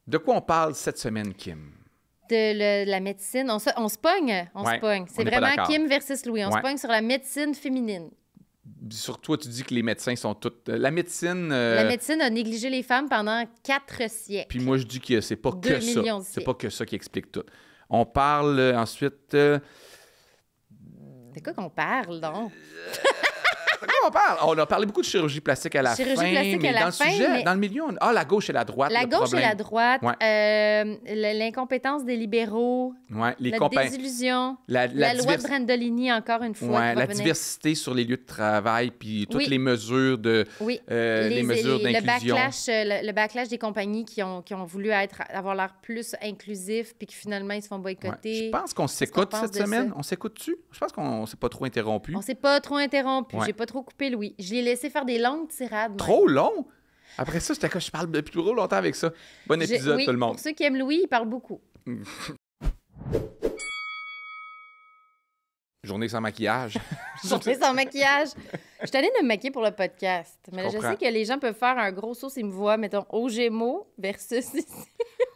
De quoi on parle cette semaine, Kim? De la médecine. On se pogne. On Ouais, se pogne. on C'est n'est pas vraiment d'accord. Kim versus Louis. On Ouais. se pogne sur la médecine féminine. Sur toi, tu dis que les médecins sont toutes... La médecine... La médecine a négligé les femmes pendant 4 siècles. Puis moi, je dis que c'est pas 2 que ça. millions de C'est siècles. pas que ça qui explique tout. On parle ensuite... C'est quoi qu'on parle, donc? De quoi on parle? On a parlé beaucoup de chirurgie plastique à la fin. Chirurgie plastique mais à la dans le fin, sujet, mais- dans le milieu, la gauche et la droite. La le gauche problème. et la droite, Ouais. l'incompétence des libéraux, Ouais, les la compagnies. désillusion, La la loi de Brandolini, encore une fois, Ouais, qui va la venir. diversité sur les lieux de travail, puis toutes Oui. les mesures de Oui. les mesures le d'inclusion. le backlash des compagnies qui ont voulu avoir l'air plus inclusifs puis qui finalement, ils se font Ouais. boycotter. Je pense qu'on Qu'est-ce s'écoute qu'on pense cette de semaine. ça? On s'écoute-tu? Je pense qu'on s'est pas trop interrompu. On s'est pas trop interrompu. Ouais. J'ai pas trop coupé Louis. Je l'ai laissé faire des longues tirades. moi. Trop long? Après ça, j'étais comme je parle depuis trop longtemps avec ça. Bon épisode, Oui, tout le monde. pour ceux qui aiment Louis, il parle beaucoup. Journée sans maquillage. Journée sans maquillage. Je suis allée me maquiller pour le podcast. Mais là, je comprends. sais que les gens peuvent faire un gros saut s'ils me voient, mettons, au Gémeaux versus ici.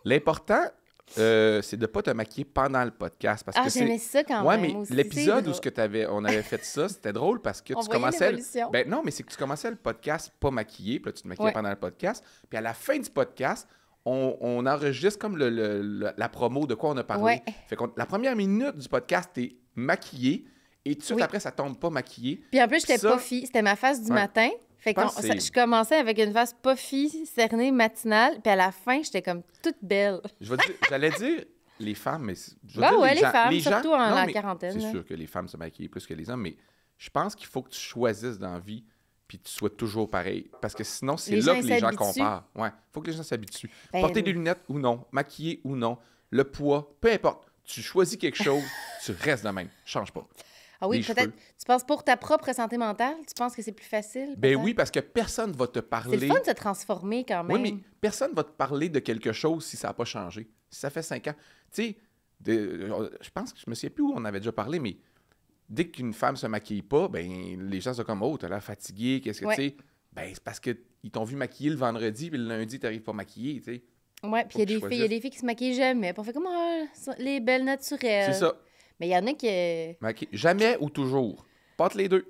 L'important, c'est de pas te maquiller pendant le podcast. Parce Ah, que j'aimais ça quand ouais, même mais aussi. l'épisode c'est où ce que on avait fait ça, c'était drôle parce que On tu voyait commençais... l'évolution. Ben non, mais c'est que tu commençais le podcast pas maquillé, puis là, tu te maquillais Ouais. pendant le podcast. Puis à la fin du podcast, on enregistre comme la promo de quoi on a parlé. Ouais. Fait que la première minute du podcast, t'es maquillé, et tout de suite Oui. après, ça tombe pas maquillé. Puis en plus, j'étais Ça- puffy. C'était ma face du Ouais. matin. Fait que Je pense que c'est- je commençais avec une face puffy, cernée, matinale. Puis à la fin, j'étais comme toute belle. J'allais dire les femmes, mais je veux Ben dire ouais, les gens, femmes, surtout en non, la mais quarantaine, C'est là. sûr que les femmes se maquillent plus que les hommes, mais je pense qu'il faut que tu choisisses dans la vie puis tu sois toujours pareil. Parce que sinon, c'est Les là gens, que ils les gens s'habituent. comparent. Ouais, faut que les gens s'habituent. Ben, Porter des lunettes ou non, maquiller ou non, le poids, peu importe. Tu choisis quelque chose, tu restes de même. Change pas. Ah oui, les peut-être. cheveux. Tu penses pour ta propre santé mentale? Tu penses que c'est plus facile? Ben peut-être? oui, parce que personne va te C'est parler. le fun de se transformer quand même. Oui, mais personne va te parler de quelque chose si ça n'a pas changé. Si ça fait 5 ans. Tu sais, je pense que je me souviens plus où on avait déjà parlé, mais dès qu'une femme se maquille pas, ben les gens sont comme, oh, t'as l'air fatigué, qu'est-ce que Ouais. tu sais? Ben, c'est parce qu'ils t'ont vu maquiller le vendredi, puis le lundi, t'arrives pas maquillé, tu sais. Ouais, puis Faut il y a que des tu filles, il y a choisisses. des filles qui se maquillent jamais. Puis on fait comme les belles naturelles. C'est ça. Mais il y en a qui. Jamais ou toujours. Pas les deux.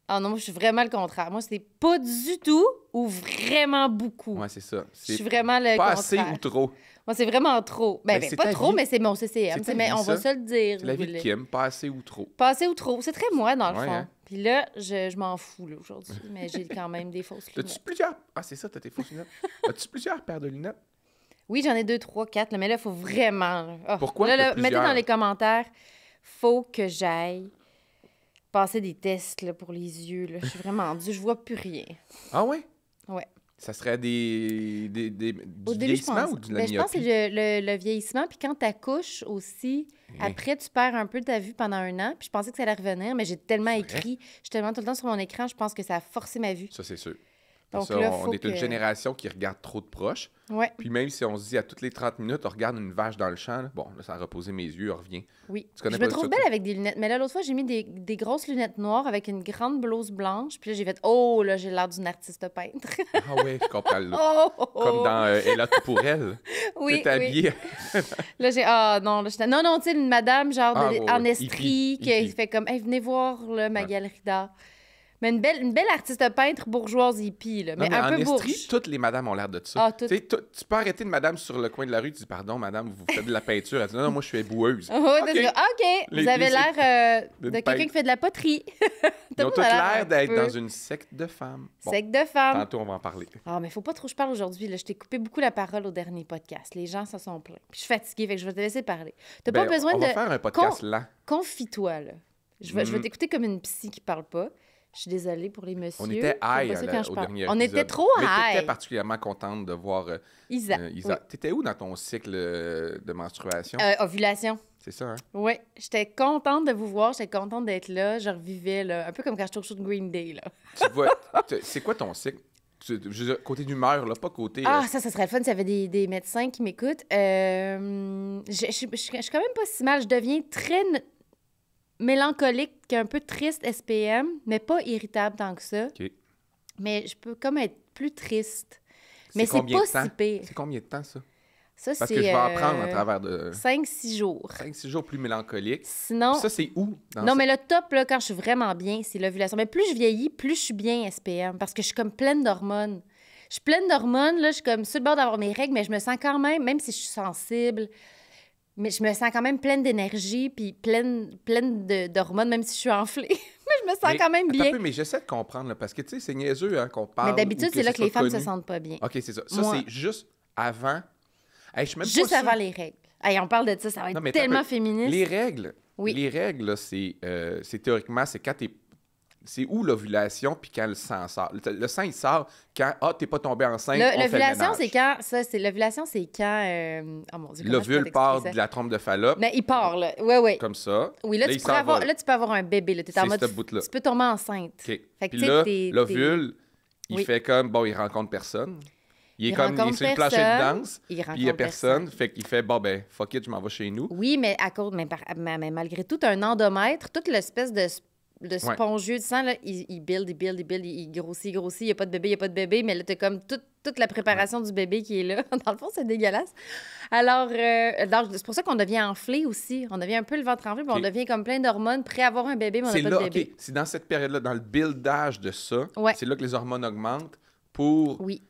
Ah non, moi, je suis vraiment le contraire. Moi, c'est pas du tout ou vraiment beaucoup. Ouais, c'est ça. Je C'est suis vraiment le pas contraire. assez ou trop. Moi, c'est vraiment trop. Ben, Ben, c'est pas ta trop, vie. mais c'est mon CCM. C'est ta Mais vie, on va ça. se le dire. C'est la vie de Will. Kim. Pas assez ou trop. Pas assez ou trop. C'est très moi, dans le Ouais, fond. hein. Puis là, je m'en fous là, aujourd'hui. Mais j'ai quand même des fausses T'as-tu lunettes. plusieurs... Ah, c'est ça, t'as tes fausses lunettes. As-tu plusieurs paires de lunettes? Oui, j'en ai 2, 3, 4. Mais là, il faut vraiment. Ah. Pourquoi Là, t'as mettez plusieurs? dans les commentaires. Faut que j'aille passer des tests là, pour les yeux. Là. Je suis vraiment due. Je vois plus rien. Ah ouais? Ouais. Ça serait du Au début, je vieillissement pense, ou de la ben, je pense que myopie? c'est le vieillissement. Puis quand tu accouches aussi, après, tu perds un peu de ta vue pendant un an. Puis je pensais que ça allait revenir, mais j'ai tellement C'est écrit, je suis tellement tout le temps sur mon écran, je pense que ça a forcé ma vue. Ça, c'est sûr. Donc Ça, là, on faut est une que- génération qui regarde trop de proches. Ouais, Puis même si on se dit à toutes les 30 minutes, on regarde une vache dans le champ, là, bon, là, ça a reposé mes yeux, on revient. oui. Tu connais Je me pas trouve ça, belle toi? avec des lunettes. Mais là, l'autre fois, j'ai mis des grosses lunettes noires avec une grande blouse blanche. Puis là, j'ai fait, oh, là, j'ai l'air d'une artiste peintre. Ah ouais, je comprends le look. Oh, oh, oh. Comme dans Elle a tout pour elle. Oui, T'es oui. habillée. Là, j'ai, ah non, là, non, non, tu sais, une madame, genre, Ah, ouais, en ouais. estrie, Hippie, qui hippie. fait comme, hey, venez voir, là, ma Ouais. galerie d'art. Mais une belle artiste peintre bourgeoise hippie, là. Non, Mais un en peu estrie, bourge. toutes les madames ont l'air de ça. Ah, toutes. Tu sais, tu peux arrêter une madame sur le coin de la rue, tu dis, pardon, madame, vous faites de la peinture. Elle dit, non, non, moi, je suis éboueuse. Ah ouais, OK. t'as dit, ah, OK, Les- vous avez les- l'air de d'une quelqu'un peintre. qui fait de la poterie. Ils ont le toutes monde a l'air un d'être peu dans une secte de femmes. Bon, Sec de femme. tantôt, on va en parler. Ah, mais faut pas trop que je parle aujourd'hui. Là. Je t'ai coupé beaucoup la parole au dernier podcast. Les gens se sont plaints. Puis je suis fatiguée, fait que je vais te laisser parler. T'as Ben, pas besoin on de... va faire un podcast lent. Confie-toi, là. Je vais Mm. t'écouter comme une psy qui parle pas. Je suis désolée pour les messieurs. On était high J'aime pas ça quand je au parle. dernier On épisode. était trop Mais t'étais high. particulièrement contente de voir Isa. Isa. T'étais où dans ton cycle de menstruation? Ovulation. C'est ça, hein? Oui, j'étais contente de vous voir, j'étais contente d'être là, je revivais, là, un peu comme quand j'étais au show de Green Day, là. Tu vois, c'est quoi ton cycle? Je veux dire, côté d'humeur, là, pas côté... Ah, ça serait le fun s'il y avait des médecins qui m'écoutent. Je suis quand même pas si mal, je deviens très mélancolique, un peu triste SPM, mais pas irritable tant que ça. OK. Mais je peux comme être plus triste. Mais c'est combien pas de temps? si pire. C'est combien de temps, ça? Ça, Parce c'est que je vais apprendre à travers de 5-6 jours. 5-6 jours plus mélancoliques. Sinon, Puis ça, c'est où? non, mais le top, là, quand je suis vraiment bien, c'est l'ovulation. Mais plus je vieillis, plus je suis bien SPM parce que je suis comme pleine d'hormones. Je suis pleine d'hormones, là, je suis comme sur le bord d'avoir mes règles, mais je me sens quand même si je suis sensible, mais je me sens quand même pleine d'énergie puis pleine d'hormones, même si je suis enflée. Mais je me sens quand même Attends bien. un peu, mais j'essaie de comprendre, là, parce que, tu sais, c'est niaiseux hein, qu'on parle. Mais d'habitude, ou c'est là ça que les soit femmes se connu. sentent pas bien. OK, c'est ça. Ça, Moi. c'est juste avant. Hey, je suis même Juste pas avant sûr. les règles. Hey, on parle de ça va Non, être mais attends un tellement peu. féministe. Les règles, Oui. là, c'est théoriquement, c'est quand t'es. C'est où l'ovulation puis quand le sang sort. Le sang, il sort quand, t'es pas tombé enceinte, on fait le L'ovulation, ménage. c'est quand... Ça, c'est l'ovulation, c'est quand... Oh mon Dieu, comment je L'ovule peux part t'expliquer de ça? la trompe de Fallope, Mais il part, là. Oui, oui. comme ça. Oui, là, il tu peux avoir un bébé. Là. T'es en C'est mode... ce bout-là. Tu peux tomber enceinte. OK. Fait que, Puis tu sais, là, t'es- l'ovule, il Oui. fait comme, bon, il rencontre personne. Il est comme, il est rencontre sur le plancher de personne, danse, il puis il y a rencontre personne. personne. Fait qu'il fait, bon, ben, fuck it, je m'en vais chez nous. Oui, mais à cause... Mais malgré tout, un endomètre, toute l'espèce de spongieux de sang, là, il build, il grossit, il n'y a pas de bébé, mais là, t'as comme toute la préparation du bébé qui est là. Dans le fond, c'est dégueulasse. Alors, c'est pour ça qu'on devient enflé aussi. On devient un peu le ventre enflé, puis on OK. devient comme plein d'hormones, prêt à avoir un bébé, mais on C'est n'a pas là, de bébé. OK, c'est dans cette période-là, dans le buildage de ça, Ouais. c'est là que les hormones augmentent pour, Oui.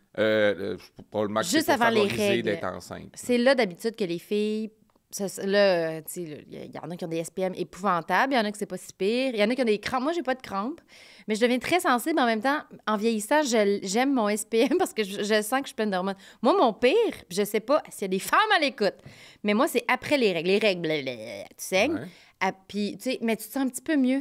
probablement que Juste c'est pour avant les favoriser règles. d'être enceinte. C'est là, d'habitude, que les filles... Là, tu sais, il y en a qui ont des SPM épouvantables, il y en a que c'est pas si pire, il y en a qui ont des crampes. Moi, j'ai pas de crampes, mais je deviens très sensible, mais en même temps, en vieillissant, j'aime mon SPM parce que je sens que je suis pleine d'hormones. Moi, mon pire, puis je sais pas s'il y a des femmes à l'écoute, mais moi, c'est après les règles. Les règles, blablabla, tu saignes, Ouais. puis, tu sais, mais tu te sens un petit peu mieux.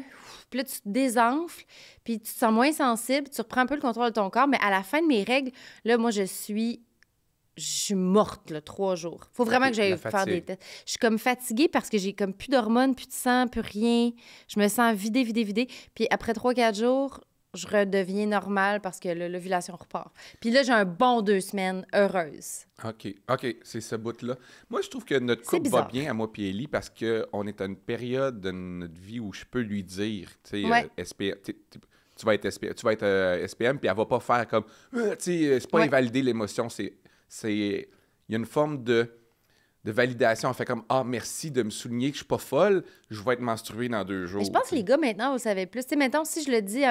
Puis là, tu te désenfles, puis tu te sens moins sensible, tu reprends un peu le contrôle de ton corps, mais à la fin de mes règles, là, moi, je suis morte, là, 3 jours. Faut vraiment OK, que j'aille la faire fatigue. des tests. Je suis comme fatiguée parce que j'ai comme plus d'hormones, plus de sang, plus rien. Je me sens vidée. Puis après 3-4 jours, je redeviens normale parce que l'ovulation repart. Puis là, j'ai un bon 2 semaines heureuse. OK, c'est ce bout-là. Moi, je trouve que notre C'est couple va bizarre. bien à moi et Ellie parce qu'on est à une période de notre vie où je peux lui dire, tu sais, Ouais. tu vas être SPM, puis elle va pas faire comme, tu sais, c'est pas Ouais. invalider l'émotion, il y a une forme de validation. Elle fait comme, merci de me souligner que je suis pas folle, je vais être menstruée dans 2 jours. Mais je pense que tu sais. les gars, maintenant, vous le savez plus. Tu sais, maintenant, si je le dis...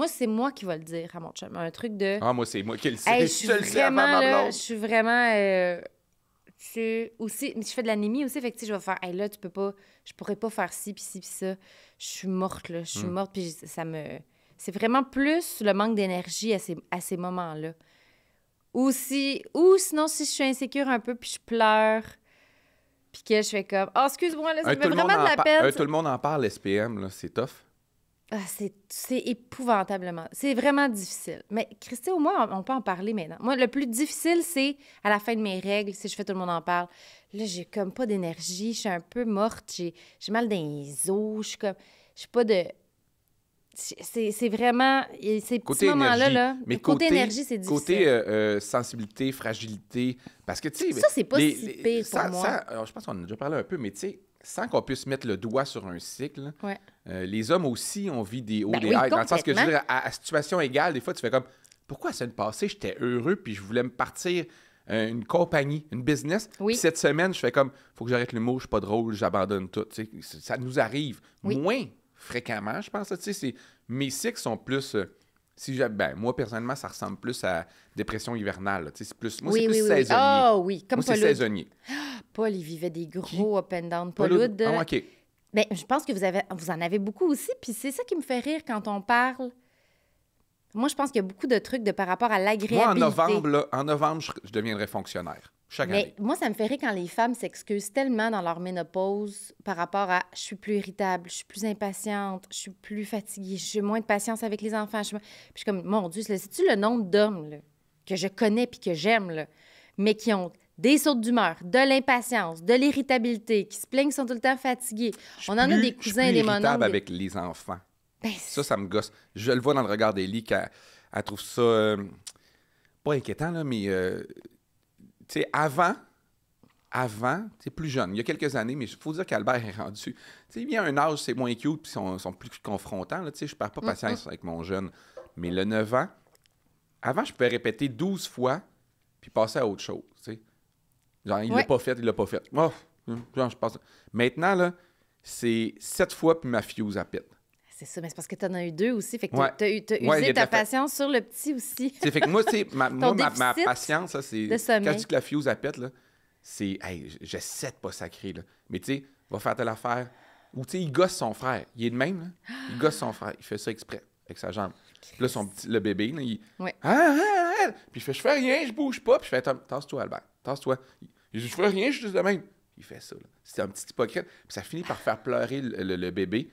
c'est moi qui va le dire à mon chum. Un truc de... Moi, c'est moi qui le sais. Hey, Je le sais avant ma là, blonde. je suis vraiment... aussi, je fais de l'anémie aussi, fait que tu sais, je vais faire, hey, là, je pourrais pas faire ci, puis ci, puis ça. Je suis morte, là, je suis morte, puis c'est vraiment plus le manque d'énergie à ces moments-là. Ou sinon, si je suis insécure un peu, puis je pleure, puis que je fais comme, excuse-moi, là, ça me fait vraiment de la peine. Tout le monde en parle, SPM, là, c'est tough. C'est épouvantablement. C'est vraiment difficile. Mais Christy, au moins, on peut en parler maintenant. Moi, le plus difficile, c'est à la fin de mes règles, si je fais tout le monde en parle. Là, j'ai comme pas d'énergie, je suis un peu morte, j'ai mal dans les os, je suis comme... Je suis pas de... C'est vraiment... Ces petits moments-là, là, mais côté énergie, c'est difficile. Côté sensibilité, fragilité, parce que, tu sais... Ça, c'est pas si pire pour moi. Alors, je pense qu'on en a déjà parlé un peu, mais tu sais, sans qu'on puisse mettre le doigt sur un cycle, Ouais. les hommes aussi ont vu des hauts, Ben des oui, highs. Dans le sens que, je veux complètement. dire, à situation égale, des fois, tu fais comme, pourquoi la semaine passée, j'étais heureux, puis je voulais me partir une compagnie, une business, Oui. puis cette semaine, je fais comme, faut que j'arrête l'humour, je suis pas drôle, j'abandonne tout. Tu sais, ça nous arrive Oui. moins fréquemment, je pense. Tu sais, mes cycles sont plus... moi, personnellement, ça ressemble plus à dépression hivernale. Là. Tu sais, c'est plus, moi, c'est plus saisonnier. Ah oui, comme Moi, c'est Paul. saisonnier. Paul, il vivait des gros up and down. Paul Paul Hood. Ah, OK. Ben, je pense que vous en avez beaucoup aussi, puis c'est ça qui me fait rire quand on parle. Moi, je pense qu'il y a beaucoup de trucs par rapport à Moi, l'agréabilité. en novembre, je deviendrai fonctionnaire. Chaque Mais année. moi, ça me fait rire quand les femmes s'excusent tellement dans leur ménopause par rapport à « je suis plus irritable, je suis plus impatiente, je suis plus fatiguée, j'ai moins de patience avec les enfants. » Puis je suis comme, mon Dieu, sais-tu le nombre d'hommes là, que je connais puis que j'aime, là, mais qui ont des sautes d'humeur, de l'impatience, de l'irritabilité, qui se plaignent qu'ils sont tout le temps fatigués. On en a des cousins et des Je suis plus irritable mononcles. avec les enfants. Ben, Ça me gosse. Je le vois dans le regard d'Ellie qu'elle trouve ça pas inquiétant, là, mais tu sais, avant, c'est plus jeune, il y a quelques années, mais il faut dire qu'Albert est rendu. Tu sais, il vient à un âge, c'est moins cute, puis ils sont plus confrontants. Là, tu sais, je perds pas patience avec mon jeune. Mais le 9 ans, avant, je pouvais répéter 12 fois, puis passer à autre chose. Tu sais. Genre, il l'a pas fait, il l'a pas fait. Oh, genre, je pense... Maintenant, là, c'est 7 fois, puis ma fuse, elle pète. C'est ça, mais c'est parce que t'en as eu 2 aussi. Fait que Ouais. t'as usé ta patience sur le petit aussi. Fait que moi, tu sais, ma patience, ça, c'est... de sommeil. Quand je dis que la fuse, elle pète, là, c'est... Hey, j'essaie de pas sacrer, là. Mais tu sais, va faire telle affaire. Ou tu sais, il gosse son frère. Il est de même, là. Il gosse son frère. Il fait ça exprès, avec sa jambe. Puis là, le bébé, là, il... Ouais. Puis je fais rien, je bouge pas. Puis je fais, tasse-toi, Albert, tasse-toi. Je fais rien, je suis juste de même. Il fait ça, là. C'est un petit hypocrite. Puis ça finit par faire pleurer le bébé.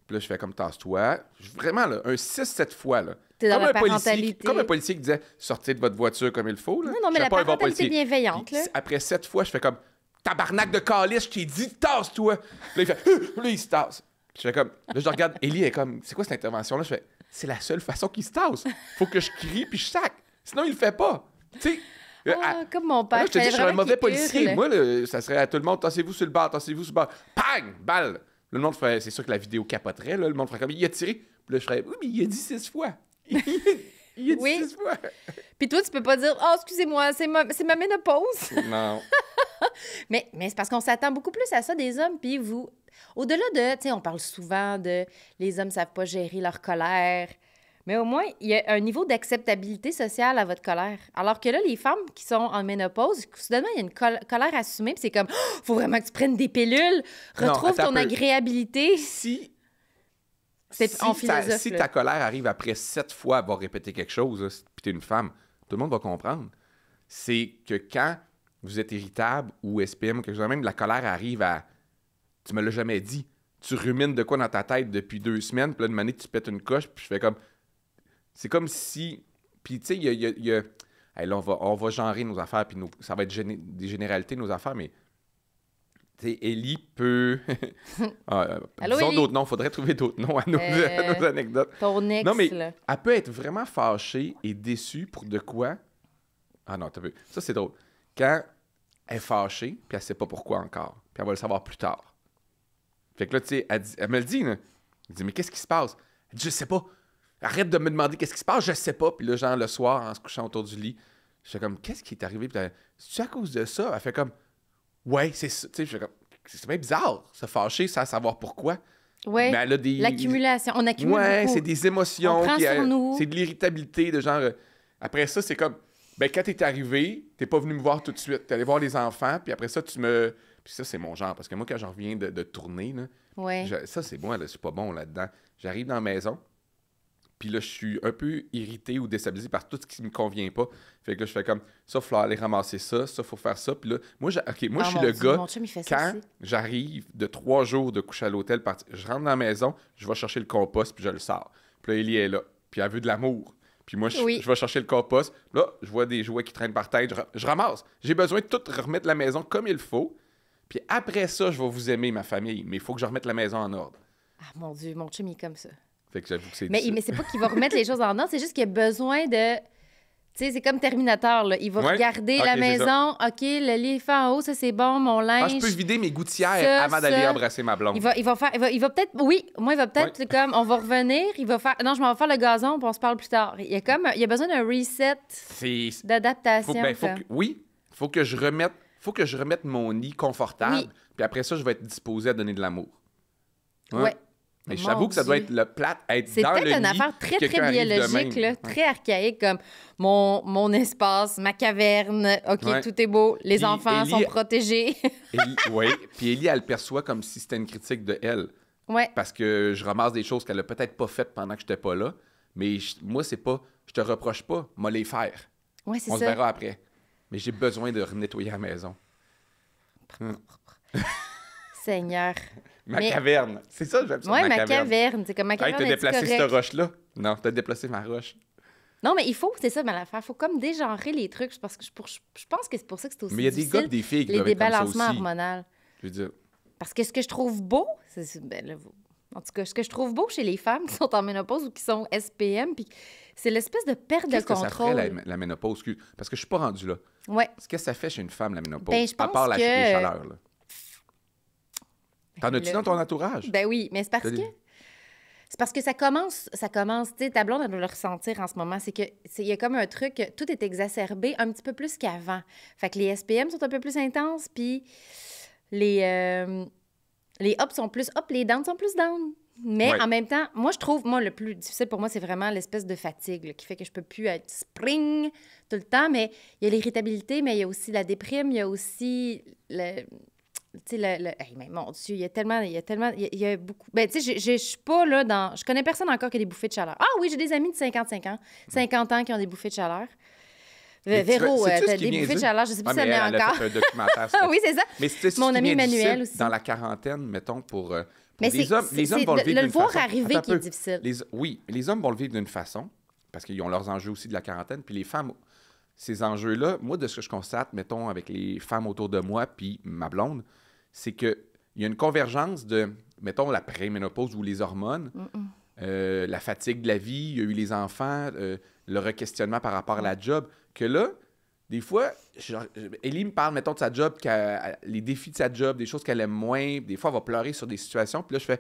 Puis là, je fais comme tasse-toi. Vraiment, là, un 6-7 fois, là. T'es dans comme la un policier, parentalité. comme un policier qui disait « Sortez de votre voiture comme il faut. » Non, mais la parentalité bienveillante, Puis, là. après 7 fois, je fais comme « Tabarnak de calice, je t'ai dit, tasse-toi! » Là, il fait « Là, il se tasse. » Je fais comme... Là, je regarde, Ellie est comme « C'est quoi cette intervention-là? » Je fais « C'est la seule façon qu'il se tasse. Faut que je crie puis je sac. Sinon, il le fait pas. » Tu sais... Comme mon père. Là, je te dis, je serais un mauvais policier. Hurle. Moi, là, ça serait à tout le monde, tassez-vous sur le bar, tassez-vous sur le bar. Pang! Balle! Le monde ferait, c'est sûr que la vidéo capoterait, là. Le monde ferait comme, il a tiré. Puis là, je ferais, oui, mais il a dit 6 fois. Il a dit 6 fois. Puis toi, tu peux pas dire, oh, excusez-moi, c'est ma ménopause. Non. mais c'est parce qu'on s'attend beaucoup plus à ça des hommes. Puis vous, au-delà de, tu sais, on parle souvent de les hommes savent pas gérer leur colère. Mais au moins, il y a un niveau d'acceptabilité sociale à votre colère. Alors que là, les femmes qui sont en ménopause, soudainement, il y a une colère assumée, puis c'est comme, oh, faut vraiment que tu prennes des pilules, retrouve ton agréabilité. Si philosophe, ta colère arrive après 7 fois à avoir répété quelque chose, là, puis t'es une femme, tout le monde va comprendre. C'est que quand vous êtes irritable ou SPM, quelque chose de même, la colère arrive à... Tu me l'as jamais dit. Tu rumines de quoi dans ta tête depuis 2 semaines, puis là, une année, tu pètes une coche, puis je fais comme... C'est comme si... Puis, tu sais, il y a... Hey, là, on va genrer nos affaires, puis ça va être des généralités, nos affaires, mais... Tu sais, Ellie peut... Allô, disons Ellie? d'autres noms. Il faudrait trouver d'autres noms à nos anecdotes. Ton ex, non, mais là. elle peut être vraiment fâchée et déçue pour de quoi... Ah non, t'as vu. Ça, c'est drôle. Quand elle est fâchée, puis elle sait pas pourquoi encore, puis elle va le savoir plus tard. Fait que là, tu sais, elle me le dit, là. Elle dit, mais qu'est-ce qui se passe? Elle dit, je sais pas. Arrête de me demander qu'est-ce qui se passe, je sais pas. Puis là, genre, le soir, en se couchant autour du lit, je fais comme, qu'est-ce qui est arrivé? Puis c'est-tu à cause de ça? Elle fait comme, ouais, c'est ça. Tu sais, je fais comme, c'est bien bizarre, se fâcher sans savoir pourquoi. Oui, mais elle a des... l'accumulation. On accumule beaucoup. C'est des émotions. On prend sur nous. C'est de l'irritabilité, de genre... après ça, c'est comme, ben quand t'es arrivé, t'es pas venu me voir tout de suite. T'es allé voir les enfants, puis après ça, tu me... Puis ça, c'est mon genre, parce que moi, quand je reviens de tourner, là, ouais. ça, c'est moi, là, c'est pas bon là-dedans. J'arrive dans la maison, puis là, je suis un peu irrité ou déstabilisé par tout ce qui me convient pas. Fait que là, je fais comme, ça, il faut aller ramasser ça, il faut faire ça. Puis là, moi, je suis le gars, mon chum, il fait ça quand aussi. j'arrive de 3 jours de coucher à l'hôtel, je rentre dans la maison, je vais chercher le compost, puis je le sors. Puis là, Ellie est là, puis elle veut de l'amour. Puis moi, je vais chercher le compost. Là, je vois des jouets qui traînent par terre, je ramasse. J'ai besoin de tout remettre la maison comme il faut. Puis après ça, je vais vous aimer, ma famille. Mais il faut que je remette la maison en ordre. Ah, mon Dieu, mon chum, il est comme ça. Fait que j'avoue que c'est mais c'est pas qu'il va remettre les choses en ordre, c'est juste qu'il a besoin de... Tu sais, c'est comme Terminator, là. Il va regarder la maison. OK, le lit est en haut, ça, c'est bon, mon linge. Je peux vider mes gouttières avant d'aller embrasser ma blonde. Il va peut-être... Oui, moi, il va peut-être comme... On va revenir, il va faire... Non, je m'en vais faire le gazon, puis on se parle plus tard. Il y a besoin d'un reset d'adaptation. Faut que je remette mon lit confortable. Oui. Puis après ça, je vais être disposé à donner de l'amour. Ouais. Mais j'avoue que ça doit être le plate, être dans le lit. C'est peut-être une affaire très, très biologique, là, très archaïque, comme mon espace, ma caverne, OK, tout est beau, les enfants sont protégés. Oui, puis Ellie, elle le perçoit comme si c'était une critique de elle. Ouais. Parce que je ramasse des choses qu'elle a peut-être pas faites pendant que j'étais pas là. Mais moi, c'est pas... Je te reproche pas, moi les faire. Ouais, c'est ça. On se verra après. Mais j'ai besoin de nettoyer la maison. Seigneur. Ma caverne. C'est ça, j'aime ça, ma caverne. C'est comme ma caverne. T'as déplacé cette roche-là? Non, t'as déplacé ma roche. Non, mais il faut, c'est ça, l'affaire. Il faut comme dégenrer les trucs. Parce que je pense que c'est pour ça que c'est aussi difficile. Mais il y a des gars et des filles qui doivent être comme ça aussi. Les débalancements hormonaux. Je veux dire... Parce que ce que je trouve beau, en tout cas, ce que je trouve beau chez les femmes qui sont en ménopause ou qui sont SPM, puis c'est l'espèce de perte de contrôle. Qu'est-ce que ça ferait, la ménopause? Parce que je suis pas rendu là. Ouais. Qu'est-ce que ça fait chez une femme, la ménopause? Ben, je pense à part les chaleurs, là. T'en as-tu le... dans ton entourage? Ben oui, mais c'est parce que C'est parce que ça commence, tu sais, ta blonde, elle doit le ressentir en ce moment. Il y a comme un truc, tout est exacerbé un petit peu plus qu'avant. Fait que les SPM sont un peu plus intenses, puis les ups sont plus up, les downs sont plus down. Mais Ouais. en même temps, moi, je trouve, le plus difficile pour moi, c'est vraiment l'espèce de fatigue là, qui fait que je peux plus être spring tout le temps. Mais il y a l'irritabilité, mais il y a aussi la déprime, il y a aussi tu sais, hey, mais mon Dieu, il y a beaucoup... Ben, tu sais, je suis pas là dans... Je connais personne encore qui a des bouffées de chaleur. Ah oui, j'ai des amis de 55 ans, 50 ans qui ont des bouffées de chaleur. Véro, t'as des bouffées de chaleur, je sais plus si ça met elle a encore. fait un documentaire. Ah oui, c'est ça. Mais c'est Mon ami qui devient Emmanuel difficile aussi. dans la quarantaine, mettons, pour Mais les hommes. Les hommes vont le vivre le d'une voir façon... arriver Attends qui est un peu. difficile. Oui, les hommes vont le vivre d'une façon, parce qu'ils ont leurs enjeux aussi de la quarantaine, puis les femmes, ces enjeux-là, moi, de ce que je constate, mettons, avec les femmes autour de moi, puis ma blonde, c'est qu'il y a une convergence de, mettons, la préménopause ou les hormones, la fatigue de la vie, il y a eu les enfants, le requestionnement par rapport à la job, que là, des fois, Ellie me parle, mettons, de sa job, les défis de sa job, des choses qu'elle aime moins, des fois, elle va pleurer sur des situations, puis là, je fais,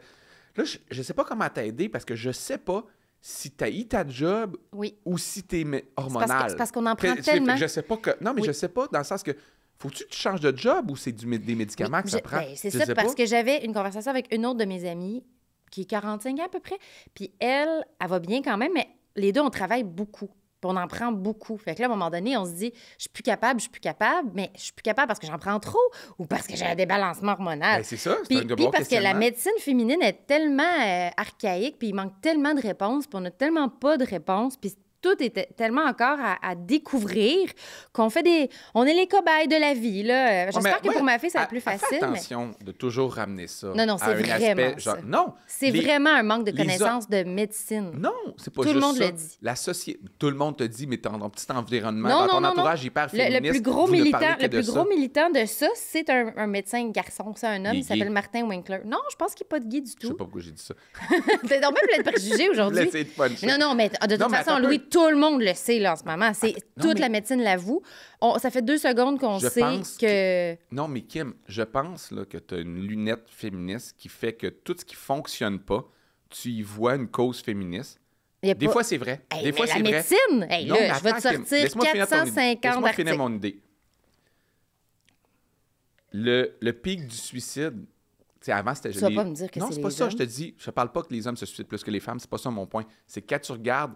là, je sais pas comment t'aider, parce que je sais pas si t'as eu ta job Oui. ou si t'es hormonal. C'est parce qu'on en prend Fait- tellement. Je sais pas que... Non, mais Oui. je sais pas, dans le sens que faut-tu que tu changes de job ou c'est des médicaments que ça prend? C'est Je ça, sais parce pas. que j'avais une conversation avec une autre de mes amies qui est 45 ans à peu près. Puis elle va bien quand même, mais les deux, on travaille beaucoup. Puis on en prend beaucoup. Fait que là, à un moment donné, on se dit, je suis plus capable, mais je suis plus capable parce que j'en prends trop ou parce que j'ai un débalancement hormonal. Ben, c'est ça, c'est Puis, un puis bon parce que la questionnement. médecine féminine est tellement archaïque, puis il manque tellement de réponses, puis on n'a tellement pas de réponses, puis tout est tellement encore à découvrir qu'on fait des... On est les cobayes de la vie, là. J'espère que pour ma fille, ça va être plus facile, Fais mais attention de toujours ramener ça. Non, non, à c'est un vraiment aspect, ça. non. c'est les- vraiment un manque de les connaissances de médecine. Non, c'est pas Tout le juste monde ça. le dit. La société, tout le monde te dit, mais dans ton petit environnement, Non, dans non, ton non, entourage hyper féministe, Le plus gros vous ne militant, parlez que le de plus ça. gros militant de ça, c'est un médecin garçon, c'est un homme, Il est il s'appelle gay. Martin Winkler. Non, je pense qu'il n'est pas de gay du Je sais tout. pas pourquoi j'ai dit ça. T'es donc plein de préjugés Je aujourd'hui. voulais essayer de puncher. Non, non, mais de toute Non, mais façon, attends un Louis, peu. tout le monde le sait là, en ce moment. Toute mais- la médecine l'avoue. Ça fait 2 secondes qu'on Je sait pense que... Non, mais Kim, je pense là, que tu as une lunette féministe qui fait que tout ce qui fonctionne pas, tu y vois une cause féministe. Il y a Des pas- fois, c'est vrai. Hey, Des mais fois, la c'est vrai. médecine, hey, Non, là, mais je vais te attends, Kim, sortir laisse-moi finir ton idée. 450 Laisse-moi articles. finir mon idée. Le pic du suicide, tu sais, avant, c'était... Tu vas pas me dire que non, c'est c'est pas les ça, hommes. je te dis. Je parle pas que les hommes se suicident plus que les femmes, c'est pas ça mon point. C'est que quand tu regardes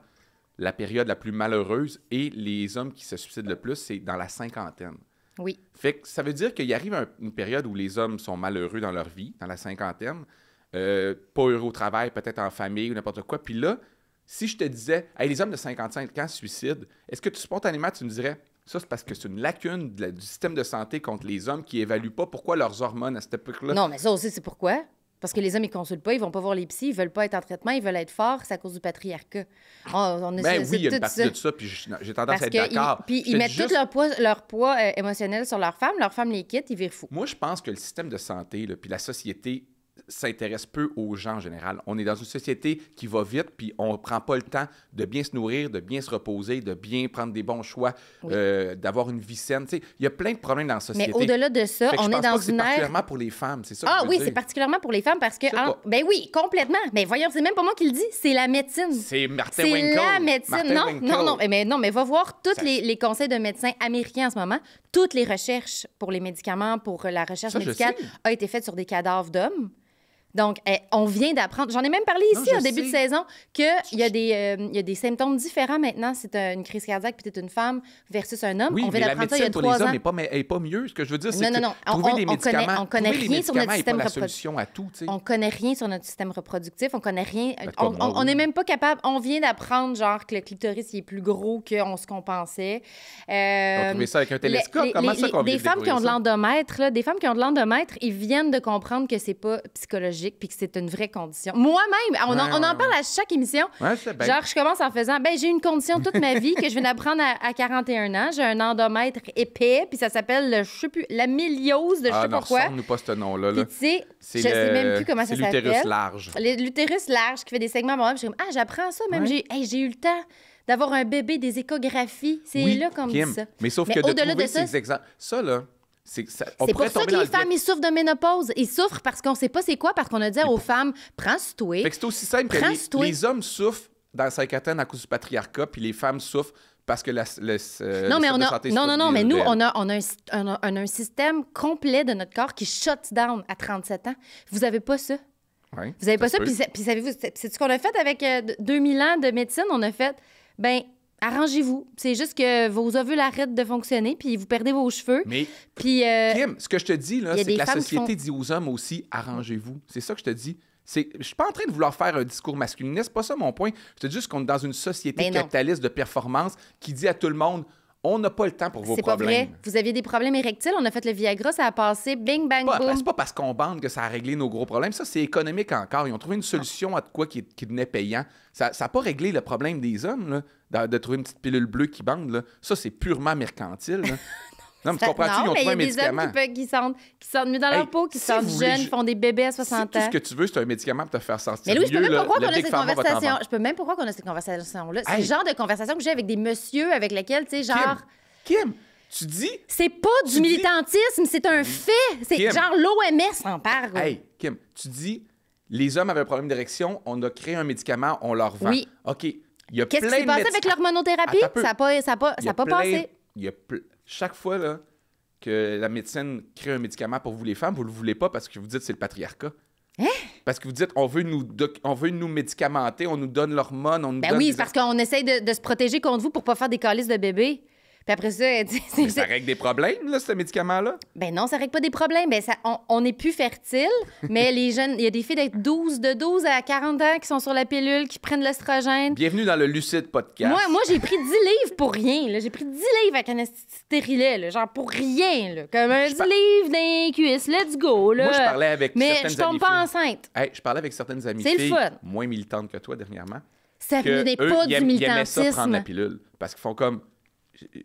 la période la plus malheureuse et les hommes qui se suicident le plus, c'est dans la cinquantaine. Oui. Fait que ça veut dire qu'il arrive une période où les hommes sont malheureux dans leur vie, dans la cinquantaine, pas heureux au travail, peut-être en famille ou n'importe quoi. Puis là, si je te disais, hey, les hommes de 55 ans se suicident, est-ce que spontanément, tu me dirais, ça, c'est parce que c'est une lacune du système de santé contre les hommes qui évaluent pas pourquoi leurs hormones à cette époque-là. Non, mais ça aussi, c'est pourquoi? Parce que les hommes, ils consultent pas, ils vont pas voir les psys, ils veulent pas être en traitement, ils veulent être forts, c'est à cause du patriarcat. Ben oui, il y a une tout partie ça. de ça, puis j'ai tendance Parce à être d'accord. puis Je te ils dis mettent juste- tout leur poids émotionnel sur leur femme les quitte, ils virent fous. Moi, je pense que le système de santé, là, puis la société s'intéresse peu aux gens en général. On est dans une société qui va vite, puis on prend pas le temps de bien se nourrir, de bien se reposer, de bien prendre des bons choix, d'avoir une vie saine. Tu sais, il y a plein de problèmes dans la société. Mais au-delà de ça, Fait que je on est pense pas dans que c'est une ère... particulièrement pour les femmes, c'est ça que Ah je veux oui, dire. c'est particulièrement pour les femmes parce que... Je sais pas. Ben oui, complètement. Mais voyons, c'est même pas moi qui le dis, c'est la médecine. C'est Martin C'est Winkle. la médecine. Martin Non, Winkle. non, mais va voir tous Ça- les conseils de médecins américains en ce moment. Toutes les recherches pour les médicaments, pour la recherche Ça, je médicale, sais. a été faite sur des cadavres d'hommes. Donc, on vient d'apprendre, j'en ai même parlé Non, ici je en début de sais. saison, qu'il y a des symptômes différents maintenant. C'est une crise cardiaque, puis t'es une femme versus un homme. Oui, on mais vient la d'apprendre ça il y a médecine pour les 3 hommes ans. n'est pas mieux. Ce que je veux dire, c'est Non, que non, non. trouver des On connaît- médicaments, on connaît trouver les rien sur notre médicaments n'est système pas la reproductif. solution à tout. Tu sais. On connaît rien sur notre système reproductif, on connaît rien. Ben, comme moi, On oui. n'est même pas capable. On vient d'apprendre, genre, que le clitoris il est plus gros ce qu'on pensait. On a trouvé ça avec un télescope. Comment ça qu'on vient Des de femmes qui ont de découvrir ça? l'endomètre, là, des femmes qui ont de l'endomètre, ils viennent de comprendre que c'est pas psychologique puis que c'est une vraie condition. Moi-même, on en Ouais. parle à chaque émission. Ouais, je sais bien. Genre, je commence en faisant, j'ai une condition toute ma vie que je viens d'apprendre à 41 ans. J'ai un endomètre épais, puis ça s'appelle, je sais plus, la miliose de je sais non, pas quoi. ressors-nous pas ce nom-là. là. Puis tu sais, C'est je sais le- même plus comment ça c'est s'appelle. l'utérus large. L'utérus large qui fait des segments abondables. Je suis comme, j'apprends ça. Même Ouais. j'ai eu le temps d'avoir un bébé, des échographies. C'est Oui, là comme Kim, ça. Mais sauf Mais que de au-delà trouver de ça, ces exemples... Ça, là, On C'est pourrait pour ça tomber que dans les le femmes, ils souffrent de ménopause. Ils souffrent parce qu'on sait pas c'est quoi, parce qu'on a dit aux femmes, prends-toi. Fait que c'est aussi simple que les hommes souffrent dans la cinquantaine à cause du patriarcat, puis les femmes souffrent parce que Non, le mais système de santé mais nous, on a un système complet de notre corps qui shut down à 37 ans. Vous avez pas ça. Ouais, Vous avez pas ça. Puis savez-vous, c'est ce qu'on a fait avec 2000 ans de médecine. On a fait, ben arrangez-vous. C'est juste que vos ovules arrêtent de fonctionner, puis vous perdez vos cheveux. Mais, puis, Kim, ce que je te dis, là, c'est que la société font... dit aux hommes aussi, arrangez-vous. C'est ça que je te dis. Je suis pas en train de vouloir faire un discours masculiniste, c'est pas ça mon point. Je te dis juste qu'on est dans une société capitaliste de performance qui dit à tout le monde, on n'a pas le temps pour vos problèmes. C'est pas vrai. Vous aviez des problèmes érectiles, on a fait le Viagra, ça a passé, bing, bang, boom. C'est pas parce qu'on bande que ça a réglé nos gros problèmes. Ça, c'est économique encore. Ils ont trouvé une solution à de quoi qui devenait payant. Ça n'a pas réglé le problème des hommes, là, de trouver une petite pilule bleue qui bande. Là. Ça, c'est purement mercantile. Là. Non, mais tu comprends-tu? Ils ont trouvé un médicament. Il y a des hommes qui sentent mieux dans leur peau, qui sentent jeunes, qui font des bébés à 60 ans. Tout ce que tu veux, c'est un médicament pour te faire sentir mieux. Mais Louis, je peux même pourquoi qu'on a cette conversation-là. C'est le genre de conversation que j'ai avec des messieurs avec lesquels, tu sais, genre... Kim, tu dis... C'est pas du militantisme, c'est un fait. C'est genre l'OMS en parle. Hey, Kim, tu dis, les hommes avaient un problème d'érection, on a créé un médicament, on leur vend. Oui. OK. Qu'est-ce qui s'est passé avec l'hormonothérapie? Ça n'a pas passé. Chaque fois là, que la médecine crée un médicament pour vous les femmes, vous le voulez pas parce que vous dites que c'est le patriarcat. Hein? Parce que vous dites on veut nous médicamenter, on nous donne l'hormone, on nous donne... Oui, c'est parce qu'on essaye de se protéger contre vous pour pas faire des calices de bébés. Puis après ça, mais ça règle des problèmes, là, ce médicament-là? Ben non, ça règle pas des problèmes. Ben on n'est plus fertile, mais les jeunes, il y a des filles de 12 à 40 ans qui sont sur la pilule, qui prennent l'estrogène. Bienvenue dans le Lucide Podcast. Moi j'ai pris 10 livres pour rien. Là. J'ai pris 10 livres avec un stérilet, là, genre pour rien. Là. Comme un 10 livres dans les cuisses, let's go. Là. Moi, je parlais avec certaines amies. Mais je tombe pas enceinte. Hey, je parlais avec certaines amies filles, le fun. Moins militantes que toi dernièrement. Ça n'est pas du militantisme. Ils aimaient ça prendre la pilule. Parce qu'ils font comme...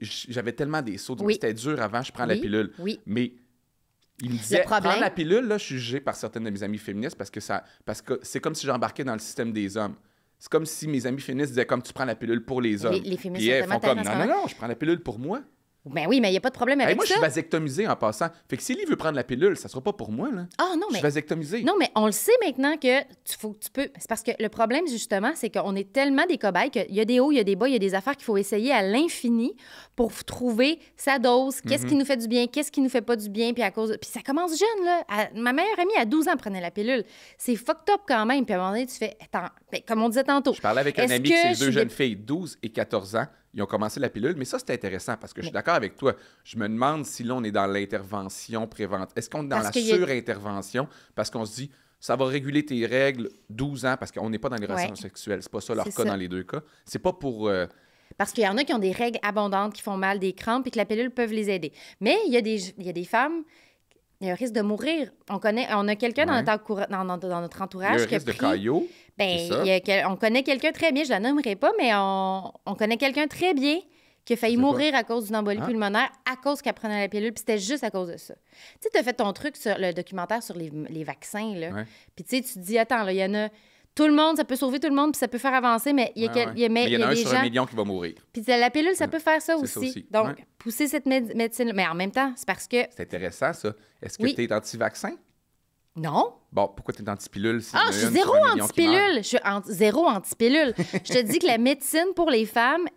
J'avais tellement des sauts. C'était dur avant, je prends la pilule. Oui. Mais il me disait, prendre la pilule, là, je suis jugé par certaines de mes amies féministes parce que c'est comme si j'embarquais dans le système des hommes. C'est comme si mes amis féministes disaient, comme tu prends la pilule pour les hommes. Les féministes Puis elles font comme, non, je prends la pilule pour moi. Ben oui, mais il n'y a pas de problème avec moi, ça. Moi, je suis vasectomisée en passant. Fait que si lui veut prendre la pilule, ça sera pas pour moi, là. Ah non, mais... Je suis vasectomisée. Non, mais on le sait maintenant que tu peux... C'est parce que le problème, justement, c'est qu'on est tellement des cobayes qu'il y a des hauts, il y a des bas, il y a des affaires qu'il faut essayer à l'infini pour trouver sa dose, qu'est-ce qui nous fait du bien, qu'est-ce qui nous fait pas du bien, puis Puis ça commence jeune, là. Ma meilleure amie, à 12 ans, prenait la pilule. C'est fucked up quand même. Puis à un moment donné, tu fais... Attends, comme on disait tantôt... Je parlais avec un ami qui c'est deux jeunes filles, 12 et 14 ans. Ils ont commencé la pilule, mais ça, c'est intéressant parce que je suis d'accord avec toi. Je me demande si là, on est dans l'intervention préventive. Est-ce qu'on est dans la surintervention parce qu'on se dit, ça va réguler tes règles 12 ans parce qu'on n'est pas dans les relations sexuelles. C'est pas ça leur cas dans les deux cas. C'est pas pour... Parce qu'il y en a qui ont des règles abondantes, qui font mal, des crampes, et que la pilule peut les aider. Mais il y a des femmes... Il y a un risque de mourir. On a quelqu'un dans notre entourage qui a risque de caillot. On connaît quelqu'un très bien, je la nommerai pas, mais on connaît quelqu'un très bien qui a failli mourir à cause d'une embolie pulmonaire à cause qu'elle prenait la pilule, puis c'était juste à cause de ça. Tu sais, tu as fait ton truc sur le documentaire sur les vaccins, là. Ouais. Puis tu sais, tu te dis, attends, là, il y en a... Tout le monde, ça peut sauver tout le monde, puis ça peut faire avancer, mais il y en a un des sur gens... 1 million qui va mourir. Puis la pilule, ça peut faire ça aussi. Donc, ouais. Pousser cette médecine... Mais en même temps, c'est parce que... C'est intéressant, ça. Est-ce que tu es anti-vaccin? Non. Bon, pourquoi tu es anti-pilule? Je suis zéro anti-pilule. Je suis zéro anti-pilule. Je te dis que la médecine pour les femmes,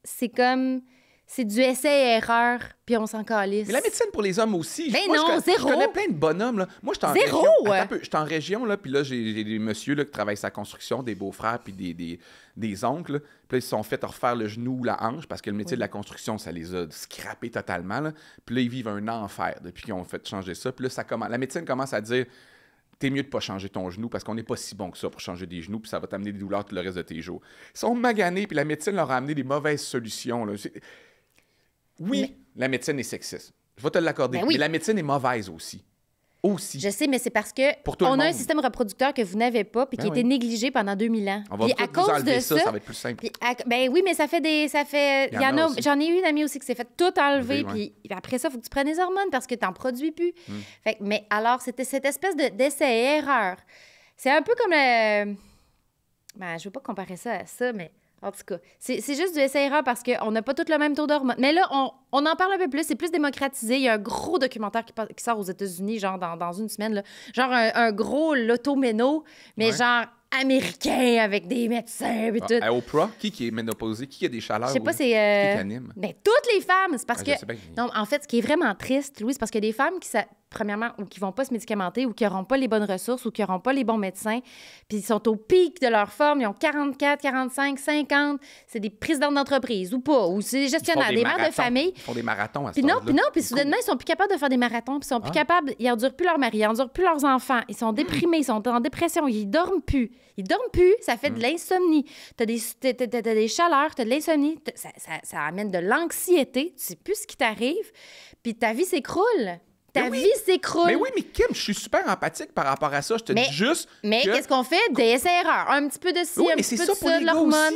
c'est comme... C'est du essai-erreur, puis on s'en calisse. Mais la médecine pour les hommes aussi. Mais non, zéro. Je connais plein de bonhommes, là. Moi, je suis en région. Je suis en région, là, puis là, j'ai des messieurs là, qui travaillent sa construction, des beaux-frères, puis des oncles. Là. Puis là, ils se sont fait refaire le genou ou la hanche, parce que le métier de la construction, ça les a scrappés totalement. Là. Puis là, ils vivent un enfer depuis qu'ils ont fait changer ça. Puis là, la médecine commence à dire... T'es mieux de pas changer ton genou parce qu'on n'est pas si bon que ça pour changer des genoux, puis ça va t'amener des douleurs tout le reste de tes jours. Ils sont maganés, puis la médecine leur a amené des mauvaises solutions. Là. La médecine est sexiste. Je vais te l'accorder. Mais la médecine est mauvaise aussi. Je sais, mais c'est parce qu'on a un système reproducteur que vous n'avez pas puis qui a été négligé pendant 2000 ans. On va à cause de ça, ça va être plus simple. Puis oui, mais j'en ai eu une amie aussi qui s'est fait tout enlever. Puis après ça, il faut que tu prennes des hormones parce que tu n'en produis plus. Mais alors, c'était cette espèce d'essai-erreur. C'est un peu comme je veux pas comparer ça à ça, mais En tout cas, c'est juste du essai-erreur parce qu'on n'a pas tous le même taux d'hormones. Mais là, on en parle un peu plus. C'est plus démocratisé. Il y a un gros documentaire qui sort aux États-Unis, genre dans une semaine. Là. Genre un gros loto-méno, mais genre américain avec des médecins et tout. À Oprah, qui est ménopausée? Qui a des chaleurs? Je sais pas, c'est... Qui anime? Ben, toutes les femmes, c'est parce que... Je sais bien. Non, en fait, ce qui est vraiment triste, Louis, c'est parce qu'il y a des femmes premièrement, ou qui vont pas se médicamenter, ou qui n'auront pas les bonnes ressources, ou qui n'auront pas les bons médecins, puis ils sont au pic de leur forme, ils ont 44, 45, 50, c'est des présidents d'entreprise, ou pas, ou c'est des gestionnaires, des mères de famille. Ils font des marathons à ce Puis non, puis soudainement, ils sont plus capables de faire des marathons, puis ils sont plus capables, ils endurent plus leur mari, ils endurent plus leurs enfants, ils sont déprimés, ils sont en dépression, ils dorment plus. Ils dorment plus, ça fait de l'insomnie. T'as des chaleurs, t'as de l'insomnie, ça amène de l'anxiété, tu sais plus ce qui t'arrive, puis ta vie s'écroule. Ta vie s'écroule. Mais oui, mais Kim, je suis super empathique par rapport à ça. Je te dis juste. Mais qu'est-ce qu'on fait? Des essais-erreurs. Un petit peu de ci, un petit peu de ça, de l'hormone.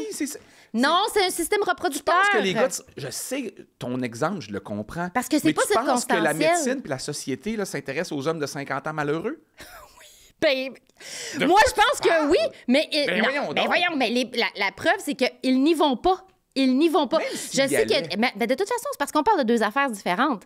Non, c'est un système reproducteur. Je pense que les gars, je sais, ton exemple, je le comprends. Parce que c'est pas circonstanciel. Tu penses que la médecine et la société là, s'intéressent aux hommes de 50 ans malheureux? Ben, moi, je pense que oui, mais... voyons, mais la preuve, c'est qu'ils n'y vont pas. Ils n'y vont pas. Je sais que... Mais de toute façon, c'est parce qu'on parle de deux affaires différentes.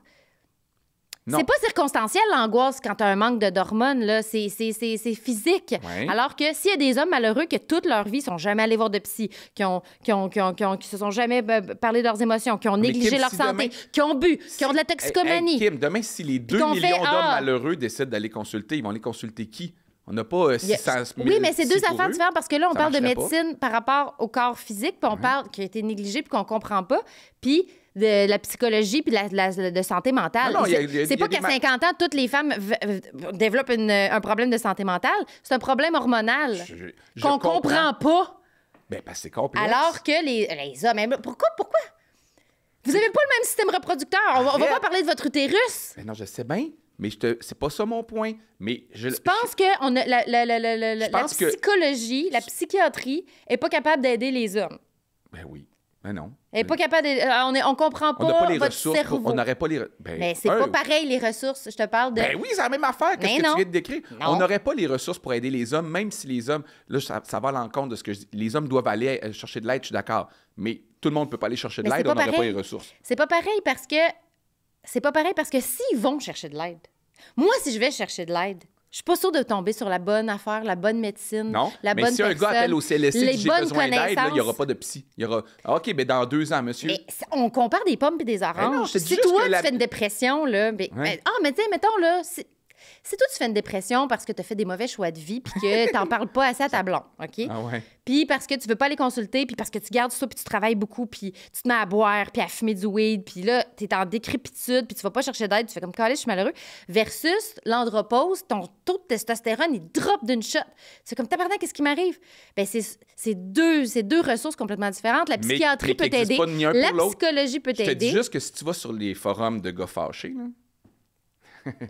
Non. C'est pas circonstanciel, l'angoisse, quand t'as un manque d'hormones, là. C'est physique. Ouais. Alors que s'il y a des hommes malheureux que toute leur vie sont jamais allés voir de psy, qui se sont jamais parlé de leurs émotions, qui ont négligé leur santé, qui ont bu, qui ont de la toxicomanie. Kim, demain, si les 2 millions d'hommes malheureux décident d'aller consulter, ils vont aller consulter qui? On n'a pas 600 000 Oui, mais c'est deux affaires différentes parce que là, on parle de médecine par rapport au corps physique, puis on parle qui a été négligé puis qu'on comprend pas, puis de la psychologie puis de santé mentale. C'est pas qu'à 50 ans, toutes les femmes développent un problème de santé mentale. C'est un problème hormonal qu'on comprend pas. Ben, parce que c'est complexe. Alors que les hommes... Pourquoi? Vous n'avez pas le même système reproducteur. On va pas parler de votre utérus. Ben non, je sais bien. Mais c'est pas ça mon point. Mais je pense que la psychologie, la psychiatrie est pas capable d'aider les hommes. Ben oui. Ben non. Elle n'est pas capable on comprend pas, votre cerveau. On n'aurait pas les mais c'est pas pareil, les ressources. Je te parle de... Ben oui, c'est la même affaire que ce que tu viens de décrire. Non. On n'aurait pas les ressources pour aider les hommes, même si les hommes... Là, ça va à l'encontre de ce que je dis. Les hommes doivent aller chercher de l'aide, je suis d'accord. Mais tout le monde ne peut pas aller chercher de l'aide, on n'aurait pas les ressources. C'est pas pareil parce que s'ils vont chercher de l'aide... Moi, si je vais chercher de l'aide, je suis pas sûre de tomber sur la bonne affaire, la bonne médecine, la bonne personne. Mais si un gars appelle au CLSC et dit j'ai besoin d'aide, il n'y aura pas de psy. Il y aura OK, mais dans 2 ans, monsieur. Mais on compare des pommes et des oranges. Non, si toi, tu fais une dépression, là. Mais tu sais, mettons, là. Si toi, tu fais une dépression parce que tu as fait des mauvais choix de vie puis que tu n'en parles pas assez à ta blonde, OK? Ah ouais. Puis parce que tu veux pas aller consulter, puis parce que tu gardes ça, puis tu travailles beaucoup, puis tu te mets à boire, puis à fumer du weed, puis là, tu es en décrépitude, puis tu vas pas chercher d'aide, tu fais comme « Calais, je suis malheureux », versus l'andropause, ton taux de testostérone, il drop d'une shot. C'est comme « Tabarnak, qu'est-ce qui m'arrive? » Ben c'est deux ressources complètement différentes. La psychiatrie peut t'aider, la psychologie peut t'aider. Je te dis juste que si tu vas sur les forums de gars fâchés, là,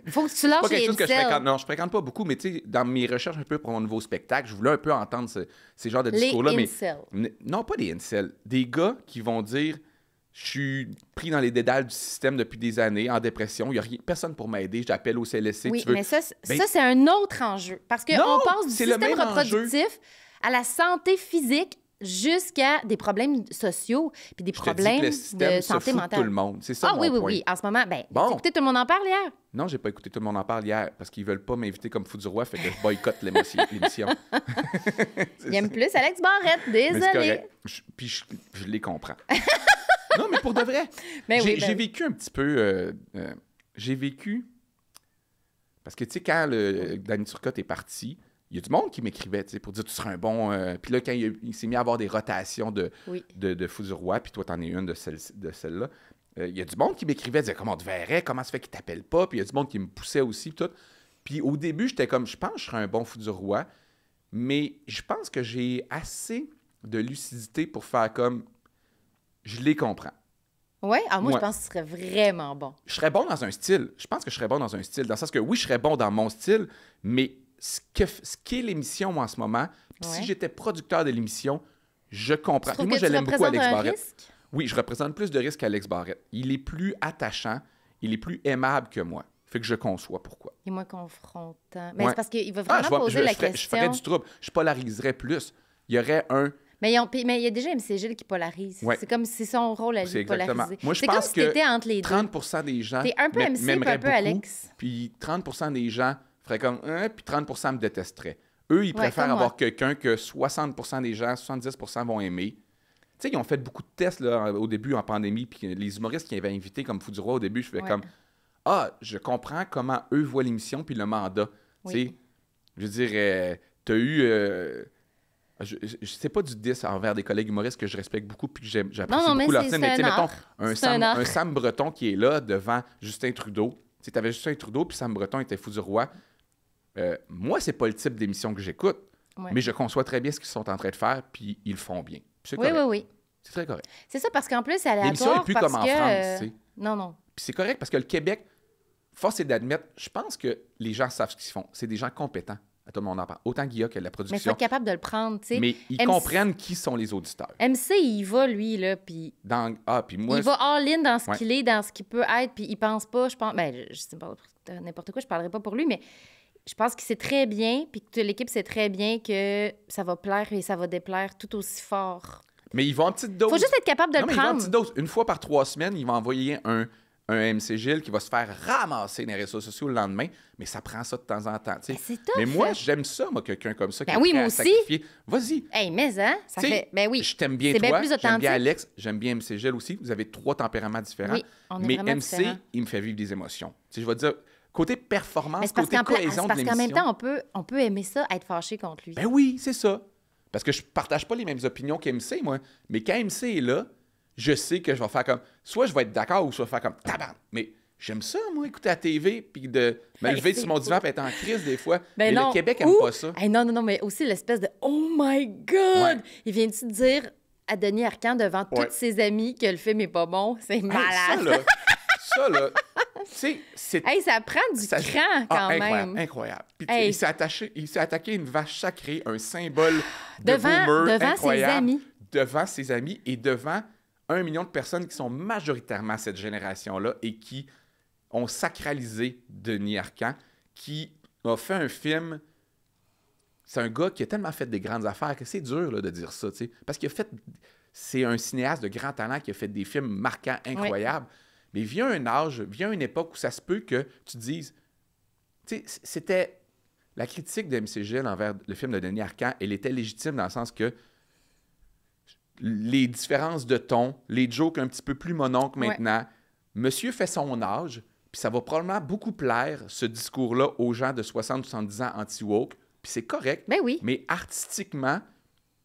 il faut que tu lâches les incels. Non, je fréquente pas beaucoup, mais tu sais, dans mes recherches un peu pour mon nouveau spectacle, je voulais un peu entendre ces genres de discours-là. Les incels. Non, pas des incels. Des gars qui vont dire « Je suis pris dans les dédales du système depuis des années, en dépression, il n'y a personne pour m'aider, j'appelle au CLSC. » Oui, mais ça, c'est un autre enjeu. Parce qu'on passe du système reproductif à la santé physique jusqu'à des problèmes sociaux puis des problèmes de santé mentale. Tout le monde, c'est ça mon point. Oui. En ce moment, t'as écouté Tout le monde en parle hier? Non, j'ai pas écouté Tout le monde en parle hier parce qu'ils veulent pas m'inviter comme fou du roi, fait que je boycotte l'émission. Il aime plus Alex Barrette, désolé. Puis je les comprends. Non, mais pour de vrai, j'ai vécu un petit peu... j'ai vécu... Parce que, tu sais, quand Danny Turcotte est parti, il y a du monde qui m'écrivait, tu sais, pour dire tu seras un bon... Puis là, quand il s'est mis à avoir des rotations de Fou du Roi, puis toi, t'en es une de celles-là, il y a du monde qui m'écrivait, disait comment on te verrait, comment ça fait qu'il t'appelle pas, puis il y a du monde qui me poussait aussi, puis tout. Puis au début, j'étais comme, je pense que je serais un bon Fou du Roi, mais je pense que j'ai assez de lucidité pour faire comme, je les comprends. Oui? Moi, je pense que tu serais vraiment bon. Je serais bon dans un style. Je pense que je serais bon dans un style, dans le sens que oui, je serais bon dans mon style, mais ce qu'est l'émission, moi, en ce moment, si j'étais producteur de l'émission, je comprends. Et moi, je l'aime beaucoup, Alex Barrette. Risque? Oui, je représente plus de risques qu'Alex Barrette. Il est plus attachant, il est plus aimable que moi. Fait que je conçois pourquoi. Il est moins confrontant. Mais c'est parce qu'il va vraiment poser la question. Je ferais du trouble. Je polariserais plus. Il y aurait un... Mais il y a déjà MC Gilles qui polarise. Ouais. C'est comme c'est son rôle à lui C'est de polariser. exactement. Moi, je c'est pense comme si que t'étais entre les deux. 30 des gens T'es un peu MC puis m'aimeraient un peu beaucoup, Alex. puis 30 des gens feraient comme puis 30 me détesteraient. Eux, ils préfèrent comme moi. avoir quelqu'un que 60 des gens, 70 vont aimer. Tu sais, ils ont fait beaucoup de tests là, au début en pandémie, puis les humoristes qui avaient invité comme Fou du Roi au début, je fais comme je comprends comment eux voient l'émission puis le mandat. Oui. Tu sais, je veux dire, t'as eu je sais pas du 10 envers des collègues humoristes que je respecte beaucoup puis que j'apprécie beaucoup leur scène, mais tu sais, mettons, un Sam Breton qui est là devant Justin Trudeau. Tu sais, t'avais Justin Trudeau puis Sam Breton était Fou du Roi. Moi, c'est pas le type d'émission que j'écoute, mais je conçois très bien ce qu'ils sont en train de faire puis ils le font bien. C'est correct. Oui. C'est très correct. C'est ça, parce qu'en plus, c'est aléatoire. L'émission n'est plus parce comme en que, France, tu sais. Non. Puis c'est correct parce que le Québec, force est d'admettre, je pense que les gens savent ce qu'ils font. C'est des gens compétents. À tout le monde en parle. Autant Guilla que la Mais il production. faut être capable de le prendre, tu sais. Mais ils comprennent qui sont les auditeurs. MC, il va, lui, là, puis... Puis moi... Il va all-in dans ce qu'il est, dans ce qu'il peut être, puis il pense pas, je pense... Ben, je sais pas, n'importe quoi, je parlerai pas pour lui, mais je pense qu'il sait très bien, puis que l'équipe sait très bien que ça va plaire et ça va déplaire tout aussi fort. Mais ils vont en petite dose. Faut juste être capable de le Ils vont en prendre. petite dose. Une fois par 3 semaines, ils vont envoyer un MC Gilles qui va se faire ramasser dans les réseaux sociaux le lendemain, mais ça prend ça de temps en temps. Ben, c'est tough, mais moi, hein? j'aime ça, moi, quelqu'un comme ça qui Ben est oui, prêt moi à aussi. sacrifier. Vas-y. Hey, mais hein, ça T'sais, fait... Ben oui. Je t'aime bien C'est toi, bien plus j'aime authentique. bien Alex, j'aime bien MC Gilles aussi. Vous avez 3 tempéraments différents. Oui, on est mais vraiment MC, différents. il me fait vivre des émotions. Tu sais, je vais dire, côté performance, Mais c'est parce côté cohésion de parce qu'en même l'émission. temps, on peut aimer ça, être fâché contre lui. Ben oui, c'est ça. Parce que je partage pas les mêmes opinions qu'MC, moi. Mais quand MC est là, je sais que je vais faire comme... Soit je vais être d'accord ou je vais faire comme tabarnak. Mais j'aime ça, moi, écouter la TV puis de me lever sur mon divan et être en crise des fois. Ben mais non. le Québec aime pas ça. Hey, non, mais aussi l'espèce de « Oh my God! Ouais. Il vient-tu dire à Denis Arcand devant tous ses amis que le film est pas bon? C'est malade! Ça, là, tu sais, c'est... Hey, ça prend du cran, quand même. Incroyable. Puis Hey. il s'est attaqué une vache sacrée, un symbole de Devant boomer ses amis. Devant ses amis et devant 1 million de personnes qui sont majoritairement cette génération-là et qui ont sacralisé Denis Arcand, qui a fait un film... C'est un gars qui a tellement fait des grandes affaires que c'est dur là, de dire ça, tu sais. Parce qu'il a fait... C'est un cinéaste de grand talent qui a fait des films marquants, incroyables. Mais vient un âge, vient une époque où ça se peut que tu dises... Tu sais, c'était... La critique de MC Gilles envers le film de Denis Arcand, elle était légitime dans le sens que les différences de ton, les jokes un petit peu plus mononcles maintenant, monsieur fait son âge, puis ça va probablement beaucoup plaire, ce discours-là, aux gens de 60-70 ans anti-woke, puis c'est correct. Ben oui. Mais artistiquement,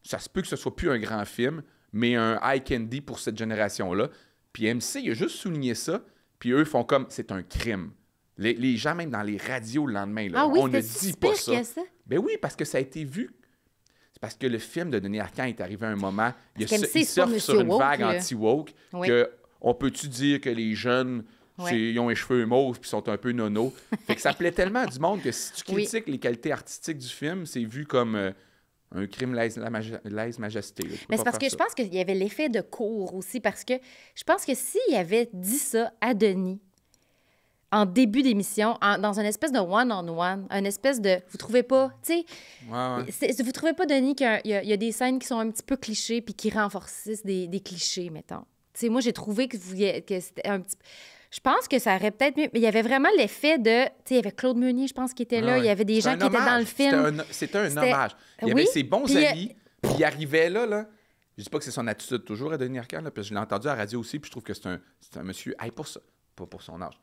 ça se peut que ce soit plus un grand film, mais un eye candy pour cette génération-là. Puis MC, il a juste souligné ça, puis eux font comme, c'est un crime. Les gens, même dans les radios le lendemain, là, on ne dit pas ça. Ben oui, parce que ça a été vu. C'est parce que le film de Denis Arcand est arrivé à un moment, il surfe sur une vague anti-woke, que on peut-tu dire que les jeunes, ils ont les cheveux mauves puis sont un peu nono. Fait que ça plaît tellement à du monde que si tu critiques les qualités artistiques du film, c'est vu comme un crime lèse-majesté. Mais c'est parce que je pense qu'il y avait l'effet de cours aussi, parce que je pense que s'il avait dit ça à Denis, en début d'émission, dans une espèce de one-on-one, une espèce de... Vous trouvez pas, tu sais... Vous trouvez pas, Denis, qu'il y a des scènes qui sont un petit peu clichés puis qui renforcent des clichés, mettons? Tu sais, moi, j'ai trouvé que c'était un petit... Je pense que ça aurait peut-être mieux... Mais il y avait vraiment l'effet de... Tu sais, il y avait Claude Meunier, je pense, qui était là. Il y avait des gens qui étaient dans le film. C'était un hommage. Il y avait ses bons amis, puis il arrivait là... Je dis pas que c'est son attitude toujours à Denis Arcand, là, parce que je l'ai entendu à la radio aussi, puis je trouve que c'est un monsieur... Hey, pour ça, pas pour son âge.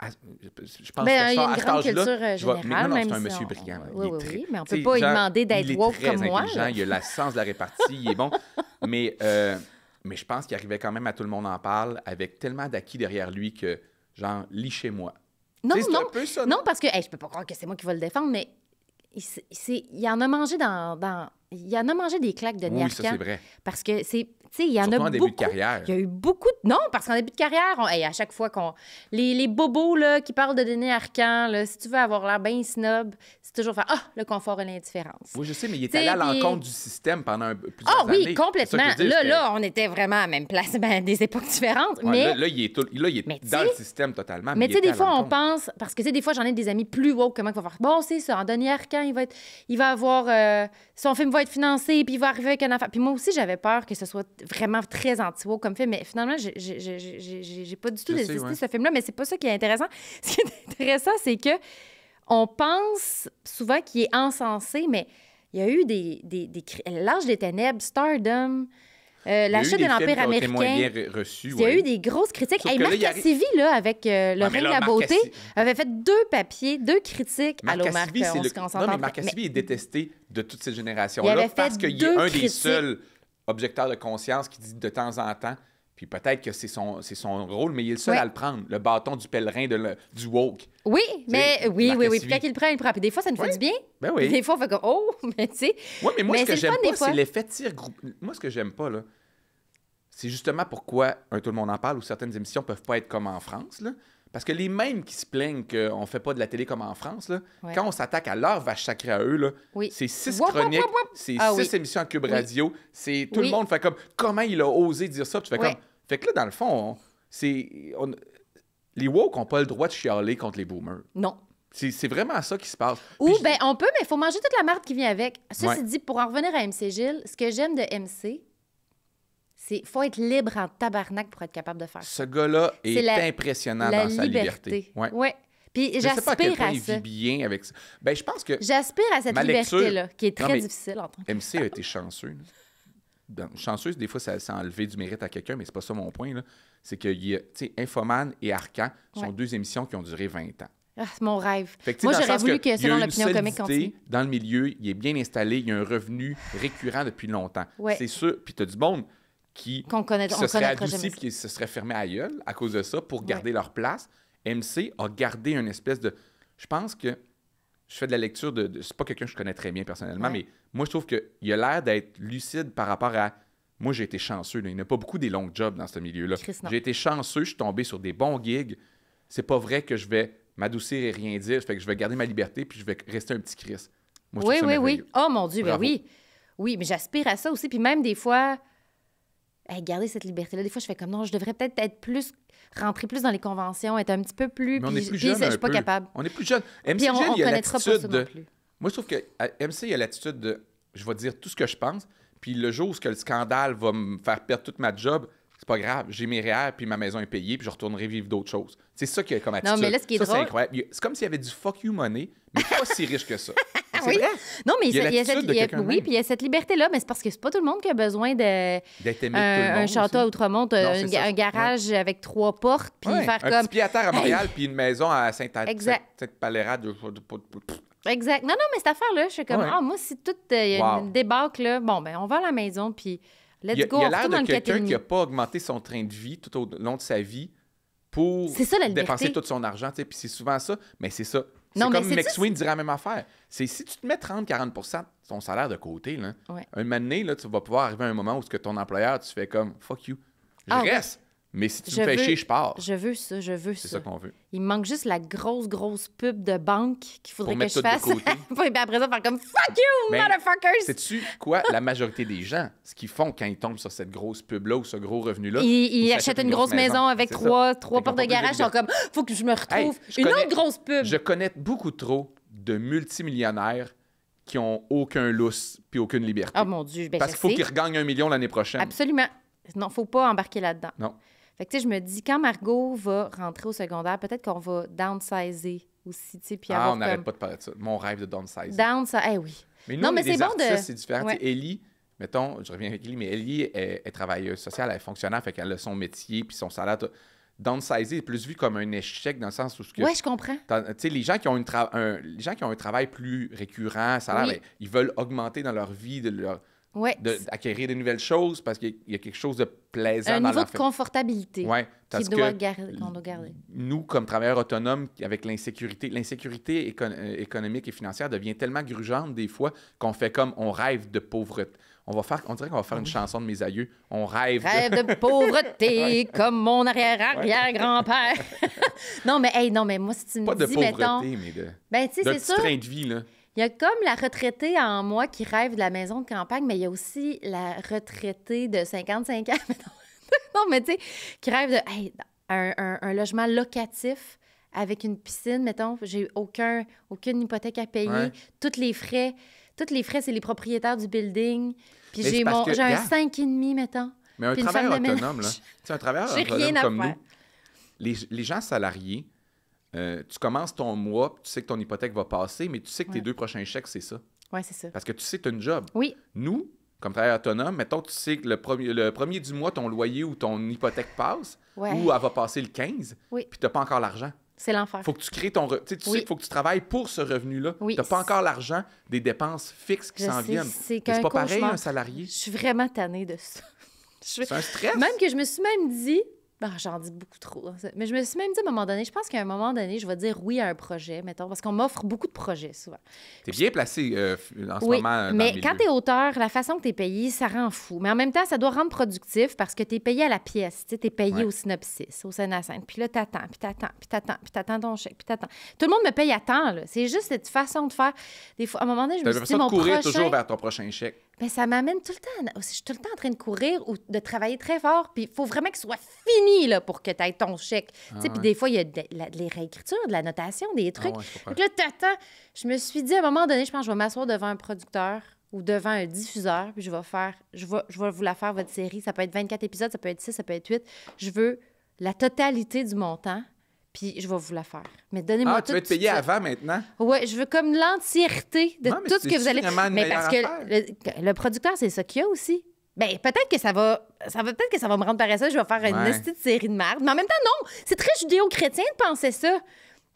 Je pense il y a qu'à une cet grande âge-là, culture générale, c'est même un si monsieur brillant. Oui, mais on peut pas lui demander d'être woke comme moi. Il est très intelligent, il a le sens de la répartie, il est bon. Mais je pense qu'il arrivait quand même à tout le monde en parle, avec tellement d'acquis derrière lui que, genre, lis chez moi. Non, non, parce que je peux pas croire que c'est moi qui vais le défendre, mais il en a mangé il en a mangé des claques de Denis Arcand. Oui, ça, c'est vrai. Parce que c'est... Tu sais, il y en surtout a en début de carrière. Il y a eu beaucoup de... Non, parce qu'en début de carrière, à chaque fois qu'on... Les bobos là, qui parlent de Denis Arcand, là, si tu veux avoir l'air bien snob, c'est toujours faire « Ah, le confort et l'indifférence. » Oui, je sais, mais il est allé à l'encontre du système pendant plusieurs années. Ah oui, complètement. Là, on était vraiment à la même place, des époques différentes. Ouais, mais... Là, il est dans le système totalement. Mais tu sais, des fois, on pense... Parce que, tu sais, des fois, j'en ai des amis plus woke que moi qui vont faire « Bon, c'est ça, en Denis Arcand, il va avoir... son film va va être financé, puis il va arriver avec un enfant. Puis moi aussi, j'avais peur que ce soit vraiment très anti-woke comme film, mais finalement, j'ai pas du tout détesté ce film-là, mais c'est pas ça qui est intéressant. Ce qui est intéressant, c'est que on pense souvent qu'il est encensé, mais il y a eu L'Âge des ténèbres, Stardom, La chute de l'Empire américain. Il y a eu des grosses critiques. Hey, Marc Cassivi, là, avec Le règne de la beauté, avait fait 2 papiers, 2 critiques. Marc Cassivi, non, mais Marc Cassivi est détesté de toute cette génération-là parce qu'il est un des seuls objecteurs de conscience qui dit de temps en temps, puis peut-être que c'est son rôle, mais il est le seul à le prendre, le bâton du pèlerin du woke. Oui, mais oui. Puis quand il le prend, il le prend. Puis des fois, ça nous fait du bien. Ben oui. Puis des fois, on fait comme, oh, mais tu sais. Oui, mais moi, ce que j'aime pas, c'est l'effet tir-groupe. Moi, ce que j'aime pas, là, c'est justement pourquoi Tout le monde en parle ou certaines émissions peuvent pas être comme en France, là. Parce que les mêmes qui se plaignent qu'on fait pas de la télé comme en France, là, quand on s'attaque à leur vache sacrée à eux, là, c'est 6 chroniques, c'est 6 émissions à Cube Radio, c'est tout le monde fait comme, comment il a osé dire ça? Puis tu fais comme... Fait que là, dans le fond, les woke n'ont pas le droit de chialer contre les boomers. Non. C'est vraiment ça qui se passe. Ou, on peut, mais il faut manger toute la marde qui vient avec. Ceci dit, pour en revenir à MC Gilles, ce que j'aime de MC, c'est qu'il faut être libre en tabarnak pour être capable de faire ça. Ce gars-là est impressionnant dans sa liberté. Oui. Puis j'aspire à ça. Je sais pas à quel point il vit bien avec ça. Ben, je pense que... J'aspire à cette liberté-là, qui est très difficile en tant que... MC a été chanceux. Chanceux, des fois, ça a enlevé du mérite à quelqu'un, mais c'est pas ça mon point, là. C'est que, tu sais, Infoman et Arcan sont 2 émissions qui ont duré 20 ans. Ah, c'est mon rêve. Moi, j'aurais voulu que, selon l'opinion comique, continue. Dans le milieu, il est bien installé, il y a un revenu récurrent depuis longtemps. C'est sûr. Puis tu as du monde qui se serait adouci puis qui se serait fermé à gueule à cause de ça pour garder leur place. MC a gardé une espèce de... Je pense que je fais de la lecture c'est pas quelqu'un que je connais très bien personnellement, mais moi, je trouve qu'il a l'air d'être lucide par rapport à... Moi, j'ai été chanceux. Là. Il n'y a pas beaucoup des longs jobs dans ce milieu-là. J'ai été chanceux, je suis tombé sur des bons gigs. C'est pas vrai que je vais m'adoucir et rien dire. Fait que je vais garder ma liberté puis je vais rester un petit Chris. Moi, oui. Oh, mon Dieu, ben oui. Oui, mais j'aspire à ça aussi. Puis même des fois, garder cette liberté-là, des fois, je fais comme non, je devrais peut-être rentrer plus dans les conventions, être un petit peu plus... Mais on est plus jeune je suis pas capable. On est plus jeune. MC Gilles, il a l'attitude de... Moi, je trouve que MC, il a l'attitude de... Je vais dire tout ce que je pense, puis le jour où le scandale va me faire perdre toute ma job, c'est pas grave. J'ai mes REER, puis ma maison est payée, puis je retournerai vivre d'autres choses. C'est ça qui est comme attitude. Non, mais là, ce qui est drôle... c'est incroyable. C'est comme s'il y avait du fuck you money, mais pas si riche que ça. C'est vrai. Non, mais il y a cette liberté-là, mais c'est parce que c'est pas tout le monde qui a besoin d'être aimé de tout le monde. Un château à Outremont, un garage avec 3 portes, puis faire comme... Un petit pied-à-terre à Montréal, puis une maison à Sainte-Paléra. Exact. Non, mais cette affaire-là, je suis comme, moi, si tout y a une débâcle, là, bon, ben on va à la maison, puis let's go. Il a l'air de quelqu'un qui n'a pas augmenté son train de vie tout au long de sa vie pour dépenser tout son argent, puis c'est souvent ça, mais c'est ça. C'est comme McSween dirait la même affaire. C'est si tu te mets 30-40% de ton salaire de côté, là, un moment donné, là, tu vas pouvoir arriver à un moment où ce que ton employeur, tu fais comme « fuck you ». Je reste, mais si tu me fais chier, je pars. Je veux ça. C'est ça qu'on veut. Il me manque juste la grosse pub de banque qu'il faudrait que je fasse. Puis après ça, faire comme « fuck you, motherfuckers ». Sais-tu quoi? La majorité des gens, ce qu'ils font quand ils tombent sur cette grosse pub-là ou ce gros revenu-là... Ils achètent une grosse maison avec trois portes de garage. Ils sont comme « faut que je me retrouve autre grosse pub ». Je connais beaucoup trop de multimillionnaires qui ont aucun lousse puis aucune liberté. Oh mon Dieu, parce qu'il faut qu'ils regagnent 1 million l'année prochaine. Absolument. Non, faut pas embarquer là-dedans. Non. Fait que, tu sais, je me dis, quand Margot va rentrer au secondaire, peut-être qu'on va downsizer aussi, tu sais, puis avoir on n'arrête pas de parler de ça. Mon rêve de downsizer. Oui. Mais nous, mais c'est bon c'est différent. Ouais. Ellie, mettons, je reviens avec Ellie, mais Ellie est travailleuse sociale, elle est fonctionnaire, fait qu'elle a son métier puis son salaire. Downsizer est plus vu comme un échec dans le sens où... Oui, je comprends. Tu sais, les gens qui ont un travail plus récurrent, salaire, ils veulent augmenter dans leur vie, d'acquérir de nouvelles choses parce qu'il y a quelque chose de plaisant dans leur... Un niveau de confortabilité qu'on doit garder. Nous, comme travailleurs autonomes, avec l'insécurité économique et financière devient tellement grugeante des fois qu'on fait comme on rêve de pauvreté. On dirait qu'on va faire une chanson de mes aïeux. On rêve de pauvreté comme mon arrière-grand-père. non, mais moi, si tu me dis, pas de pauvreté, mettons... mais de... Ben, tu sais, c'est ça. train de vie, là. Il y a comme la retraitée en moi qui rêve de la maison de campagne, mais il y a aussi la retraitée de 55 ans, non, mais tu sais, qui rêve de un logement locatif avec une piscine, mettons. J'ai aucune hypothèque à payer, tous les frais, tous les frais, c'est les propriétaires du building. Puis Mais c'est parce que, j'ai un regarde, 5,5, mettons. Mais un Puis une travailleur femme de autonome, là, ménage. tu sais, un travailleur J'ai autonome rien à comme faire. nous, les gens salariés, tu commences ton mois, puis tu sais que ton hypothèque va passer, mais tu sais que tes Ouais. 2 prochains chèques, c'est ça. Oui, c'est ça. Parce que tu sais que tu as une job. Oui, Nous, comme travailleur autonome, mettons que tu sais que le premier du mois, ton loyer ou ton hypothèque passe, ouais. ou elle va passer le 15, Oui. puis tu n'as pas encore l'argent. C'est l'enfer. Faut que tu crées ton... Tu sais Oui. qu'il faut que tu travailles pour ce revenu-là. Oui. Tu n'as pas encore l'argent des dépenses fixes qui Je s'en sais, viennent. c'est Mais qu'un c'est pas pareil, cauchemar. un salarié. Je suis vraiment tannée de ça. C'est un stress. Même que je me suis même dit... Ah, j'en dis beaucoup trop. Mais je me suis même dit à un moment donné, je pense qu'à un moment donné, je vais dire oui à un projet, mettons, parce qu'on m'offre beaucoup de projets souvent. Tu es bien placé en ce Oui, moment dans mais le quand milieu. tu es auteur, la façon que tu es payé, ça rend fou. Mais en même temps, ça doit rendre productif parce que tu es payé à la pièce. Tu es payé Ouais. au synopsis, au scène à scène. Puis là, t'attends, puis t'attends, puis t'attends, puis t'attends ton chèque, puis t'attends. Tout le monde me paye à temps, là. C'est juste cette façon de faire. Des fois, à un moment donné, je Tu me as suis dit, l'impression de mon courir prochain... toujours vers ton prochain chèque. Ben, ça m'amène tout le temps. Je suis tout le temps en train de courir ou de travailler très fort. Puis il faut vraiment qu'il soit fini là, pour que tu aies ton chèque. Tu sais, puis des fois, il y a des réécritures, de la notation, des trucs. ouais, je comprends. Donc là, t'attends. Je me suis dit, à un moment donné, je pense que je vais m'asseoir devant un producteur ou devant un diffuseur, puis je vais vous la faire, votre série. Ça peut être 24 épisodes, ça peut être 6, ça peut être 8. Je veux la totalité du montant, puis je vais vous la faire. Mais donnez-moi Ah, tu vas être payé avant maintenant? Ouais, je veux comme l'entièreté de Non, mais tout ce que c'est vous allez... vraiment une Mais meilleure parce que affaire. le producteur, c'est ça qu'il y a aussi. Ben peut-être que ça va peut-être que ça va me rendre paresseuse, je vais faire une Ouais. petite série de merde. Mais en même temps, non, c'est très judéo-chrétien de penser ça.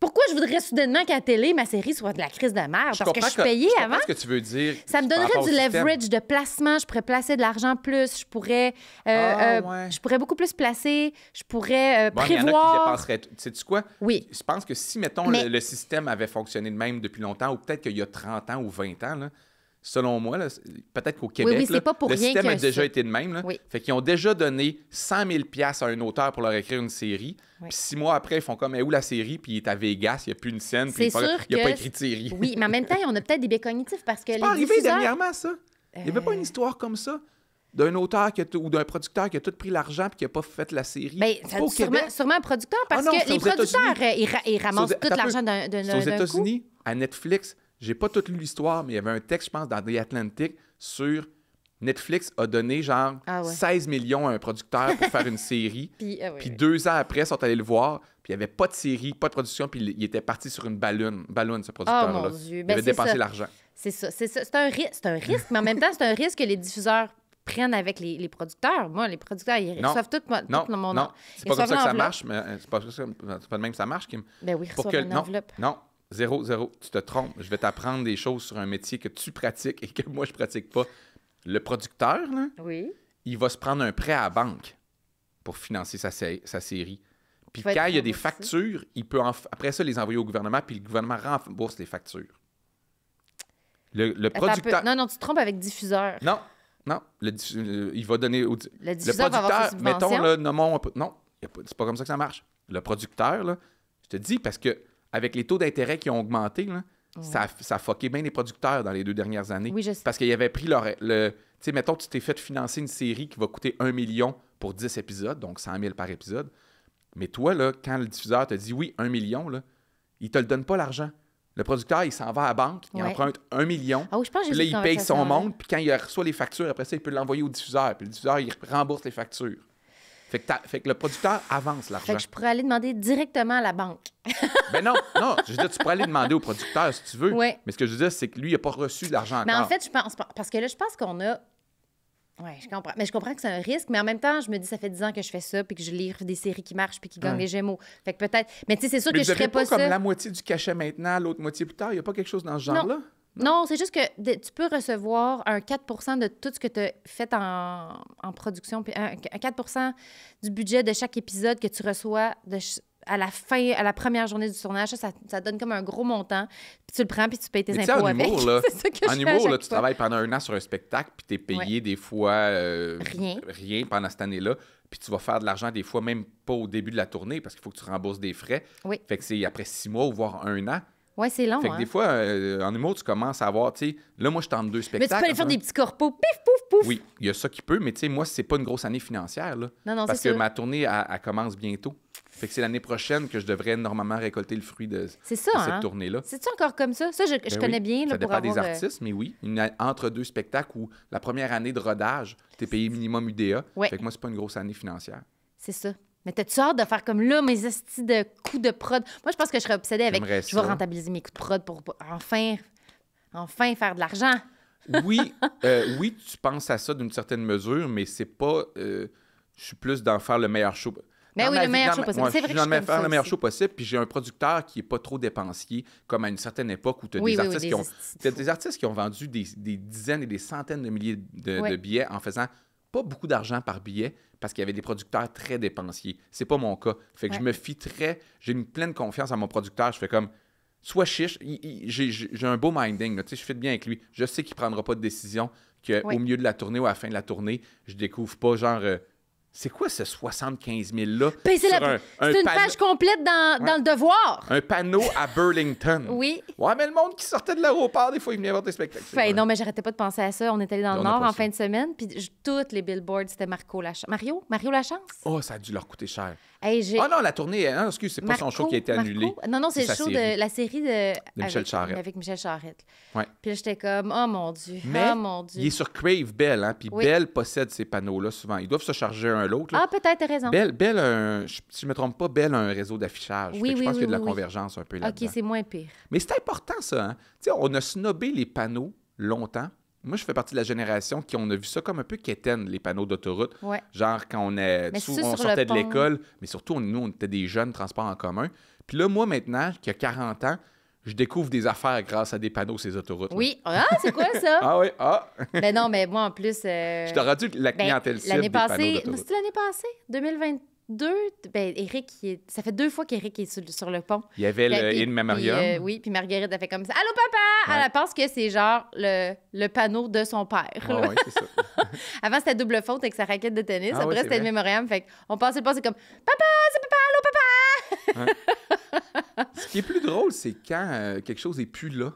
Pourquoi je voudrais soudainement qu'à la télé, ma série soit de la crise de merde? Parce que je suis payée je avant. comprends ce que tu veux dire. Ça me par donnerait rapport du au système. leverage de placement. Je pourrais placer de l'argent plus. Je pourrais, Ouais. je pourrais beaucoup plus placer. Je pourrais Bon, il y en a qui prévoir. dépenseraient. Sais-tu quoi? Oui. Je pense que si, mettons, Mais- le système avait fonctionné de même depuis longtemps, ou peut-être qu'il y a 30 ans ou 20 ans, là, selon moi, là, peut-être qu'au Québec, oui, c'est là, pas pour le rien système qu'il y a a déjà ça. été de même. Là. Oui. Fait qu'ils ont déjà donné 100 000 $ à un auteur pour leur écrire une série. Oui. Puis 6 mois après, ils font comme, où la série? Puis il est à Vegas, il n'y a plus une scène, puis C'est il n'a sûr pas que- écrit de série. Oui, mais en même temps, on a peut-être des biais cognitifs parce que C'est les pas arrivé diffuseurs... dernièrement, ça? Il n'y avait pas une histoire comme ça? D'un auteur ou d'un producteur qui a tout pris l'argent puis qui n'a pas fait la série? Bien, C'est pas au sûrement, Québec? sûrement un producteur, parce Ah non, que c'est les aux États-Unis. producteurs, ils ramassent C'est aux- tout attends un l'argent peu. C'est aux d'un coup. États-Unis, à Netflix. J'ai pas toute lu l'histoire, mais il y avait un texte, je pense, dans The Atlantic sur Netflix a donné genre Ah ouais. 16 millions à un producteur pour faire une série. Puis, oui, Puis oui. 2 ans après, ils sont allés le voir, puis il n'y avait pas de série, pas de production, puis il était parti sur une ballonne, ce producteur-là. Oh, mon Dieu. Il Ben, avait c'est dépensé ça. l'argent. C'est ça. C'est un risque, mais en même temps, c'est un risque que les diffuseurs prennent avec les producteurs. Moi, les producteurs, ils Non. reçoivent tout Non, mon non, c'est ils pas comme ça reçoivent que ça l'enveloppe. marche, mais c'est pas de même que ça marche, Kim. Ben oui, ils Pour reçoivent que une enveloppe. non, zéro, tu te trompes. Je vais t'apprendre des choses sur un métier que tu pratiques et que moi je pratique pas. Le producteur, là, Oui. il va se prendre un prêt à la banque pour financer sa série. Puis Il va quand être il y a des remboursé. factures, il peut après ça les envoyer au gouvernement, puis le gouvernement rembourse les factures. Le Attends un peu. producteur. Non, tu te trompes avec diffuseur. Non, il va donner au. Le diffuseur va avoir ses mettons, subventions. là, nommons un peu. Non, c'est pas comme ça que ça marche. Le producteur, là, je te dis, parce que avec les taux d'intérêt qui ont augmenté, là, ça a fucké bien les producteurs dans les 2 dernières années. Oui, je sais. Parce qu'ils avaient pris tu sais, mettons, tu t'es fait financer une série qui va coûter 1 million pour 10 épisodes, donc 100 000 par épisode. Mais toi, là, quand le diffuseur te dit oui, 1 million, là, il te le donne pas l'argent. Le producteur, il s'en va à la banque, il Ouais. emprunte 1 million. Ah oui, je pense que Puis j'ai là, cette il paye son conversation-là. monde, puis quand il reçoit les factures, après ça, il peut l'envoyer au diffuseur. Puis le diffuseur, il rembourse les factures. Fait que le producteur avance Fait l'argent. que je pourrais aller demander directement à la banque. Ben non, je veux dire, tu pourrais aller demander au producteur si tu veux. Ouais. Mais ce que je veux dire, c'est que lui, il n'a pas reçu l'argent Mais encore. en fait, je pense parce que là, je pense qu'on a. Oui, je comprends. Mais je comprends que c'est un risque, mais en même temps, je me dis, ça fait 10 ans que je fais ça, puis que je livre des séries qui marchent, puis qui gagnent Ouais. les Gémeaux. Fait que peut-être. Mais tu sais, c'est sûr Mais que vous je avez ferais pas comme ça. la moitié du cachet maintenant, l'autre moitié plus tard. Il n'y a pas quelque chose dans ce genre-là? Non, c'est juste que tu peux recevoir un 4 de tout ce que tu as fait en production, puis un 4 du budget de chaque épisode que tu reçois à la fin, à la première journée du tournage. Ça donne comme un gros montant. Puis tu le prends, puis tu payes tes Mais tu sais, impôts en avec. humour, là, C'est ça que je en fais à humour, là, chaque tu fois. travailles pendant 1 an sur un spectacle, puis tu es payé des fois rien pendant cette année-là. Puis tu vas faire de l'argent des fois, même pas au début de la tournée, parce qu'il faut que tu rembourses des frais. Oui. Fait que c'est après 6 mois ou voire 1 an. Oui, c'est long. Fait que hein. des fois, en humour, tu commences à avoir, tu sais, là, moi, je tente 2 Mais spectacles. tu peux aller faire en des ce petits corpos, pif, pouf, pouf. Oui, il y a ça qui peut, mais tu sais, moi, c'est pas une grosse année financière, là. Non, Parce c'est que sûr. ma tournée, elle commence bientôt. Fait que c'est l'année prochaine que je devrais normalement récolter le fruit de C'est ça, cette hein? tournée-là. C'est-tu encore comme ça? Ça, je Ben connais oui. bien, là, Ça pour dépend avoir... des artistes, mais oui. Entre deux spectacles où la première année de rodage, t'es payé minimum UDA. Ouais. Fait que moi, c'est pas une grosse année financière. C'est ça. Mais t'as-tu hâte de faire comme là, mes estis de coups de prod? Moi, je pense que je serais obsédée avec... J'aimerais Je vais ça. rentabiliser mes coups de prod pour enfin faire de l'argent. Oui, oui, tu penses à ça d'une certaine mesure, mais c'est pas... je suis plus dans faire le meilleur show. Ben Dans oui, ma le vie, meilleur dans show ma- possible. moi, C'est je vrai suis que je dans suis faire comme le ça meilleur aussi. show possible, puis j'ai un producteur qui est pas trop dépensier, comme à une certaine époque où tu as Oui, des oui, artistes oui, qui ont... des estis de T'as fous. des artistes qui ont vendu des dizaines et des centaines de milliers de Ouais. billets en faisant pas beaucoup d'argent par billet parce qu'il y avait des producteurs très dépensiers. C'est pas mon cas. Fait que je Ouais. me fie j'ai une pleine confiance en mon producteur. Je fais comme, soit chiche, j'ai un beau minding, là, tu sais, je fais bien avec lui. Je sais qu'il prendra pas de décision, qu'au Ouais. milieu de la tournée ou à la fin de la tournée, je découvre pas genre... c'est quoi ce 75 000-là? Ben, c'est sur c'est une page complète dans le devoir. un panneau à Burlington. Oui. Ouais, mais le monde qui sortait de l'aéroport, des fois, il venait voir des spectacles. C'est Fait, vrai. non, mais j'arrêtais pas de penser à ça. On est allé dans le On a Nord pas en ça. fin de semaine, puis toutes les billboards, c'était Mario Lachance? Oh, ça a dû leur coûter cher. Hey, j'ai... Ah non, la tournée, non, excuse, c'est pas son show qui a été annulé. Non, non, c'est le sa show série. de la série de Michel avec, Charette. avec Michel Charette. Ouais. Puis là, j'étais comme, oh mon Dieu, Mais oh mon Dieu. il est sur Crave Bell, hein, puis Oui. Bell possède ces panneaux-là souvent. Ils doivent se charger un l'autre. là. Ah, peut-être, t'as raison. Bell, si je me trompe pas, Bell a un réseau d'affichage. Oui, Fait que je oui, pense qu'il y a de la oui, oui. convergence un peu là-dedans. OK, c'est moins pire. Mais c'est important, ça. Hein? Tu sais, on a snobé les panneaux longtemps. Moi, je fais partie de la génération qui on a vu ça comme un peu quétaine, les panneaux d'autoroute. Ouais. Genre, quand on, Mais on c'est sur sortait le de pont. l'école, mais surtout, nous, on était des jeunes transports en commun. Puis là, moi, maintenant, qui a 40 ans, je découvre des affaires grâce à des panneaux, ces autoroutes. là. Oui. Ah, c'est quoi ça? Ah oui, ah! Ben non, mais moi, en plus... Je t'ai rendu la ben, clientèle cible l'année des panneaux passée... d'autoroute. C'était l'année passée? 2022? Ben, Eric, ça fait 2 fois qu'Eric est sur le pont. Il y avait le Puis- In Memoriam. puis, oui, puis Marguerite a fait comme ça. Allô, papa! Ouais. Elle pense que c'est genre le panneau de son père. Ah là. oui, c'est ça. Avant, c'était double faute avec sa raquette de tennis. Ah oui, Après, c'est c'était le vrai. mémoriam. Fait qu'on passait le pas, c'est comme Papa, c'est papa, allô, papa! Ce qui est plus drôle, c'est quand quelque chose est plus là.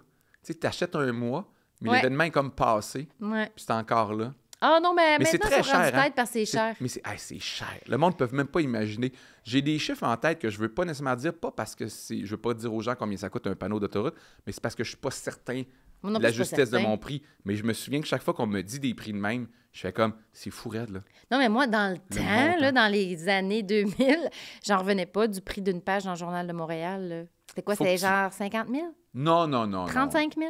Tu sais, t'achètes un mois, mais Ouais. l'événement est comme passé, Ouais. puis c'est encore là. Ah non, mais Mais c'est maintenant, très c'est rendu cher, hein? tête parce que c'est cher. Mais c'est cher. Le monde ne peut même pas imaginer. J'ai des chiffres en tête que je veux pas nécessairement dire, pas parce que je veux pas dire aux gens combien ça coûte un panneau d'autoroute, mais c'est parce que je suis pas certain Moi non de la plus, je suis pas justesse de certain. mon prix. Mais je me souviens que chaque fois qu'on me dit des prix de même, je fais comme, c'est fou raide, là. Non, mais moi, dans le temps, montant. là, dans les années 2000, j'en revenais pas du prix d'une page dans le Journal de Montréal. Là. C'était quoi? Faut C'était que genre 50 000? Non, non, non. 35 000?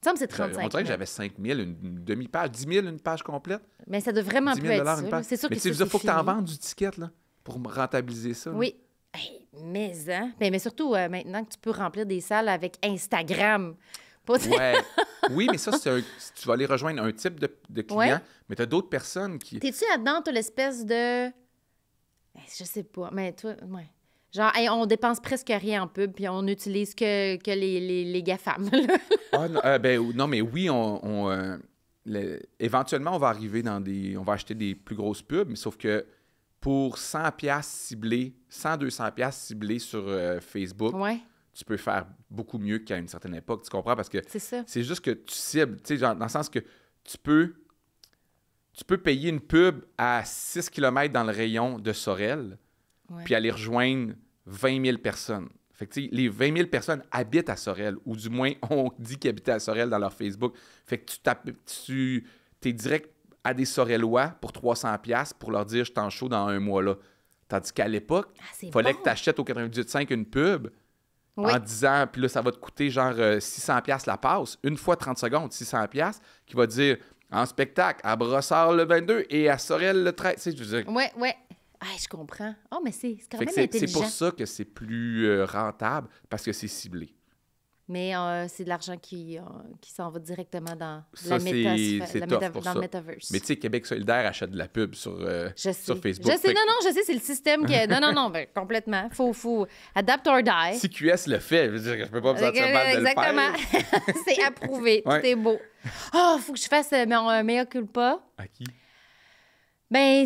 Il me semble que c'est Non. 35 000. On dirait que j'avais 5 000, une demi-page, 10 000, une page complète. Mais ça doit vraiment 10 plus 000 être ça. une là. page. C'est sûr Mais que tu sais, ça, il faut que c'est tu en fini. vendes du ticket, là, pour rentabiliser ça. là. Oui. Hey, mais surtout maintenant que tu peux remplir des salles avec Instagram. Pas de- Ouais. Oui, mais ça, tu vas aller rejoindre un type de client, Ouais. mais tu as d'autres personnes qui... T'es-tu là-dedans, toi, l'espèce de... Je sais pas, mais toi, ouais. Genre, hey, on dépense presque rien en pub, puis on n'utilise que les GAFAM. là. Ah, non, non, mais oui, éventuellement, on va arriver on va acheter des plus grosses pubs, mais sauf que pour 100 pièces ciblés, 100-200 pièces ciblés sur Facebook, Ouais, tu peux faire beaucoup mieux qu'à une certaine époque, tu comprends? Parce que c'est ça. c'est juste que tu cibles, tu sais, genre, dans le sens que tu peux payer une pub à 6 km dans le rayon de Sorel, Ouais. puis aller rejoindre 20 000 personnes. Fait que, tu sais, les 20 000 personnes habitent à Sorel, ou du moins, on dit qu'ils habitaient à Sorel dans leur Facebook. Fait que tu es direct à des Sorellois pour 300 pièces pour leur dire « je t'en chaud dans un mois là ». Tandis qu'à l'époque, Ah, c'est il fallait bon. que tu achètes au 98.5 une pub Oui. en disant, puis là, ça va te coûter genre 600 pièces la passe, une fois 30 secondes, 600 pièces, qui va dire en spectacle à Brossard le 22 et à Sorel le 13. Tu sais, je veux dire, Ouais, ouais. Ah, je comprends. Oh, mais c'est quand fait même que c'est intelligent. pour ça que c'est plus rentable, parce que c'est ciblé. Mais c'est de l'argent qui s'en va directement dans Ça, c'est tough pour dans ça. le metaverse. Mais tu sais, Québec solidaire achète de la pub sur Facebook. Je sais, Fait que non, je sais, c'est le système qui... Non, ben, complètement. Faut adapt or die. si QS le fait, je veux dire, je peux pas me sentir mal de le Exactement. faire. C'est approuvé. Ouais. Tout est beau. Oh, faut que je fasse mon mea culpa. À qui? Ben,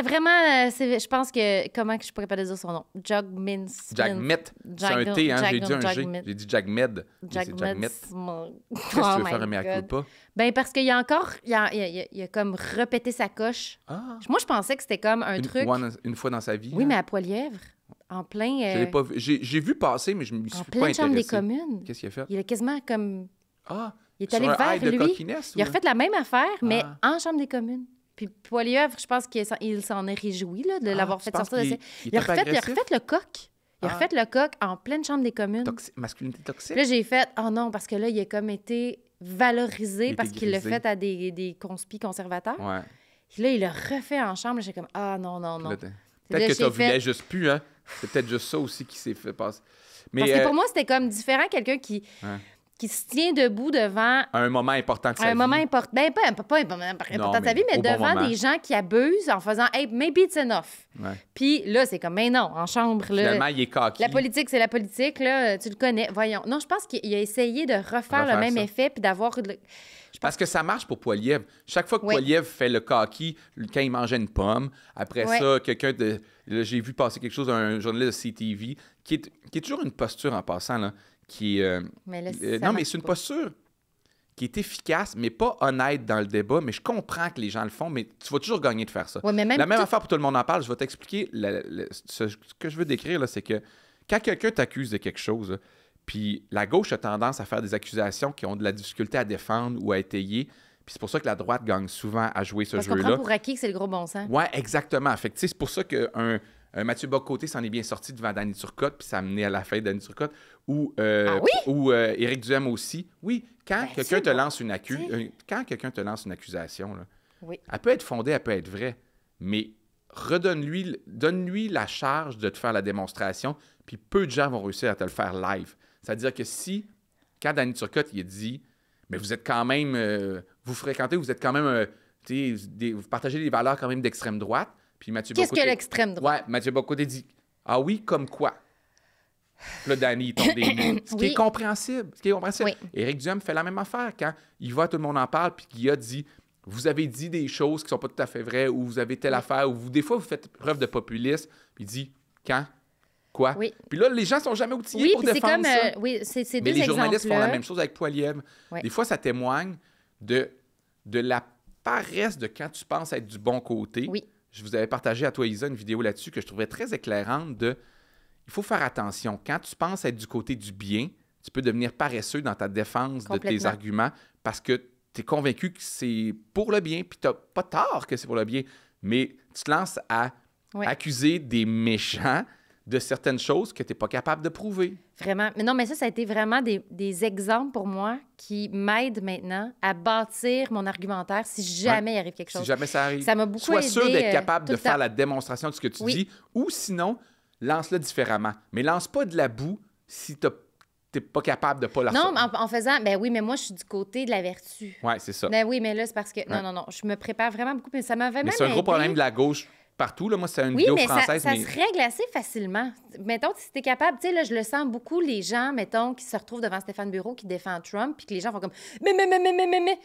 vraiment... je pense que... Comment que je suis pas capable de dire son nom? Jagmet. Jagmet. C'est un T, hein? J'ai dit un G. J'ai dit Jagmed. Mais c'est Jagmet. Qu'est-ce que tu veux faire un mea culpa? Ben, parce qu'il y a encore... Il a comme répété sa coche. Ah! Moi, je pensais que c'était comme un truc... Une fois dans sa vie. Oui, hein? mais à Poilièvre. En plein... Je l'ai pas vu. J'ai vu passer, mais je me suis en pas pleine chambre des intéressé. communes. Qu'est-ce qu'il a fait? Il a quasiment comme... Ah! Il est Sur allé un vers high de lui. cockiness, Il a ou- refait la même affaire, mais Ah. en chambre des communes. Puis Poilievre, je pense qu'il s'en est réjoui là, de l'avoir tu fait penses sortir de qu'il ses... il était pas il a agressif? refait le coq. Il a Ah. refait le coq en pleine chambre des communes. Masculinité toxique? Puis là, j'ai fait, oh non, parce que là, il a comme été valorisé Il parce était qu'il l'a grisé. fait à des conspis conservateurs. Ouais. Puis là, il l'a refait en chambre. J'ai comme, ah non, non, non. Là, Là, peut-être que j'ai tu voulais fait- juste plus, hein? C'est peut-être juste ça aussi qui s'est fait passer. Mais Parce que pour moi, c'était comme différent, quelqu'un Ouais. qui se tient debout devant à un moment important de sa un vie. moment important. Ben, pas important de sa vie, mais au bon devant moment. des gens qui abusent en faisant, hey, maybe it's enough. Ouais. Puis là, c'est comme, mais non, en chambre, là. Finalement, il est coquille. La politique, c'est la politique, là, tu le connais. Voyons. Non, je pense qu'il a essayé de refaire le même ça. effet puis d'avoir. Parce que ça marche pour Poilievre. Chaque fois que Oui. Poilievre fait le coquille, quand il mangeait une pomme, après Ouais. ça, quelqu'un de... Là, j'ai vu passer quelque chose d'un journaliste de CTV, qui est toujours une posture en passant, là, qui est... Mais là, non, ça mais marche c'est une pas. posture qui est efficace, mais pas honnête dans le débat. Mais je comprends que les gens le font, mais tu vas toujours gagner de faire ça. Ouais, mais même La même tout- affaire pour Tout le monde en parle. Je vais t'expliquer. Ce que je veux décrire, là, c'est que quand quelqu'un t'accuse de quelque chose, là, puis la gauche a tendance à faire des accusations qui ont de la difficulté à défendre ou à étayer, puis c'est pour ça que la droite gagne souvent à jouer ce Parce qu'on jeu-là. prend pour acquis que c'est le gros bon sens. Ouais, exactement. Fait que, tu sais, c'est pour ça qu'un Mathieu Bock-Côté s'en est bien sorti devant Danny Turcotte, puis ça a amené à la fin de Danny Turcotte. Ou Éric Duhem aussi. Oui, quand Ben, quelqu'un tu te vois, lance une quand quelqu'un te lance une accusation, là, Oui. elle peut être fondée, elle peut être vraie, mais donne-lui la charge de te faire la démonstration, puis peu de gens vont réussir à te le faire live. C'est-à-dire que quand Danny Turcotte, il a dit, mais vous êtes quand même, vous fréquentez, vous êtes quand même, vous partagez des valeurs quand même d'extrême droite, puis Mathieu Qu'est-ce que Bock-Côté- l'extrême droite? Ouais, Mathieu Bock-Côté dit, ah oui, comme quoi? Puis là, Danny, il tombe des nues. Ce qui est Oui. compréhensible. Oui. Éric Duhem fait la même affaire quand il va, tout le monde en parle, puis qu'il a dit, vous avez dit des choses qui sont pas tout à fait vraies, ou vous avez telle affaire, ou des fois, vous faites preuve de populisme, puis il dit, quand? Quoi? Oui. Puis là, les gens sont jamais outillés Oui, pour puis c'est défendre comme. ça. Oui, c'est ces Mais deux les journalistes font la exemples-là. même chose avec Poilievre. Ouais. Des fois, ça témoigne de la paresse de quand tu penses être du bon côté. Oui. Je vous avais partagé à toi, Isa, une vidéo là-dessus que je trouvais très éclairante de... Il faut faire attention. Quand tu penses être du côté du bien, tu peux devenir paresseux dans ta défense de tes Complètement. arguments parce que tu es convaincu que c'est pour le bien, puis tu n'as pas tort que c'est pour le bien, mais tu te lances à Ouais. accuser des méchants de certaines choses que tu n'es pas capable de prouver. Vraiment. Mais non, mais ça a été vraiment des exemples pour moi qui m'aident maintenant à bâtir mon argumentaire si jamais il arrive quelque chose. Si jamais ça arrive. Ça m'a beaucoup Sois sûr aidé, d'être capable tout de le faire temps. la démonstration de ce que tu Oui. dis, ou sinon, lance-le différemment. Mais lance pas de la boue si tu n'es pas capable de pas la Non, en faisant, ben oui, mais moi, je suis du côté de la vertu. Ouais, c'est ça. Ben oui, mais là, c'est parce que. Non, je me prépare vraiment beaucoup, mais ça m'avait Mais même c'est un gros aidé. problème de la gauche partout. Là. Moi, c'est une Oui, vidéo mais française, ça mais... se règle assez facilement. Mettons, si t'es capable, tu sais, là, je le sens beaucoup, les gens, mettons, qui se retrouvent devant Stéphane Bureau, qui défend Trump, puis que les gens font comme « mais.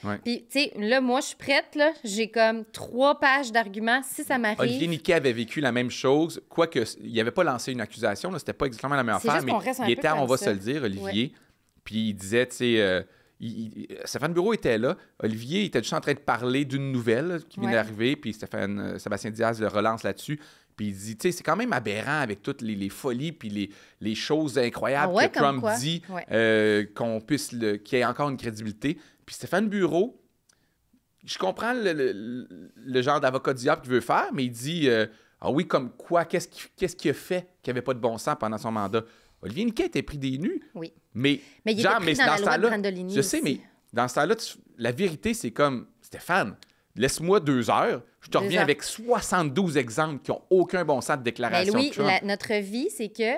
Ouais. Puis, tu sais, là, moi, je suis prête, là, j'ai comme 3 pages d'arguments, si ça m'arrive. Olivier Niquet avait vécu la même chose, quoique il n'avait pas lancé une accusation, là, c'était pas exactement la même C'est affaire, juste mais qu'on reste un il peu était, comme on va ça. se le dire, Olivier, puis il disait, tu sais, Stéphane Bureau était là, Olivier était juste en train de parler d'une nouvelle là, qui venait Ouais. d'arriver, puis Sébastien Diaz le relance là-dessus, puis il dit, tu sais, c'est quand même aberrant avec toutes les folies puis les choses incroyables Ah ouais, que comme Trump quoi? dit, Ouais. qu'on puisse, qu'il y ait encore une crédibilité. Puis Stéphane Bureau, je comprends le genre d'avocat diable qu'il veut faire, mais il dit ah oui, comme quoi, qu'est-ce qu'il a fait qui n'avait pas de bon sens pendant son mandat? Olivier Niquet était pris des nus. Oui. Mais Mais il était pris dans la ce loi de temps-là, Brandolini je sais, aussi. mais dans ce temps-là, la vérité, c'est comme Stéphane, laisse-moi 2 heures, je te 2 reviens heures. avec 72 exemples qui n'ont aucun bon sens de Mais déclaration. Louis, de Trump. notre vie, c'est que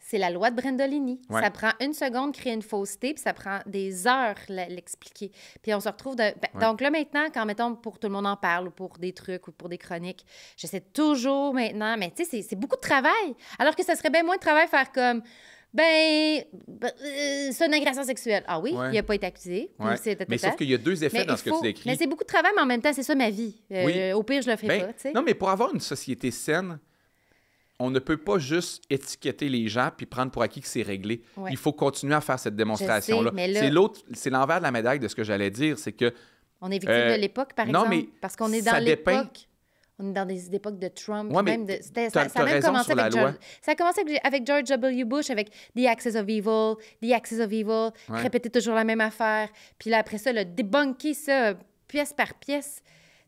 c'est la loi de Brandolini. Ouais. Ça prend 1 seconde de créer une fausseté, puis ça prend des heures l'expliquer. Puis on se retrouve... Donc là, maintenant, quand, mettons, pour Tout le monde en parle, ou pour des trucs, ou pour des chroniques, j'essaie toujours maintenant... Mais tu sais, c'est beaucoup de travail. Alors que ça serait bien moins de travail faire comme... C'est une agression sexuelle. Ah oui, Ouais. il n'a pas été accusé. Puis Ouais. c'est Mais sauf qu'il y a 2 effets Mais dans il ce que faut- tu décris. Mais c'est beaucoup de travail, mais en même temps, c'est ça ma vie. Oui. Au pire, je le ferai Ben, pas, tu sais. non, mais pour avoir une société saine, on ne peut pas juste étiqueter les gens puis prendre pour acquis que c'est réglé. Ouais. Il faut continuer à faire cette démonstration-là. mais là- C'est l'envers de la médaille de ce que j'allais dire, c'est que On est victime de l'époque, par non, exemple. mais Parce qu'on est ça dans dépeint- l'époque. On est dans des époques de Trump. Ouais, mais même t'as même raison commencé sur la avec loi. Ça a commencé avec George W. Bush, avec The Axis of Evil, Ouais. répéter toujours la même affaire. Puis là, après ça, le débunker ça pièce par pièce.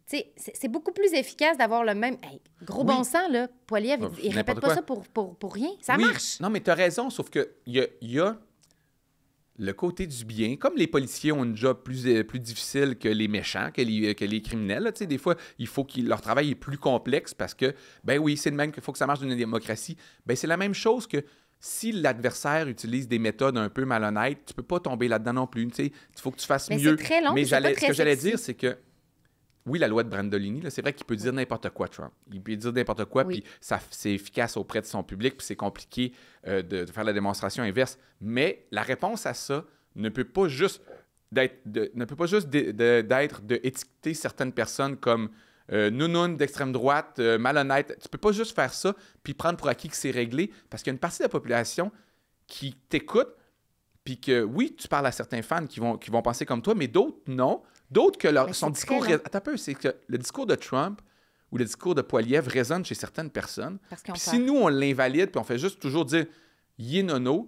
Tu sais, c'est beaucoup plus efficace d'avoir le même... Hey, gros Oui. bon sens, là. Poilievre, il N'importe répète pas quoi. ça pour rien. Ça Oui. marche. Non, mais tu as raison, sauf qu'il y a le côté du bien. Comme les policiers ont un job plus difficile que les méchants, que les criminels, là, tu sais, des fois, il faut que leur travail est plus complexe parce que, ben oui, c'est le même qu'il faut que ça marche dans une démocratie. Ben c'est la même chose que si l'adversaire utilise des méthodes un peu malhonnêtes, tu peux pas tomber là-dedans non plus. Tu sais, il faut que tu fasses Mais mieux. c'est très long, Mais puis c'est pas ce très que j'allais sexy. dire, c'est que oui, la loi de Brandolini, là, c'est vrai qu'il peut dire n'importe quoi, Trump. Il peut dire n'importe quoi, Oui. puis c'est efficace auprès de son public, puis c'est compliqué de faire la démonstration inverse. Mais la réponse à ça ne peut pas juste d'être d'étiqueter certaines personnes comme nounounes d'extrême droite, malhonnêtes. Tu peux pas juste faire ça, puis prendre pour acquis que c'est réglé, parce qu'il y a une partie de la population qui t'écoute, puis que oui, tu parles à certains fans qui vont penser comme toi, mais d'autres non. D'autres que Mais son c'est discours... très long. Attends un peu, c'est que le discours de Trump ou le discours de Poilievre résonne chez certaines personnes. Parce qu'ils ont Puis peur. si nous, on l'invalide, puis on fait juste toujours dire « yé nono »,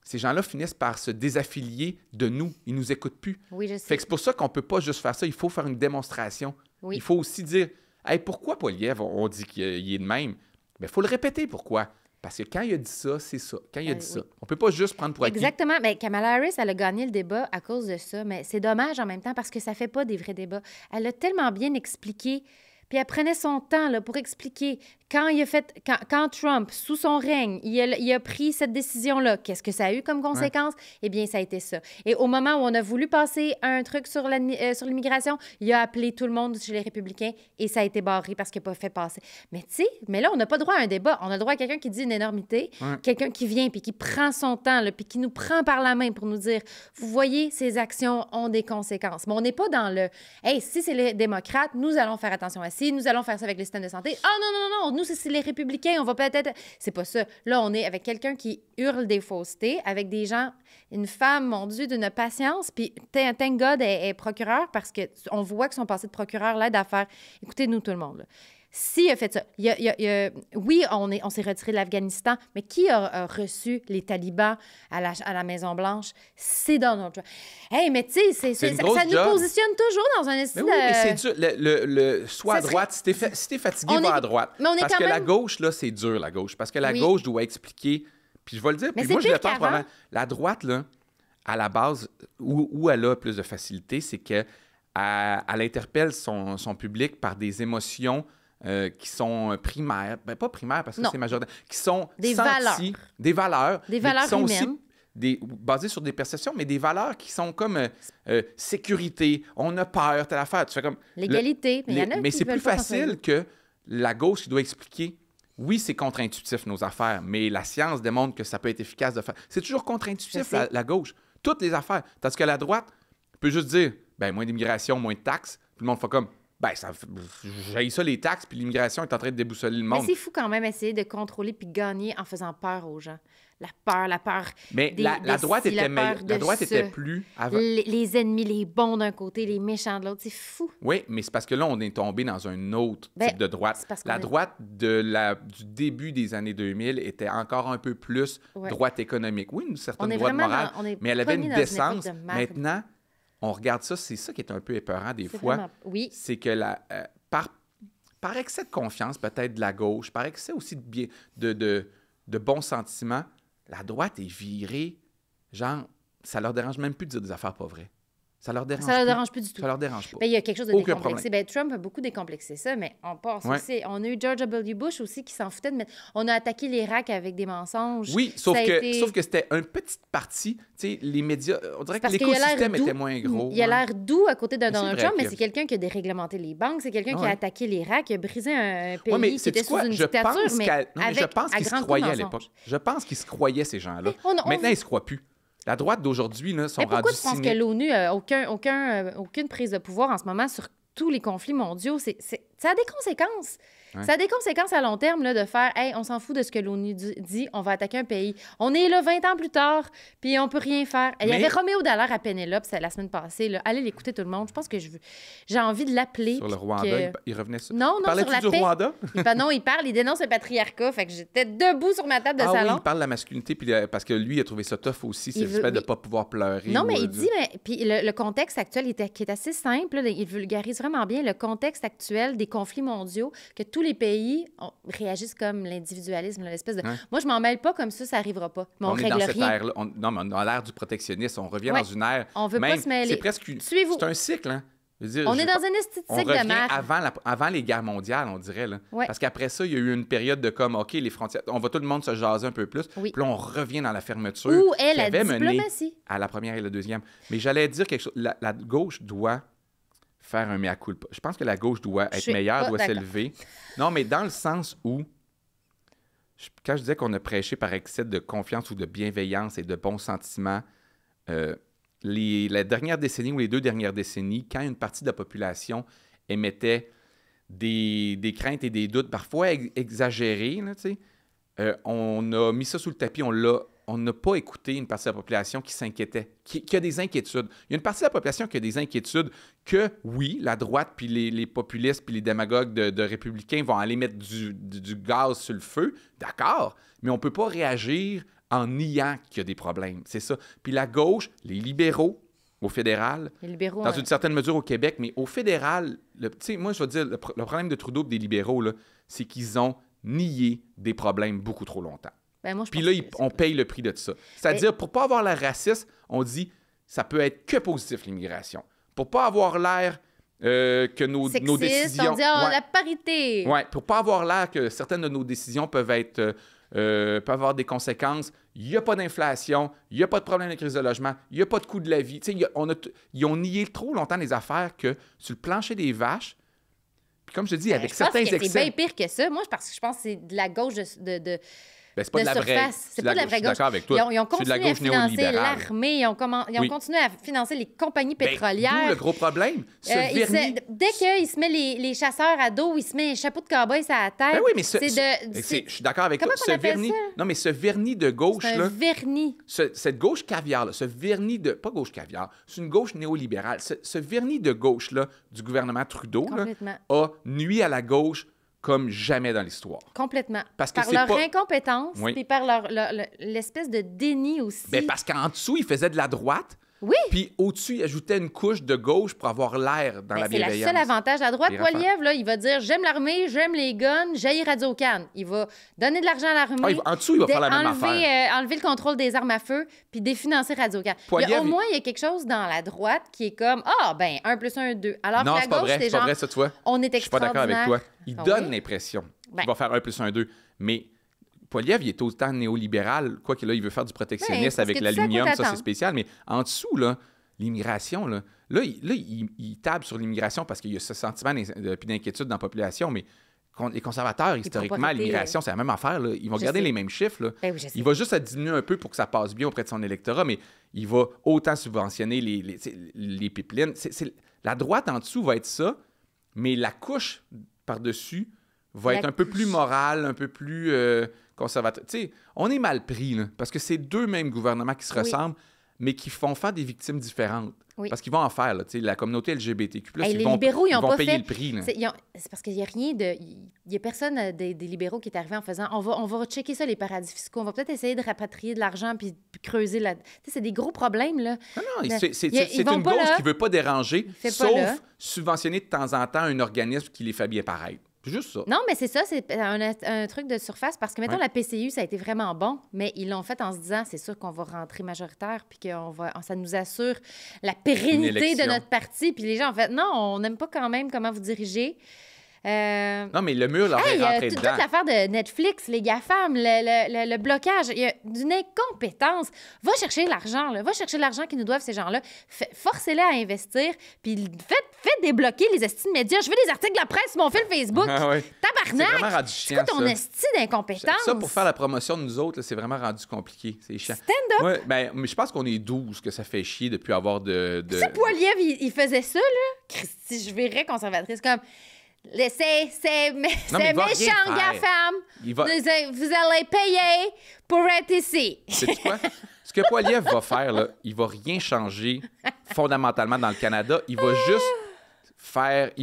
ces gens-là finissent par se désaffilier de nous. Ils nous écoutent plus. Oui, je sais. Fait que c'est pour ça qu'on peut pas juste faire ça. Il faut faire une démonstration. Oui. Il faut aussi dire « Hey, pourquoi Poilievre, on dit qu'il est de même? » Bien, il faut le répéter, pourquoi? Parce que quand il a dit ça, c'est ça. Quand il a dit ça. Oui. On peut pas juste prendre pour acquis. Exactement. Mais Kamala Harris, elle a gagné le débat à cause de ça. Mais c'est dommage en même temps parce que ça fait pas des vrais débats. Elle a tellement bien expliqué. Puis elle prenait son temps là, pour expliquer quand Trump, sous son règne, il a pris cette décision-là, qu'est-ce que ça a eu comme conséquence? Eh bien, ça a été ça. Et au moment où on a voulu passer un truc sur l'immigration, il a appelé tout le monde chez les républicains et ça a été barré parce qu'il n'a pas fait passer. Mais tu sais, là, on n'a pas droit à un débat. On a droit à quelqu'un qui dit une énormité, quelqu'un qui vient puis qui prend son temps, là, puis qui nous prend par la main pour nous dire, vous voyez, ces actions ont des conséquences. Mais on n'est pas dans le, hey, si c'est les démocrates, nous allons faire attention à ça, nous allons faire ça avec le système de santé. Ah non, nous, c'est les républicains, on va peut-être... C'est pas ça. Là, on est avec quelqu'un qui hurle des faussetés, avec des gens, une femme, mon Dieu, d'une patience, puis thank God est procureur parce qu'on voit que son passé de procureur l'aide à faire... Écoutez-nous tout le monde, là. S'il a fait ça, oui, on s'est retiré de l'Afghanistan, mais qui a reçu les talibans à la Maison-Blanche? C'est Donald Trump. Hey, mais tu sais, ça nous positionne toujours dans un estime. Mais oui, mais c'est dur. Soit à droite, si t'es fatigué, va à droite. Mais on est parce quand que même... la gauche, là, c'est dur, la gauche. Parce que la gauche doit expliquer... Puis je vais le dire, mais puis moi, je le pire pense qu'avant. probablement. La droite, là, à la base, où elle a plus de facilité, c'est qu'elle interpelle son public par des émotions... qui sont primaires, ben pas primaires parce que Non. c'est majoritaire, qui sont Des senties, des valeurs Des mais valeurs qui sont aussi humaines. basées sur des perceptions, mais des valeurs qui sont comme sécurité, on a peur, telle affaire. Tu fais comme L'égalité, mais il y en a mais qui c'est veulent plus pas facile que la gauche qui doit expliquer. Oui, c'est contre-intuitif nos affaires, mais la science démontre que ça peut être efficace de faire. C'est toujours contre-intuitif la gauche, toutes les affaires. Tandis que la droite peut juste dire, ben moins d'immigration, moins de taxes. Puis le monde fait comme ben, j'haïs ça les taxes, puis l'immigration est en train de déboussoler le monde. Mais c'est fou quand même essayer de contrôler puis gagner en faisant peur aux gens. La peur. Mais la droite était meilleure. La droite était plus avant. Les ennemis, les bons d'un côté, les méchants de l'autre, c'est fou. Oui, mais c'est parce que là, on est tombé dans un autre type de droite. La droite du début des années 2000 était encore un peu plus droite économique. Oui, une certaine droite morale, mais elle avait une décence. Maintenant, on regarde ça, c'est ça qui est un peu épeurant des fois. Vraiment... Oui. C'est que par excès de confiance, peut-être de la gauche, par excès aussi de bons sentiments, la droite est virée, genre, ça leur dérange même plus de dire des affaires pas vraies. Ça leur dérange plus du tout. Ça leur dérange pas. Ben, il y a quelque chose de Aucun décomplexé. Ben, Trump a beaucoup décomplexé ça, mais on passe aussi. On a eu George W. Bush aussi qui s'en foutait de mettre... On a attaqué l'Irak avec des mensonges. Oui, sauf que c'était une petite partie. Tu sais, les médias, on dirait que l'écosystème était moins gros. Il a l'air doux à côté de Donald Trump, mais que... c'est quelqu'un qui a déréglementé les banques, c'est quelqu'un qui a attaqué l'Irak, qui a brisé un pays qui était sous une dictature, je pense qu'ils se croyaient à l'époque. Je pense qu'ils se croyaient, ces gens-là. Maintenant, ils ne se croient plus. La droite d'aujourd'hui là, sont rendus cyniques. Pourquoi tu penses que l'ONU n'a aucune prise de pouvoir en ce moment sur tous les conflits mondiaux? Ça a des conséquences. Ça a des conséquences à long terme là, de faire « Hey, on s'en fout de ce que l'ONU dit, on va attaquer un pays. » On est là 20 ans plus tard, puis on peut rien faire. Il y avait Roméo Dallaire à Pénélope, c'est la semaine passée. Là. Allez l'écouter tout le monde. Je pense que j'ai envie de l'appeler. Sur le Rwanda, il revenait sur... Non, sur la du paix. Rwanda? Non, il dénonce le patriarcat. Fait que j'étais debout sur ma table de salon. Oui, il parle de la masculinité, puis parce que lui, il a trouvé ça tough aussi, c'est le fait de ne pas pouvoir pleurer. Non, mais il dit, puis le contexte actuel qui est assez simple, là, il vulgarise vraiment bien le contexte actuel des conflits mondiaux, que tous les pays réagissent comme l'individualisme, l'espèce de... Moi, je m'en mêle pas comme ça arrivera pas. Mais on est règle dans cette rien. ère-là. Non, mais dans l'ère du protectionnisme, on revient dans une ère... On veut pas se mêler. C'est presque... Suivez-vous. C'est un cycle, hein? On est dans une esthétique de marque. Avant les guerres mondiales, on dirait. Là. Ouais. Parce qu'après ça, il y a eu une période de comme, OK, les frontières, on va tout le monde se jaser un peu plus. Oui. Puis là, on revient dans la fermeture. Où est qui la avait mené diplomatie? À la première et la deuxième. Mais j'allais dire quelque chose. La gauche doit faire un mea culpa. Je pense que la gauche doit être meilleure, doit s'élever. Non, mais dans le sens où, quand je disais qu'on a prêché par excès de confiance ou de bienveillance et de bons sentiments, la dernière décennie ou les 2 dernières décennies, quand une partie de la population émettait des craintes et des doutes, parfois exagérés, là, on a mis ça sous le tapis, on n'a pas écouté une partie de la population qui s'inquiétait, qui a des inquiétudes. Il y a une partie de la population qui a des inquiétudes que, oui, la droite, puis les populistes, puis les démagogues de républicains vont aller mettre du gaz sur le feu, d'accord, mais on ne peut pas réagir en niant qu'il y a des problèmes. C'est ça. Puis la gauche, les libéraux au fédéral, dans une certaine mesure au Québec, mais au fédéral, moi, je veux dire, le problème de Trudeau et des libéraux, là, c'est qu'ils ont nié des problèmes beaucoup trop longtemps. Puis là, on paye le prix de ça. C'est-à-dire, pour ne pas avoir l'air raciste, on dit ça peut être que positif, l'immigration. Pour ne pas avoir l'air que nos décisions... on dit la parité. Oui, pour ne pas avoir l'air que certaines de nos décisions peuvent avoir des conséquences. Il n'y a pas d'inflation, il n'y a pas de problème de crise de logement, il n'y a pas de coût de la vie. Ils ont nié trop longtemps les affaires que sur le plancher des vaches, puis comme je te dis, avec certains excès... C'est bien pire que ça. Moi, parce que je pense que c'est de la gauche de c'est pas de la vraie. C'est pas de la vraie gauche. D'accord avec toi. Ils ont continué à financer l'armée, ils ont continué à financer les compagnies pétrolières. D'où le gros problème. Dès qu'il se met les chasseurs à dos, il se met un chapeau de cow-boy sur la tête. Oui, mais je suis d'accord avec toi. Comment on appelle ça? Non, mais ce vernis de gauche, c'est un vernis. Cette gauche caviar, là, ce vernis de... Pas gauche caviar, c'est une gauche néolibérale. Ce vernis de gauche-là du gouvernement Trudeau là, a nuit à la gauche comme jamais dans l'histoire. Complètement. Parce que par leur incompétence, puis par l'espèce de déni aussi. Bien, parce qu'en dessous, ils faisaient de la droite. Oui. Puis au-dessus, ils ajoutaient une couche de gauche pour avoir l'air dans la bienveillance. C'est le seul avantage. À droite, Poilievre, là, il va dire « J'aime l'armée, j'aime les guns, j'haïs Radio-Can ». Il va donner de l'argent à l'armée. En dessous, il va faire la même affaire. Enlever le contrôle des armes à feu, puis définancer Radio-Can. Au moins, il y a quelque chose dans la droite qui est comme « Ah, ben, 1 + 1 = 2 ». Alors que la gauche, c'est genre pas vrai, ça, tu vois. On est extraordinaire. Je suis pas d'accord avec toi. Il donne l'impression qu'il va faire 1 + 1 = 2. Mais Poilievre, il est autant néolibéral, quoi qu'il veut faire du protectionnisme avec l'aluminium, ça, c'est spécial. Mais en dessous, là, l'immigration, là il table sur l'immigration parce qu'il y a ce sentiment d'inquiétude dans la population, mais les conservateurs, historiquement, l'immigration, c'est la même affaire. Là. Ils vont garder les mêmes chiffres. Là. Il va juste diminuer un peu pour que ça passe bien auprès de son électorat, mais il va autant subventionner les pipelines. La droite en dessous va être ça, mais la couche par-dessus va être un peu plus morale, un peu plus conservateur. Tu sais, on est mal pris, là, parce que c'est 2 mêmes gouvernements qui se ressemblent, mais qui font faire des victimes différentes. Oui. Parce qu'ils vont en faire, là, la communauté LGBTQ+, ils vont payer le prix. C'est parce qu'il n'y a rien de... Il n'y a personne des libéraux qui est arrivé en faisant « On va checker ça, les paradis fiscaux. On va peut-être essayer de rapatrier de l'argent puis creuser la... » Tu sais, c'est des gros problèmes, là. Non, c'est une gauche qui ne veut pas déranger, sauf subventionner de temps en temps un organisme qui les fait bien paraître. C'est juste ça. Non, mais c'est ça, c'est un truc de surface. Parce que, mettons, la PCU, ça a été vraiment bon, mais ils l'ont fait en se disant, c'est sûr qu'on va rentrer majoritaire, puis que ça nous assure la pérennité de notre parti. Puis les gens ont fait, non, on n'aime pas quand même comment vous dirigez. Non, mais le mur leur est rentré dedans. Toute l'affaire de Netflix, les GAFAM, le blocage, il y a d'une incompétence. Va chercher l'argent, là. Va chercher l'argent qu'ils nous doivent, ces gens-là. Forcez-les à investir, puis faites débloquer les estis de médias. Je veux des articles de la presse sur mon fil Facebook. Tabarnak! C'est vraiment rendu chiant, c'est quoi ton esti d'incompétence? Ça, pour faire la promotion de nous autres, là, c'est vraiment rendu compliqué. C'est chiant. Stand-up! Ouais, mais je pense qu'on est 12 que ça fait chier depuis avoir de... Si Poilievre, il faisait ça, là, Christy, je verrais conservatrice comme... C'est Non, mais il va rien méchant, faire. GAFAM. Il va... Vous allez payer pour être ici. Sais-tu quoi? Ce que Poilievre va faire, là, il va rien changer fondamentalement dans le Canada. Il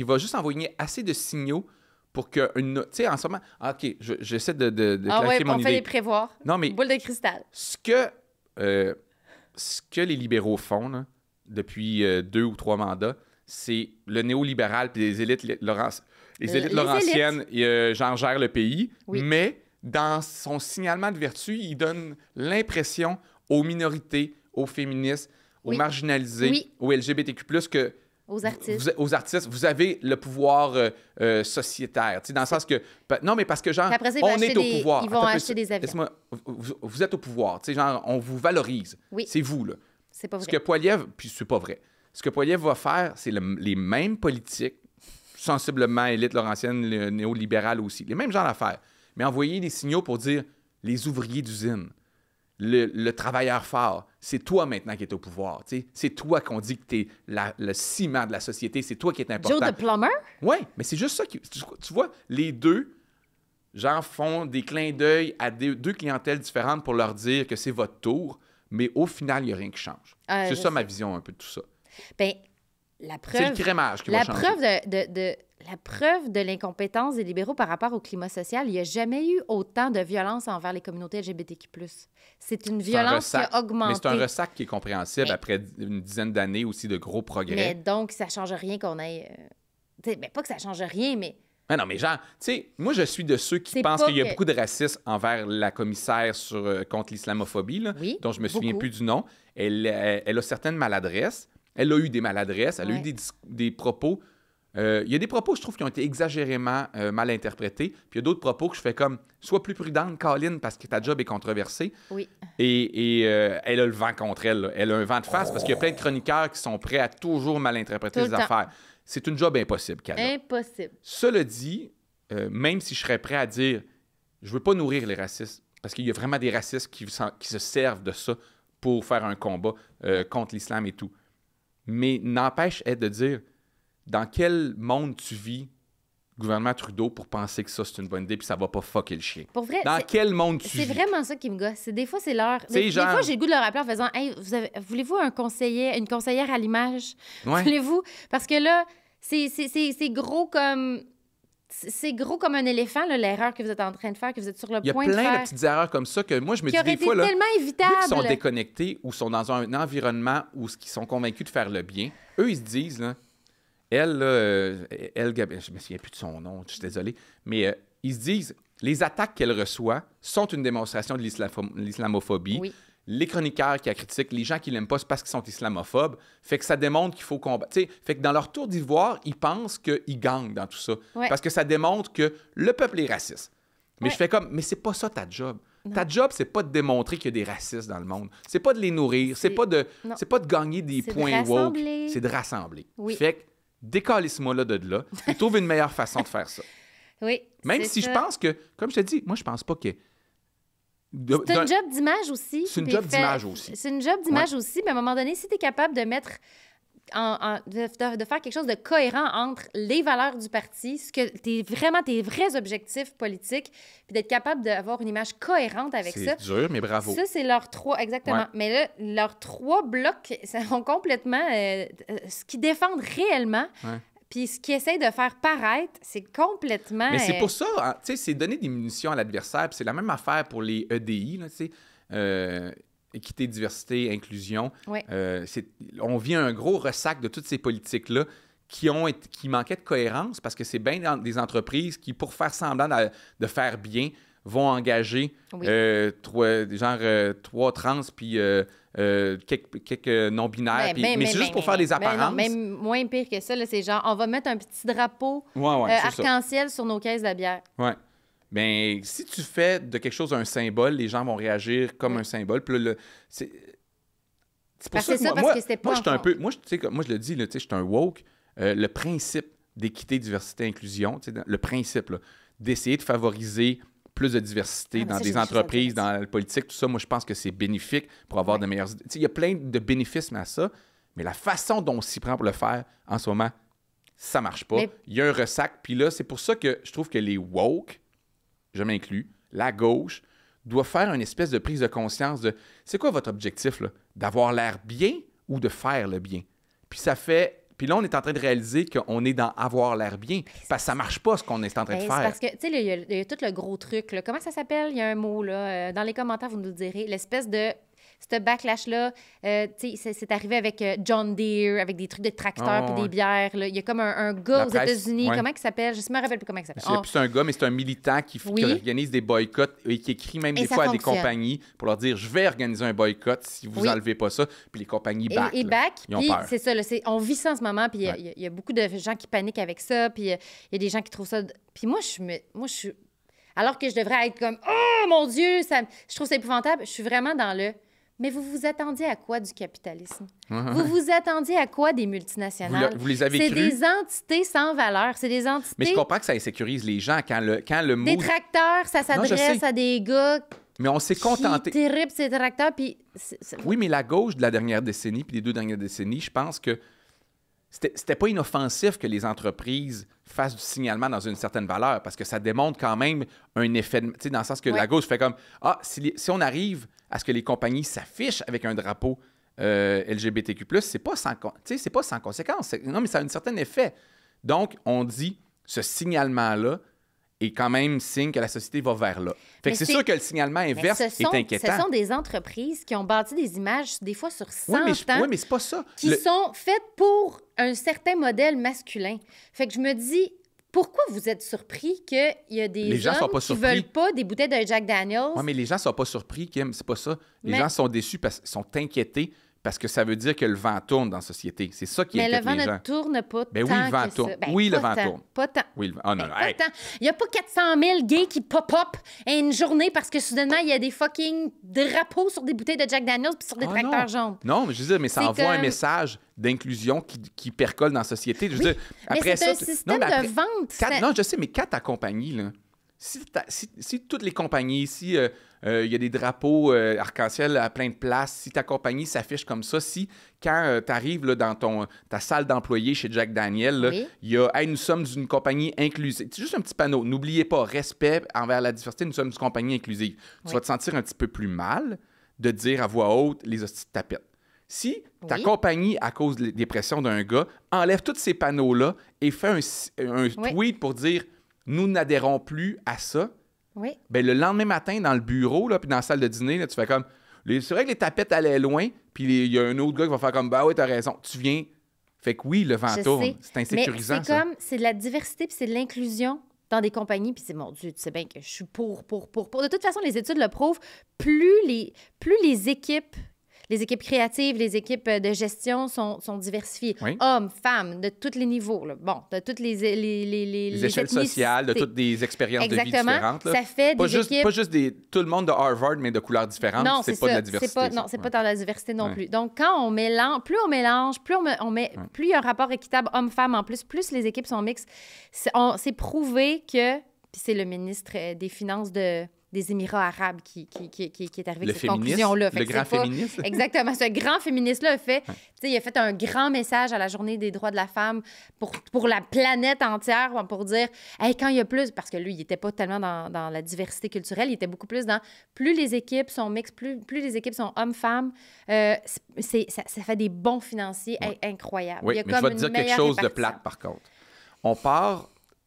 va juste envoyer assez de signaux pour que tu sais, en ce moment... OK, j'essaie de clarifier mon on idée. fait des prévoirs. Non, mais Boule de cristal. ce que les libéraux font là, depuis 2 ou 3 mandats, c'est le néolibéral puis les élites laurentiennes, j'en gère le pays, mais dans son signalement de vertu, il donne l'impression aux minorités, aux féministes, aux marginalisés, aux LGBTQ+, que aux artistes. Vous avez le pouvoir sociétaire. Dans le sens que... Non, mais parce que, genre, après ça, on est au pouvoir. Ils vont acheter des avions. Vous êtes au pouvoir. Genre, on vous valorise. Oui. C'est vous, là. C'est pas vrai. Ce que Poilievre... Puis c'est pas vrai. Ce que Poilievre va faire, c'est les mêmes politiques, sensiblement élite laurentienne, néolibérale aussi. Les mêmes genres d'affaires. Mais envoyer des signaux pour dire les ouvriers d'usine, le travailleur fort, c'est toi maintenant qui es au pouvoir. T'sais. C'est toi qu'on dit que tu es le ciment de la société. C'est toi qui est important. Joe the Plumber? Oui, mais c'est juste ça. Tu vois, les deux, genre, font des clins d'œil à deux clientèles différentes pour leur dire que c'est votre tour, mais au final, il n'y a rien qui change. C'est ça ma vision un peu de tout ça. Bien, la preuve... C'est le crémage qui va changer. La preuve de l'incompétence des libéraux par rapport au climat social, il n'y a jamais eu autant de violence envers les communautés LGBTQ+. C'est une violence qui a augmenté. Mais c'est un ressac qui est compréhensible après une dizaine d'années aussi de gros progrès. Mais donc, ça ne change rien qu'on ait... pas que ça ne change rien, mais... Mais non, mais genre, tu sais, moi, je suis de ceux qui pensent qu'il y a beaucoup de racisme envers la commissaire contre l'islamophobie, là, dont je me souviens plus du nom. Elle a certaines maladresses. Elle a eu des maladresses. Elle a eu des propos... Il y a des propos, je trouve, qui ont été exagérément mal interprétés. Puis il y a d'autres propos que je fais comme « Sois plus prudente, Colin, parce que ta job est controversée. » Oui. Et elle a le vent contre elle. Là. Elle a un vent de face parce qu'il y a plein de chroniqueurs qui sont prêts à toujours mal interpréter les affaires. C'est une job impossible qu'elle a. Impossible. Cela dit, même si je serais prêt à dire « Je veux pas nourrir les racistes », parce qu'il y a vraiment des racistes qui se servent de ça pour faire un combat contre l'islam et tout. Mais n'empêche de dire... Dans quel monde tu vis, gouvernement Trudeau, pour penser que ça, c'est une bonne idée puis ça va pas fucker le chien? Pour vrai, dans quel monde tu vis? C'est vraiment ça qui me gosse. Des fois, c'est l'heure. Des fois, j'ai le goût de leur appeler en faisant « Hey, voulez-vous une conseillère à l'image? Ouais. Voulez-vous? » Parce que là, c'est gros comme... C'est gros comme un éléphant, là, l'erreur que vous êtes en train de faire, que vous êtes sur le point de faire. Il y a plein de petites erreurs comme ça que moi, je me dis des fois, là, tellement évitables. Vu qu'ils sont déconnectés ou sont dans un environnement où ils sont convaincus de faire le bien, eux, ils se disent... là. Elle, je me souviens plus de son nom, je suis désolé, mais ils se disent, les attaques qu'elle reçoit sont une démonstration de l'islamophobie. Oui. Les chroniqueurs qui la critiquent, les gens qui l'aiment pas, c'est parce qu'ils sont islamophobes. Fait que ça démontre qu'il faut combattre. Fait que dans leur tour d'ivoire, ils pensent qu'ils gagnent dans tout ça. Ouais. Parce que ça démontre que le peuple est raciste. Mais je fais comme, mais c'est pas ça ta job. Non. Ta job, c'est pas de démontrer qu'il y a des racistes dans le monde. C'est pas de les nourrir. C'est pas de gagner des points woke. C'est de rassembler. Oui. Fait que décalisse-moi là de là et trouve une meilleure façon de faire ça. Oui. Même si je pense que, comme je te dis, moi, je pense pas que... C'est un job d'image aussi. C'est une job d'image aussi. C'est une job d'image aussi, mais à un moment donné, si tu es capable de mettre... de faire quelque chose de cohérent entre les valeurs du parti, tes vrais objectifs politiques, puis d'être capable d'avoir une image cohérente avec ça. C'est dur, mais bravo. Ça, c'est leurs 3, exactement. Ouais. Mais là, leurs 3 blocs sont complètement... ce qu'ils défendent réellement, puis ce qu'ils essayent de faire paraître, c'est complètement... Mais c'est pour ça, hein, tu sais, c'est donner des munitions à l'adversaire, puis c'est la même affaire pour les EDI, là, tu sais... équité, diversité, inclusion. Oui. On vit un gros ressac de toutes ces politiques-là qui manquaient de cohérence parce que c'est bien des entreprises qui, pour faire semblant de faire bien, vont engager 3 trans puis quelques non-binaires. Mais c'est juste pour faire des apparences. Non, même moins pire que ça, là, c'est genre, on va mettre un petit drapeau arc-en-ciel sur nos caisses de bière. Ouais. Bien, si tu fais de quelque chose un symbole, les gens vont réagir comme un symbole. Puis là, c'est pour ça que moi, je suis un peu... Moi, je le dis, je suis un woke. Le principe d'équité, diversité, inclusion, le principe d'essayer de favoriser plus de diversité dans des entreprises, dans la politique, tout ça, moi, je pense que c'est bénéfique pour avoir de meilleures idées. Il y a plein de bénéfices à ça, mais la façon dont on s'y prend pour le faire, en ce moment, ça marche pas. Il y a un ressac. Puis là, c'est pour ça que je trouve que les woke, je m'inclus, la gauche, doit faire une espèce de prise de conscience de c'est quoi votre objectif, là? D'avoir l'air bien ou de faire le bien? Puis ça fait. Puis là, on est en train de réaliser qu'on est dans avoir l'air bien. Parce que ça marche pas ce qu'on est en train de faire. C'est parce que, tu sais, il y a tout le gros truc. Là. Comment ça s'appelle? Il y a un mot, là. Dans les commentaires, vous nous le direz. L'espèce de. Ce backlash-là, tu sais, c'est arrivé avec John Deere, avec des trucs de tracteurs puis des bières. Là. Il y a comme un gars aux États-Unis. Comment il s'appelle? Je ne me rappelle plus comment il s'appelle. C'est un gars, mais c'est un militant qui organise des boycotts et qui écrit même des fois à des compagnies pour leur dire « Je vais organiser un boycott si vous n'enlevez pas ça. » Puis les compagnies back. Ils ont peur. C'est ça. Là, on vit ça en ce moment. Puis il y a beaucoup de gens qui paniquent avec ça. Puis il y a des gens qui trouvent ça... Puis moi, je suis... Alors que je devrais être comme « Oh, mon Dieu! » Je trouve ça épouvantable. Je suis vraiment dans le... Mais vous vous attendiez à quoi du capitalisme? Vous vous attendiez à quoi des multinationales? Vous les avez cru? C'est des entités sans valeur. C'est des entités... Mais je comprends que ça insécurise les gens quand le mot... Des tracteurs, ça s'adresse à des gars... Mais on s'est contenté... C'est terrible, ces tracteurs, puis... Oui, mais la gauche de la dernière décennie puis des 2 dernières décennies, je pense que c'était pas inoffensif que les entreprises fassent du signalement dans une certaine valeur parce que ça démontre quand même un effet... Tu sais, dans le sens que la gauche fait comme... Ah, si on arrive à ce que les compagnies s'affichent avec un drapeau LGBTQ+, c'est pas sans conséquence. Non, mais ça a un certain effet. Donc, on dit, ce signalement-là est quand même signe que la société va vers là. Fait que c'est sûr que le signalement inverse est inquiétant. Ce sont des entreprises qui ont bâti des images, des fois sur 100 ans, oui, mais c'est pas ça. Qui sont faites pour un certain modèle masculin. Fait que je me dis... Pourquoi vous êtes surpris qu'il y a des hommes qui ne veulent pas des bouteilles de Jack Daniels? Oui, mais les gens ne sont pas surpris, Kim, c'est pas ça. Les gens sont déçus parce qu'ils sont inquiétés parce que ça veut dire que le vent tourne dans la société. C'est ça qui inquiète les gens. Mais le vent ne tourne pas tant oui, le vent tourne. Oui, le vent tourne. Pas tant. Oui, non, pas tant. Il n'y a pas 400 000 gays qui pop-up une journée parce que soudainement, il y a des fucking drapeaux sur des bouteilles de Jack Daniels puis sur des tracteurs jaunes. Non, mais je veux dire, mais ça envoie un message d'inclusion qui percole dans la société. Je veux dire, après mais c'est un système de vente. Non, je sais, mais quand ta compagnie, là, si toutes les compagnies, si il y a des drapeaux arc-en-ciel à plein de places, si ta compagnie s'affiche comme ça, si quand tu arrives dans ta salle d'employés chez Jack Daniel, il y a « Hey, nous sommes une compagnie inclusive ». C'est juste un petit panneau. N'oubliez pas, respect envers la diversité, nous sommes une compagnie inclusive. Tu vas te sentir un petit peu plus mal de dire à voix haute les hosties de tapette. Si ta compagnie, à cause des pressions d'un gars, enlève tous ces panneaux-là et fait un tweet pour dire « Nous n'adhérons plus à ça », ben, le lendemain matin, dans le bureau, là, puis dans la salle de dîner, là, tu fais comme... C'est vrai que les tapettes allaient loin, puis il y a un autre gars qui va faire comme « Bah oui, t'as raison, tu viens. » Fait que oui, le vent tourne. C'est insécurisant, mais c'est de la diversité puis c'est de l'inclusion dans des compagnies, puis c'est, mon Dieu, tu sais bien que je suis pour. De toute façon, les études le prouvent, plus les équipes créatives, les équipes de gestion sont diversifiées. Hommes, femmes, de tous les niveaux. Là. Bon, de toutes les échelles sociales, de toutes des expériences de vie différentes. Là. Ça fait pas des équipes... Pas juste tout le monde de Harvard, mais de couleurs différentes. Non, c'est pas de la diversité. C'est pas dans la diversité non plus. Donc, quand on mélange, plus il y a un rapport équitable homme-femme en plus les équipes sont mixtes. C'est prouvé que... Puis c'est le ministre des Finances des Émirats arabes qui est arrivé avec cette conclusion-là. Le grand féministe. Exactement. Ce grand féministe-là il a fait un grand message à la Journée des droits de la femme pour la planète entière, pour dire, hey, quand il y a plus, parce que lui, il n'était pas tellement dans la diversité culturelle, il était beaucoup plus dans, plus les équipes sont mixtes, plus les équipes sont hommes-femmes, ça fait des bons financiers incroyables. Oui, mais je vais te dire quelque chose de plate, par contre.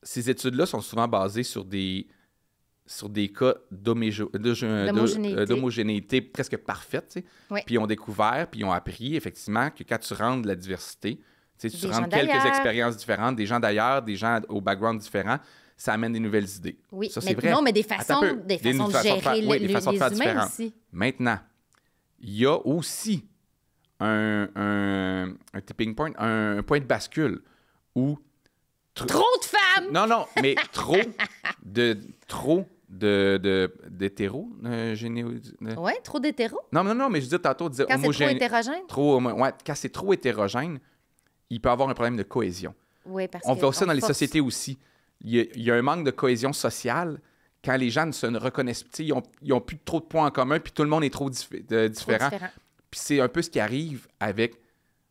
Ces études-là sont souvent basées sur des cas d'homogénéité presque parfaite. Tu sais. Puis ils ont découvert, puis ils ont appris, effectivement, que quand tu rentres de la diversité, tu rentres quelques expériences différentes, des gens d'ailleurs, des gens au background différent, ça amène des nouvelles idées. Oui, ça, mais c'est vrai. Non, mais des façons de gérer les humains aussi. Maintenant, il y a aussi un tipping point, un point de bascule où... Trop de femmes! Non, mais trop d'hétéros. Oui, trop d'hétéros. Non, mais je dis tantôt, dire homogène. Quand c'est trop hétérogène, il peut y avoir un problème de cohésion. Oui, parce on voit ça dans les sociétés aussi. Il y a un manque de cohésion sociale quand les gens ne se reconnaissent pas. Ils n'ont plus trop de points en commun, puis tout le monde est trop différent. Puis c'est un peu ce qui arrive avec,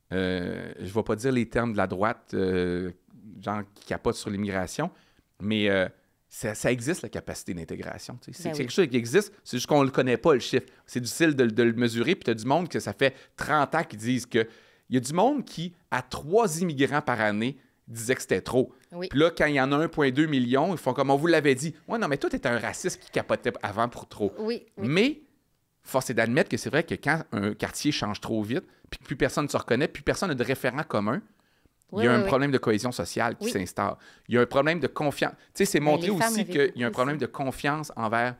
je ne vais pas dire les termes de la droite gens qui capotent sur l'immigration, mais ça existe, la capacité d'intégration. C'est quelque chose qui existe, c'est juste qu'on ne le connaît pas, le chiffre. C'est difficile de le mesurer, puis tu as du monde que ça fait 30 ans qui disent que... Il y a du monde qui, à 3 immigrants par année, disait que c'était trop. Oui. Puis là, quand il y en a 1,2 million, ils font comme on vous l'avait dit. Ouais, non, mais toi, t'étais un raciste qui capotait avant pour trop. Oui. Mais, force est d'admettre que c'est vrai que quand un quartier change trop vite, puis que plus personne ne se reconnaît, plus personne n'a de référent commun, il y a un problème de cohésion sociale qui s'instaure. Il y a un problème de confiance. Tu sais, c'est montré aussi qu'il y a un problème de confiance envers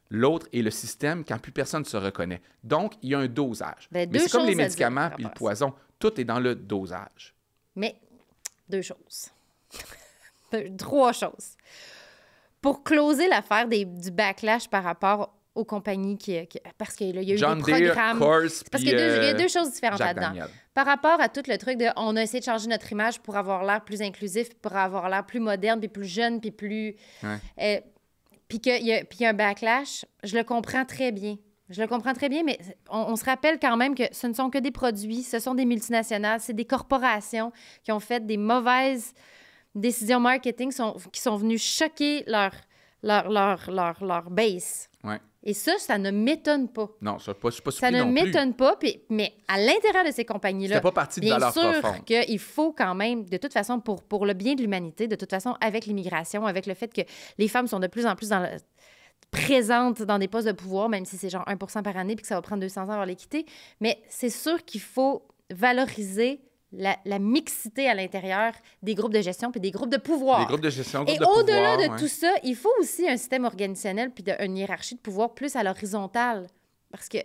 l'autre et le système quand plus personne ne se reconnaît. Donc, il y a un dosage. Mais c'est comme les médicaments et le poison. Tout est dans le dosage. Mais 2 choses. 3 choses. Pour closer l'affaire du backlash par rapport aux compagnies parce qu'il y a eu John des programmes... Deere, Coors, parce qu'il y a 2 choses différentes Jack là-dedans. Daniel. Par rapport à tout le truc de... On a essayé de changer notre image pour avoir l'air plus inclusif, pour avoir l'air plus moderne, puis plus jeune, puis plus... puis qu'il y a un backlash, je le comprends très bien. Je le comprends très bien, mais on se rappelle quand même que ce ne sont que des produits, ce sont des multinationales, c'est des corporations qui ont fait des mauvaises décisions marketing qui sont venues choquer leur base. Ouais. Et ça ne m'étonne pas. Non, je ne suis pas surpris ça ne non plus. m'étonne pas, mais à l'intérieur de ces compagnies-là, c'est pas partie de valeur profonde. bien sûr qu'il faut quand même, de toute façon, pour le bien de l'humanité, de toute façon, avec l'immigration, avec le fait que les femmes sont de plus en plus présentes dans des postes de pouvoir, même si c'est genre 1% par année puis que ça va prendre 200 ans avant les quitter. Mais c'est sûr qu'il faut valoriser la mixité à l'intérieur des groupes de gestion puis des groupes de pouvoir. Des groupes de gestion, Et au-delà de tout ça, il faut aussi un système organisationnel puis une hiérarchie de pouvoir plus à l'horizontale. Parce que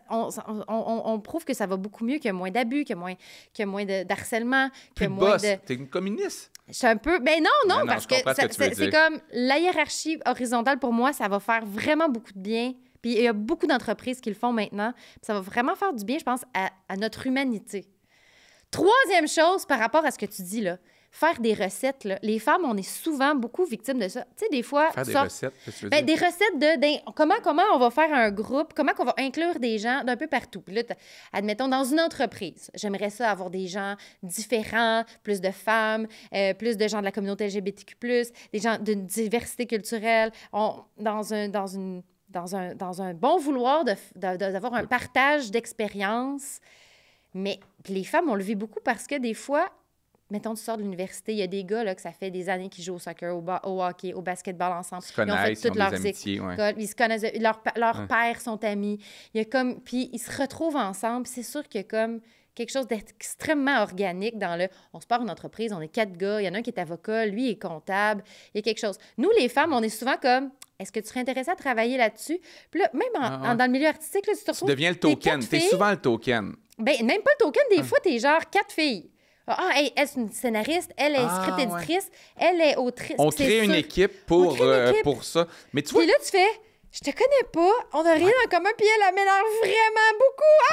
on prouve que ça va beaucoup mieux, qu'il y a moins d'abus, qu'il y a moins de harcèlement, qu'il y a moins de... T'es une communiste. Je suis un peu... Ben non, parce que c'est comme la hiérarchie horizontale, pour moi, ça va faire vraiment beaucoup de bien. Puis il y a beaucoup d'entreprises qui le font maintenant. Puis ça va vraiment faire du bien, je pense, à notre humanité. 3e chose par rapport à ce que tu dis, là, faire des recettes, là. Les femmes, on est souvent beaucoup victimes de ça. Tu sais, des fois... Faire des recettes, qu'est-ce que tu veux dire? Des recettes comment on va faire un groupe, comment on va inclure des gens d'un peu partout. Puis là, admettons, dans une entreprise, j'aimerais ça avoir des gens différents, plus de femmes, plus de gens de la communauté LGBTQ+, des gens d'une diversité culturelle, dans un bon vouloir d'avoir un partage d'expériences. Mais les femmes, on le vit beaucoup parce que des fois... Mettons, tu sors de l'université, il y a des gars là, que ça fait des années qu'ils jouent au soccer, au hockey, au basketball ensemble. Ils se connaissent, ils ont des amitiés, ils se connaissent, leurs pères sont amis. Il y a comme, puis ils se retrouvent ensemble. C'est sûr qu'il y a comme quelque chose d'extrêmement organique dans le... On se part une entreprise, on est 4 gars, il y en a un qui est avocat, lui est comptable, il y a quelque chose. Nous, les femmes, on est souvent comme... Est-ce que tu serais intéressée à travailler là-dessus? Puis là, même dans le milieu artistique, là, tu te retrouves... Tu deviens le token. T'es souvent le token. Ben, même pas le token. Des fois, t'es genre 4 filles. Elle, c'est une scénariste, elle est script éditrice, elle est autrice. On crée une équipe pour ça. Mais tu vois... Puis là, tu fais, je te connais pas, on n'a rien en commun, puis elle m'énerve vraiment beaucoup.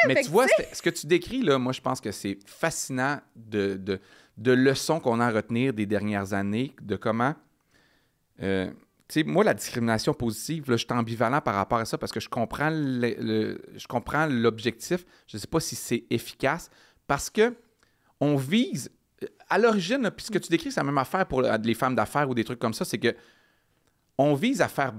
Mais tu vois, ce que tu décris, là, moi, je pense que c'est fascinant de leçons qu'on a à retenir des dernières années, de comment... tu sais, moi, la discrimination positive, là, je suis ambivalent par rapport à ça parce que je comprends l'objectif. Je ne sais pas si c'est efficace parce que on vise, à l'origine, puis ce que tu décris, c'est la même affaire pour les femmes d'affaires ou des trucs comme ça, c'est que on vise à faire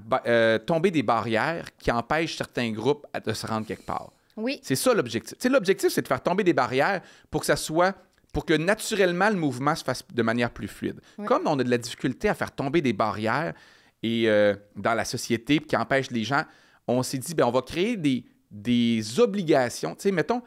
tomber des barrières qui empêchent certains groupes de se rendre quelque part. Oui. C'est ça l'objectif. Tu sais, l'objectif, c'est de faire tomber des barrières pour que naturellement le mouvement se fasse de manière plus fluide. Oui. Comme on a de la difficulté à faire tomber des barrières et dans la société qui empêchent les gens, on s'est dit, on va créer des obligations. Tu sais, mettons,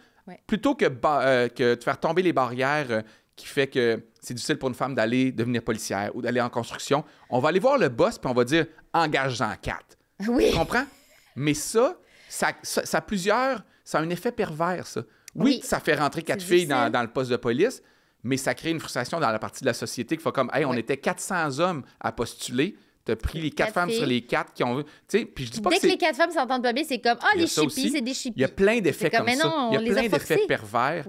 plutôt que de faire tomber les barrières qui fait que c'est difficile pour une femme d'aller devenir policière ou d'aller en construction, on va aller voir le boss puis on va dire « engage-en 4 ». Oui. Tu comprends? Mais ça a un effet pervers, ça. Oui, ça fait rentrer 4 filles dans le poste de police, mais ça crée une frustration dans la partie de la société qui fait comme « Hey, on était 400 hommes à postuler ». T'as pris les 4 femmes sur les 4 qui ont... Tu sais, puis je dis pas Dès que les 4 femmes s'entendent pas bien, c'est comme « Ah, les chippies, c'est des chippies ». Il y a plein d'effets comme ça. Non, il y a plein d'effets pervers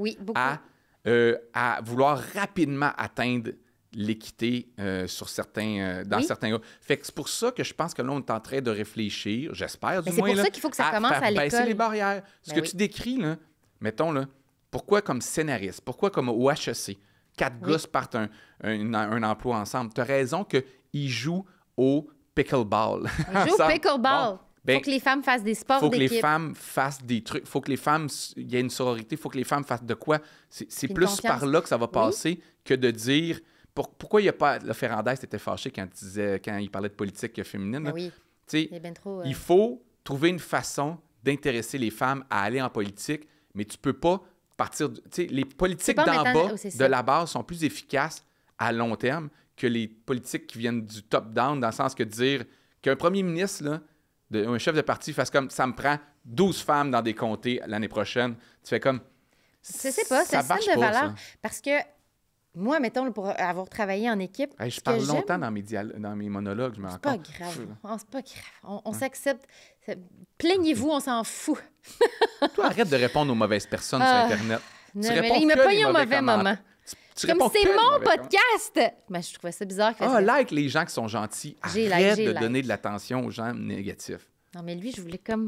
à vouloir rapidement atteindre l'équité dans certains groupes. Fait que c'est pour ça que je pense que là, on est en train de réfléchir, j'espère du moins, c'est pour ça qu'il faut que ça commence à l'école. Baisser les barrières. Ce que tu décris, là, mettons, là, pourquoi comme scénariste? Pourquoi comme au HEC? 4 gars se partent un emploi ensemble. Tu as raison qu'ils jouent au pickleball. Ils jouent au pickleball. Bon, faut que les femmes fassent des sports d'équipe. Il faut que les femmes fassent des trucs. Il faut que les femmes... Il y ait une sororité. Il faut que les femmes fassent de quoi? C'est plus confiance. Par là que ça va passer que de dire... Pourquoi il n'y a pas... Le Ferrandez était fâché quand il parlait de politique féminine. Oui. Il faut trouver une façon d'intéresser les femmes à aller en politique, mais tu peux pas partir... Les politiques d'en bas, de la base, sont plus efficaces à long terme que les politiques qui viennent du top-down, dans le sens que dire qu'un premier ministre, là, un chef de parti fasse comme ça me prend 12 femmes dans des comtés l'année prochaine. Tu fais comme. Je sais pas, c'est un système de valeur. Parce que moi, mettons, pour avoir travaillé en équipe. Je parle longtemps dans mes monologues, je me rends compte. C'est pas grave. C'est pas grave. On s'accepte. Plaignez-vous, on s'en fout. Toi, arrête de répondre aux mauvaises personnes sur Internet. Non, mais il m'a pas eu au mauvais moment. Comme c'est mon podcast! Mais je trouvais ça bizarre. Like les gens qui sont gentils. Arrête de donner de l'attention aux gens négatifs. Non, mais lui, je voulais comme...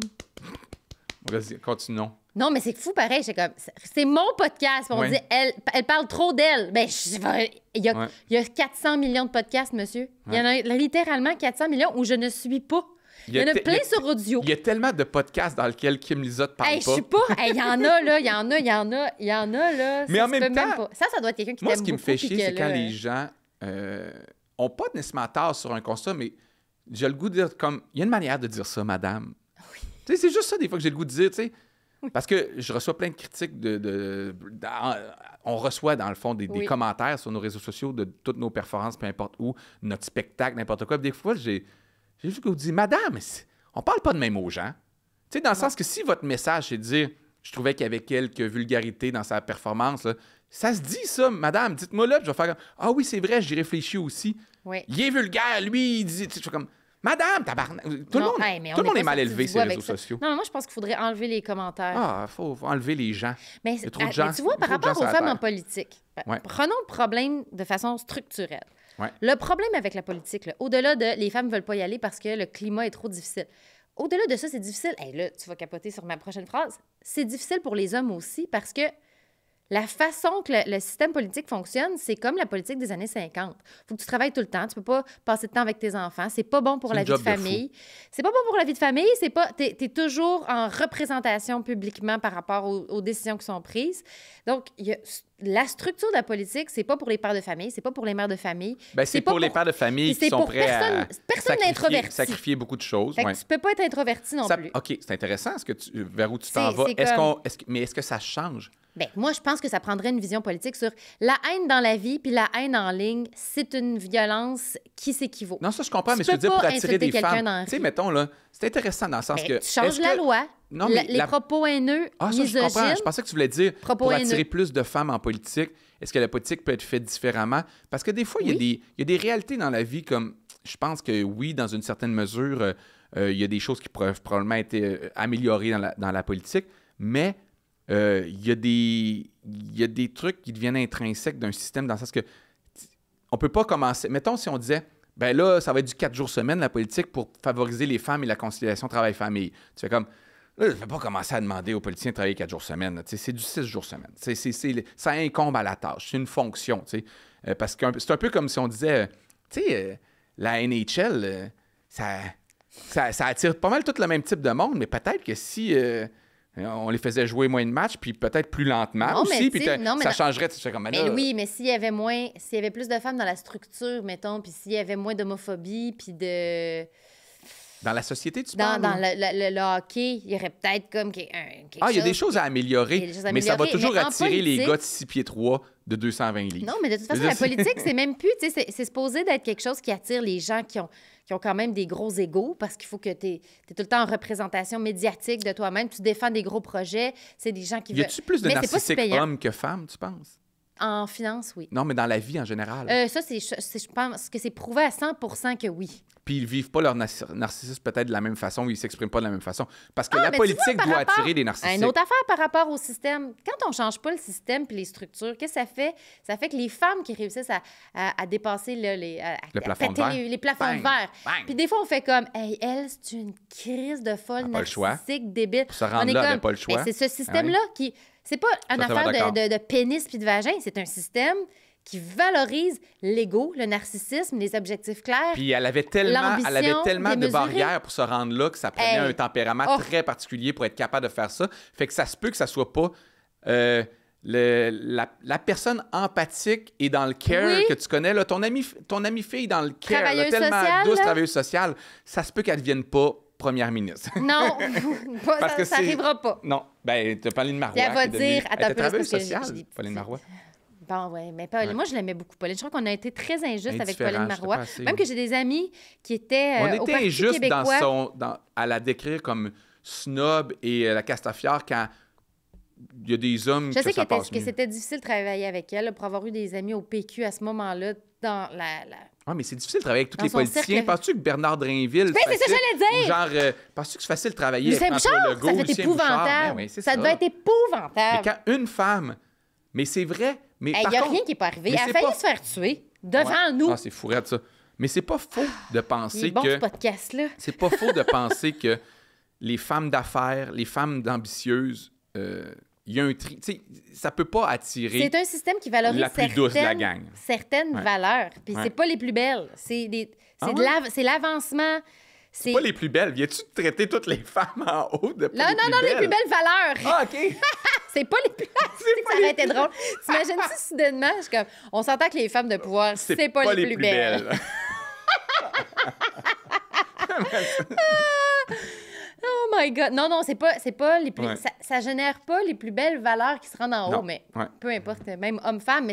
Vas-y, continuons. Non, mais c'est fou pareil. C'est mon podcast. On dit, elle parle trop d'elle. Ben, il y a 400 millions de podcasts, monsieur. Il y en a littéralement 400 millions où je ne suis pas. Il y en a plein sur audio. Il y a tellement de podcasts dans lesquels Kim Lizotte parle pas. Je sais pas. Il y en a, là. Il y en a, là. Mais en même temps... Ça doit être quelqu'un qui t'aime beaucoup. Moi, ce qui me fait chier, c'est quand les gens ont pas nécessairement tort sur un constat, mais j'ai le goût de dire comme... Il y a une manière de dire ça, madame. Oui. Tu sais, c'est juste ça, des fois, que j'ai le goût de dire, tu sais. Oui. Parce que je reçois plein de critiques on reçoit, dans le fond, des commentaires sur nos réseaux sociaux de toutes nos performances, peu importe où, notre spectacle, n'importe quoi. Puis des fois, j'ai juste que vous dites, madame, on parle pas de même aux gens. Tu sais, dans le sens que si votre message, c'est de dire, je trouvais qu'il y avait quelques vulgarités dans sa performance, là, ça se dit, ça, madame, dites-moi là, puis je vais faire comme, ah oui, c'est vrai, j'y réfléchis aussi. Oui. Il est vulgaire, lui, il dit, tu fais comme, madame, tabarnak. Tout le monde est mal élevé sur les réseaux sociaux. Non, moi, je pense qu'il faudrait enlever les commentaires. Ah, il faut enlever les gens. Mais, il y a trop de gens, mais tu vois, par rapport aux femmes en politique, prenons le problème de façon structurelle. Ouais. Le problème avec la politique, là, au-delà de les femmes ne veulent pas y aller parce que le climat est trop difficile. Au-delà de ça, c'est difficile. Là, tu vas capoter sur ma prochaine phrase. C'est difficile pour les hommes aussi parce que la façon que le système politique fonctionne, c'est comme la politique des années 50. Faut que tu travailles tout le temps. Tu peux pas passer de temps avec tes enfants. C'est pas bon pour la vie de famille. C'est pas bon pour la vie de famille. T'es toujours en représentation publiquement par rapport aux décisions qui sont prises. Donc, la structure de la politique, c'est pas pour les pères de famille, c'est pas pour les mères de famille. Ben, c'est pour les pères de famille qui sont prêts à sacrifier beaucoup de choses. Fait que tu peux pas être introverti non plus. OK, c'est intéressant vers où tu t'en vas. Mais est-ce que ça change? Bien, moi, je pense que ça prendrait une vision politique sur la haine dans la vie puis la haine en ligne, c'est une violence qui s'équivaut. Non, ça, je comprends, mais je veux dire, pour attirer des femmes. Tu sais, mettons, là, c'est intéressant dans le sens que... Tu changes la loi. Non, mais les propos haineux, misogynes... je comprends. Je pensais que tu voulais dire pour attirer plus de femmes en politique, est-ce que la politique peut être faite différemment? Parce que des fois, il y a des réalités dans la vie comme... Je pense que oui, dans une certaine mesure, il y a des choses qui pourraient probablement être améliorées dans la politique, mais... il y a des trucs qui deviennent intrinsèques d'un système dans le sens que on peut pas commencer... Mettons, si on disait, ben là, ça va être du 4 jours semaine, la politique, pour favoriser les femmes et la conciliation travail-famille. Tu fais comme, là, je ne vais pas commencer à demander aux politiciens de travailler 4 jours semaine. C'est du 6 jours semaine. Ça incombe à la tâche. C'est une fonction. Parce que c'est un peu comme si on disait, la NHL, ça attire pas mal tout le même type de monde, mais peut-être que si... on les faisait jouer moins de matchs, puis peut-être plus lentement aussi, puis ça changerait. Tu sais, comme, mais oui, mais s'il y avait plus de femmes dans la structure, mettons, puis s'il y avait moins d'homophobie, puis de... Dans la société, tu parles? Dans le hockey, il y aurait peut-être comme quelque chose... il y a des choses à améliorer, mais ça va toujours attirer les gars de 6 pieds 3 de 220 livres. Non, mais de toute façon, la politique, c'est même plus... C'est supposé d'être quelque chose qui attire les gens qui ont quand même des gros égos, parce qu'il faut que tu es tout le temps en représentation médiatique de toi-même. Tu défends des gros projets. C'est des gens qui veulent... Y a-tu plus de narcissiques hommes que femmes, tu penses? En finance, oui. Non, mais dans la vie en général. Je pense que c'est prouvé à 100% que oui. Puis ils vivent pas leur narcissisme peut-être de la même façon ou ils s'expriment pas de la même façon. Parce que la politique doit attirer des narcissiques. Une autre affaire par rapport au système. Quand on change pas le système puis les structures, qu'est-ce que ça fait? Ça fait que les femmes qui réussissent à dépasser le plafond de verre. Les plafonds de verre. Puis des fois, on fait comme, hey, elle, c'est une crise de folle narcissique débile. Pour se rendre là, elle n'a pas le choix. C'est ce système-là qui... C'est pas une affaire de pénis puis de vagin, c'est un système qui valorise l'ego, le narcissisme, les objectifs clairs. Puis elle avait tellement de démesurée. barrières pour se rendre là que ça prenait un tempérament très particulier pour être capable de faire ça. Fait que ça se peut que ça soit pas la personne empathique et dans le care que tu connais. Là, ton amie fille dans le care, là, tellement sociale, douce, là. travailleuse sociale, ça se peut qu'elle ne devienne pas première ministre. Non, ça n'arrivera pas. Non, ben t'as Pauline Marois. Puis elle va dire... Elle était travailleuse parce que sociale, Pauline Marois. Bon, oui, mais Pauline, moi, je l'aimais beaucoup, Pauline. Je crois qu'on a été très injuste avec Indifférent, Pauline Marois. Même que j'ai des amis qui étaient On au était Parti injuste québécois. à la décrire comme snob et la Castafiore quand il y a des hommes Je sais ça passe que mieux. c'était difficile de travailler avec elle, là, pour avoir eu des amis au PQ à ce moment-là, dans la... Ah, mais c'est difficile de travailler avec tous Dans les son politiciens. cercle. Penses-tu que Bernard Drainville... Ben, c'est ça que j'allais dire! Ou genre, penses-tu que c'est facile de travailler Lucien avec François Bouchard, Legault, ça devait être Lucien Bouchard? épouvantable. Ben oui, c'est ça devait être épouvantable. Mais quand une femme... Mais c'est vrai, mais Il par n'y a contre... rien qui n'est pas arrivé. mais Elle a c'est failli pas- se faire tuer devant nous. Ah, c'est fourrette, ça. Mais c'est pas faux de Il penser est bon, que... ce podcast-là. C'est pas faux de penser que les femmes d'affaires, les femmes ambitieuses, il y a un tri... Tu sais, ça peut pas attirer... C'est un système qui valorise La plus douce de la gang. certaines Ouais. valeurs. Puis Ouais. c'est pas les plus belles. C'est Ah de ouais? c'est l'avancement. C'est pas les plus belles. Viens-tu de traiter toutes les femmes en haut de pas Non, les plus belles valeurs. Ah, OK. C'est pas les plus... Ça aurait été drôle. T'imagines-tu soudainement, je suis comme... On s'entend que les femmes de pouvoir, c'est pas les plus belles. Oh my God. Non, c'est pas les plus... Ouais. Ça génère pas les plus belles valeurs qui se rendent en haut, Non. mais Ouais. peu importe, même homme-femme,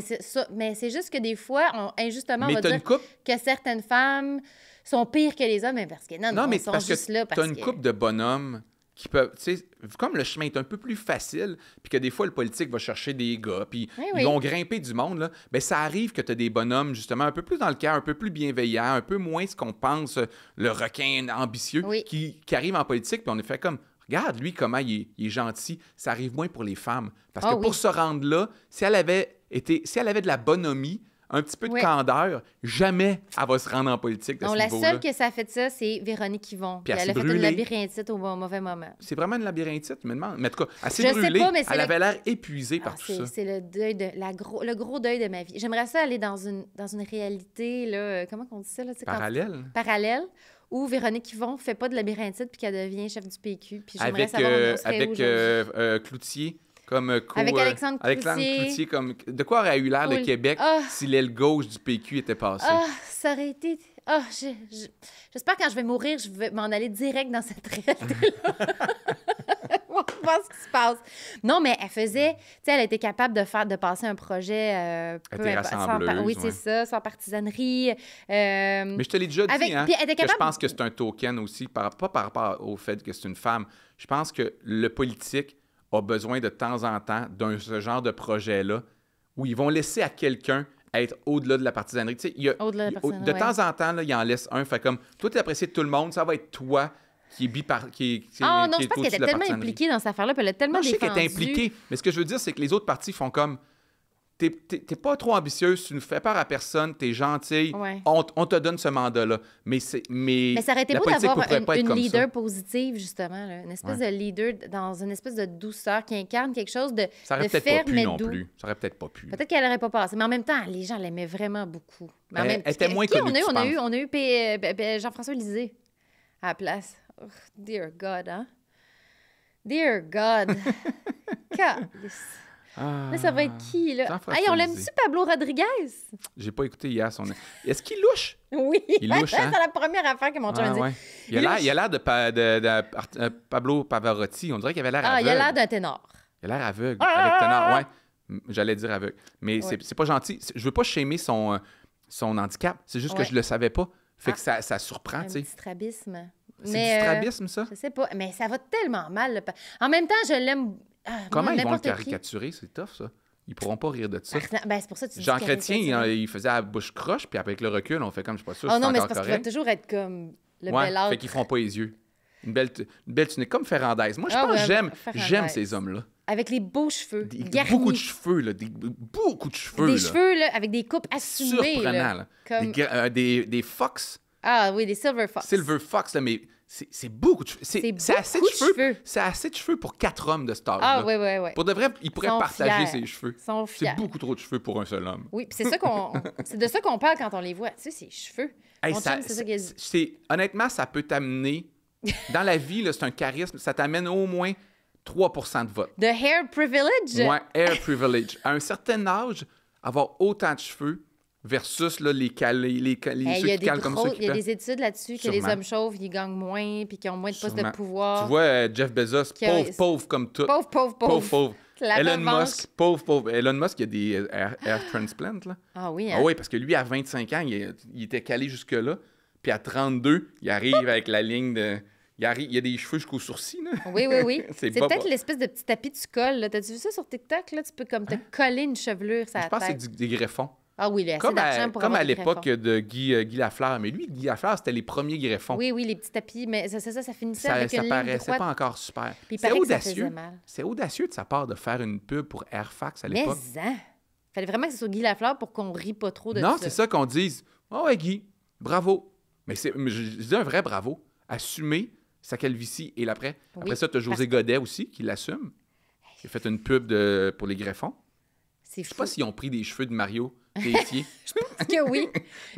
mais c'est juste que des fois, injustement, Mais on va t'as dire une couple... que certaines femmes sont pires que les hommes, mais parce que non, mais ils sont parce juste que là t'as parce une que... couple de bonhommes qui peuvent... Tu sais, comme le chemin est un peu plus facile, puis que des fois, le politique va chercher des gars, puis Oui, ils oui. vont grimper du monde, là, ben ça arrive que t'as des bonhommes, justement, un peu plus dans le cœur, un peu plus bienveillants, un peu moins ce qu'on pense, le requin ambitieux, Oui. qui arrive en politique, puis on est fait comme... Regarde, lui, comment il est gentil. Ça arrive moins pour les femmes. Parce que Ah oui. pour se rendre là, si elle avait de la bonhomie, un petit peu de Oui. candeur, jamais elle va se rendre en politique de Non, ce la niveau-là. seule que ça a fait ça, c'est Véronique Yvon. Puis elle Elle s'est a fait une brûlée. labyrinthite au mauvais moment. C'est vraiment une labyrinthite, je me demande. Mais en tout cas, elle s'est Je sais brûlée. pas, mais c'est Elle le- avait l'air épuisée par Ah, tout ça. c'est le deuil le gros deuil de ma vie. J'aimerais ça aller dans une réalité, là, comment on dit ça, là? Tu sais, quand- Parallèle. parallèle, où Véronique Yvon fait pas de labyrinthite puis qu'elle devient chef du PQ. Puis j'aimerais Avec, savoir où on serait avec aujourd'hui. Cloutier. Comme Avec Alexandre Cloutier. comme... De quoi aurait eu l'air le Oui. Québec Ah. si l'aile gauche du PQ était passée? Ah, ça aurait été... Ah, j'espère que quand je vais mourir, je vais m'en aller direct dans cette réalité-là. On va voir ce qui se passe. Non, mais elle faisait... Tu sais, elle a été capable de passer un projet... Elle était rassembleuse, oui, ouais. c'est ça, sans partisanerie. Mais je te l'ai déjà dit, Avec- hein, puis elle était que je capable- pense que c'est un token aussi, pas par rapport au fait que c'est une femme. Je pense que le politique a besoin de temps en temps ce genre de projet-là où ils vont laisser à quelqu'un être au-delà de la partisanerie. Tu sais, Au-delà de la partisanerie, de ouais. temps en temps, là, ils en laissent un. Fait comme, toi, tu apprécies tout le monde, ça va être toi qui est Ah non, qui je est pense qu'elle au-dessus était de la tellement partisanerie. impliquée dans cette affaire-là, puis elle a tellement Non, je sais qu'elle défendu. est impliquée, mais ce que je veux dire, c'est que les autres partis font comme... T'es pas trop ambitieuse, tu ne fais peur à personne, t'es gentille, Ouais. on te donne ce mandat-là. Mais ça aurait été la beau politique d'avoir pourrait pas être une comme leader ça. positive, justement. Là. Une espèce Ouais. de leader dans une espèce de douceur qui incarne quelque chose de, Ça aurait de peut-être pas ferme pu mais non doux. plus. Ça aurait peut-être pas pu. Peut-être qu'elle n'aurait pas passé. Mais en même temps, les gens l'aimaient vraiment beaucoup. Mais en Elle même... était moins Qui connue que tu on a eu Jean-François Lisée à la place. Oh, dear God, hein? Dear God. Calice. Ah, Là, ça va être qui, là? Jean-François Hey, on l'aime-tu, Lisée. Pablo Rodriguez? J'ai pas écouté hier son... Est-ce qu'il louche? Oui. Il louche, hein? C'est la première affaire que mon chum Ah, a dit. ouais. Il a l'air de Pablo Pavarotti. On dirait qu'il avait l'air Ah, aveugle. il a l'air d'un ténor. Il a l'air aveugle. Ah! Avec ténor, ouais. J'allais dire aveugle. Mais Ouais. c'est pas gentil. Je veux pas shamer son handicap. C'est juste que Ouais. je le savais pas. Fait que Ah. ça surprend, Un tu sais. petit strabisme. C'est Mais, du strabisme, ça? Je sais pas, mais ça va tellement mal. Là. En même temps, je l'aime. Comment moi, ils vont le n'importe qui. caricaturer? C'est tough, ça. Ils pourront pas rire de ça. Ben, c'est pour ça que tu dis Jean Chrétien, caricaturer. il faisait la bouche croche, puis avec le recul, on fait comme, je suis pas sûr, Oh c'est non, mais c'est encore parce qu'il va correct. toujours être comme le Ouais, bel âge. fait qu'ils feront pas les yeux. Une belle tunique, comme Ferrandez. Moi, je Ah pense ouais, que j'aime Ferrandez. ces hommes-là. Avec les beaux cheveux, garnis. Beaucoup de cheveux, là. Beaucoup de cheveux, Des là. cheveux, là, avec des coupes assumées. Surprenant, Là. là. Comme... Des fox, Ah oui, des silver fox. silver fox, là, mais c'est beaucoup de cheveux. C'est assez de cheveux. C'est assez de cheveux pour 4 hommes de cet âge-là. Ah, oui, oui, oui. Pour de vrai, ils pourraient partager ses cheveux. Ils sont fiers. C'est beaucoup trop de cheveux pour un seul homme. Oui, puis c'est de ça qu'on parle quand on les voit. Tu sais, ses cheveux. Hey, Mon chum, c'est ça qu'il a dit. Honnêtement, ça peut t'amener... Dans la vie, là, c'est un charisme. Ça t'amène au moins 3% de vote. The hair privilege? Ouais, hair privilege. À un certain âge, avoir autant de cheveux versus là, les ceux qui calent comme ça. Il y a des études là-dessus que les hommes chauves, ils gagnent moins puis qu'ils ont moins de postes de pouvoir. Tu vois, Jeff Bezos, pauvre comme tout. Pauvre. Elon Musk, pauvre. Elon Musk, il y a des hair transplants, là. Ah oui, hein? Ah oui, parce que lui, à 25 ans, il était calé jusque-là. Puis à 32, il arrive avec la ligne de... Il y a des cheveux jusqu'aux sourcils, là. Oui. C'est peut-être l'espèce de petit tapis que tu colles. T'as-tu vu ça sur TikTok? Là? Tu peux comme te coller une chevelure sur la tête. Je pense que c'est des greffons. Ah oui, là, assez d'argent pour comme avoir à l'époque de Guy Lafleur. Mais lui, Guy Lafleur, c'était les premiers greffons. Oui, les petits tapis. Mais ça finissait avec une ligne droite. Ça paraissait pas encore super. C'est audacieux. C'est audacieux de sa part de faire une pub pour Airfax à l'époque. Mais fallait vraiment que ce soit Guy Lafleur pour qu'on rie pas trop de ça. Non, c'est ça qu'on dise. Oh ouais, Guy, bravo. Mais je dis un vrai bravo. Assumer sa calvitie et l'après. Oui, après ça, tu as José Godet aussi qui l'assume. Il a fait une pub pour les greffons. Je sais pas s'ils ont pris des cheveux de Mario Tessier. Je pense que oui.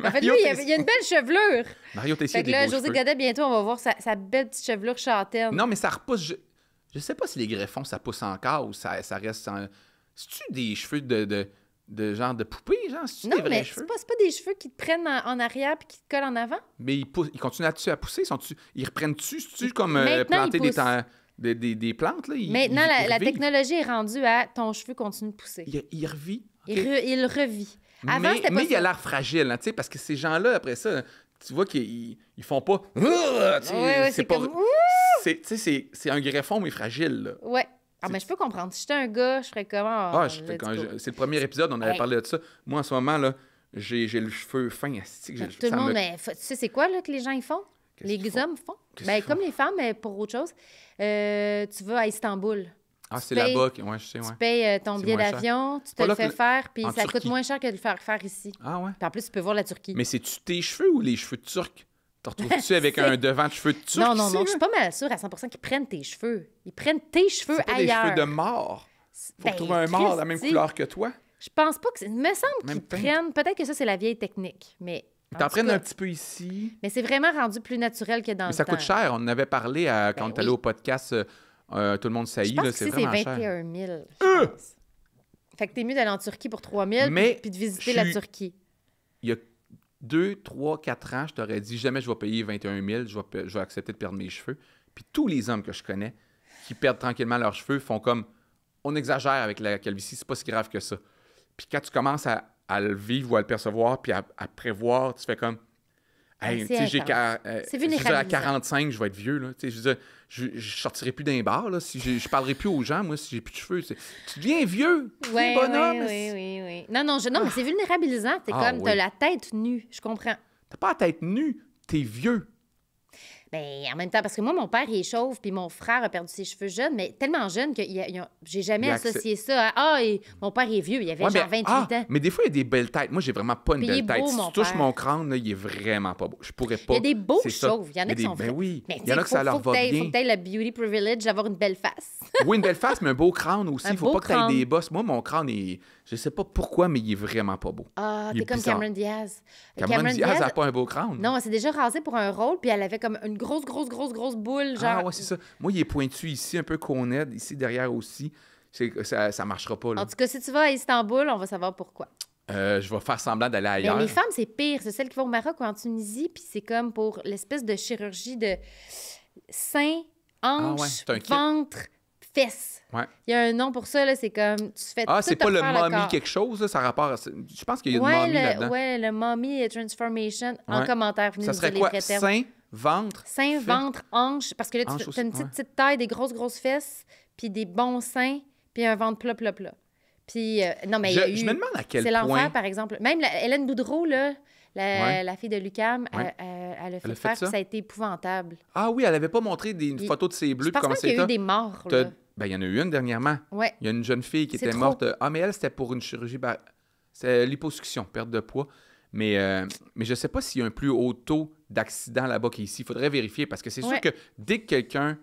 En fait, lui, il y a une belle chevelure. Mario Tessier a des là, beaux José cheveux. Godet, bientôt, on va voir sa belle petite chevelure châtaine. Non, mais ça repousse. Je sais pas si les greffons, ça pousse encore ou ça reste... C'est-tu des cheveux de genre de poupée, genre? C'est-tu des vrais cheveux? C'est pas des cheveux qui te prennent en arrière puis qui te collent en avant? Mais ils continuent à pousser? Ils reprennent-tu? C'est-tu comme planter des plantes? Là? Maintenant, la technologie est rendue à ton cheveu continue de pousser. Il revit? Okay. Il revit. Avant, mais il a l'air fragile, hein, parce que ces gens-là, après ça, tu vois qu'ils font pas... c'est comme... C'est un greffon, mais fragile. Là. Ouais. Ah, mais je peux comprendre. Si j'étais un gars, je ferais comment? C'est le premier épisode, on avait parlé de ça. Moi, en ce moment, là, j'ai le cheveu fin. Tout le monde, mais tu sais, c'est quoi là, que les gens ils font? Les hommes font? Comme les femmes, mais pour autre chose. Tu vas à Istanbul. Ah, c'est là-bas. Ouais, je sais, ouais. Tu payes ton billet d'avion, tu te le fais faire, puis ça coûte moins cher que de le faire ici. Ah ouais? Puis en plus, tu peux voir la Turquie. Mais c'est-tu tes cheveux ou les cheveux turcs? Te retrouves-tu avec un devant de cheveux de turc? Non, je suis pas mal sûre à 100% qu'ils prennent tes cheveux. Ils prennent tes cheveux ailleurs. C'est pas des cheveux de mort. Faut trouver un mort de la même couleur que toi. Je pense pas que c'est... Il me semble qu'ils prennent... Peut-être que ça, c'est la vieille technique, mais... Ils t'en prennent un petit peu ici. Mais c'est vraiment rendu plus naturel que dans le temps. Mais ça coûte cher. On en avait parlé quand on est allé au podcast Tout le monde saillit. C'est vraiment cher. C'est 21 000, je pense. Fait que t'es mieux d'aller en Turquie pour 3 000 puis de visiter la Turquie. Il y a 2, 3, 4 ans, je t'aurais dit jamais je vais payer 21 000, je vais accepter de perdre mes cheveux. Puis tous les hommes que je connais qui perdent tranquillement leurs cheveux font comme on exagère avec la calvitie, c'est pas si grave que ça. Puis quand tu commences à le vivre ou à le percevoir puis à prévoir, tu fais comme hey, tu sais, à 45, je vais être vieux. Là. Je veux dire, je sortirai plus d'un bar. Là, si je parlerai plus aux gens, moi, si j'ai plus de cheveux. Tu deviens vieux. Tu deviens bonhomme. Oui. Non, mais c'est vulnérabilisant. T'es t'as la tête nue. Je comprends. T'as pas la tête nue. T'es vieux. Ben, en même temps, parce que moi, mon père, il est chauve, puis mon frère a perdu ses cheveux jeunes, mais tellement jeune que j'ai jamais associé ça à mon père est vieux, il avait genre 28 ans. Mais des fois, il y a des belles têtes. Moi, j'ai vraiment pas une belle tête. Si tu touches mon crâne, là, il est vraiment pas beau. Je pourrais pas. Il y a des beaux chauves. Il y en a qui sont vrais. Ben oui. Mais il y en a que ça leur va bien. Faut que tu aies le beauty privilege d'avoir une belle face. Oui, une belle face, mais un beau crâne aussi. Il faut pas que tu aies des bosses. Moi, mon crâne, je sais pas pourquoi, mais il est vraiment pas beau. Ah, t'es comme Cameron Diaz. Cameron Diaz n'a pas un beau crâne. Non, elle s'est déjà rasée pour un rôle, puis elle avait comme une grosse boule, genre... Ah ouais, c'est ça. Moi, il est pointu ici, un peu cônette, ici derrière aussi. Ça marchera pas, là. En tout cas, si tu vas à Istanbul, on va savoir pourquoi. Je vais faire semblant d'aller ailleurs. Mais les femmes, c'est pire. C'est celles qui vont au Maroc ou en Tunisie, puis c'est comme pour l'espèce de chirurgie de sein, hanche, ventre, fesses. Ouais. Il y a un nom pour ça, là, c'est comme... Tu fais c'est pas le mommy quelque chose, là, ça rapport à... Je pense qu'il y a une mommy là-dedans. Ouais, le mommy transformation. En commentaire, venez ça nous serait dire quoi? les vrais termes. Sein, ventre, hanche. Parce que là, tu as une petite taille, des grosses fesses, puis des bons seins, puis un ventre plat. Puis, non, mais je me demande à quel point... C'est l'enfer, par exemple. Même Hélène Boudreau, là, la fille de Lucam, elle a fait faire, puis ça a été épouvantable. Ah oui, elle avait pas montré une photo de ses bleus. Je pense qu'il y a eu des morts, là. Ben, il y en a eu une dernièrement. Ouais. Il y a une jeune fille qui était morte. Ah, mais elle, c'était pour une chirurgie... C'est liposuction, perte de poids. Mais je ne sais pas s'il y a un plus haut taux d'accidents là-bas qu'ici. Il faudrait vérifier parce que c'est sûr que dès que quelqu'un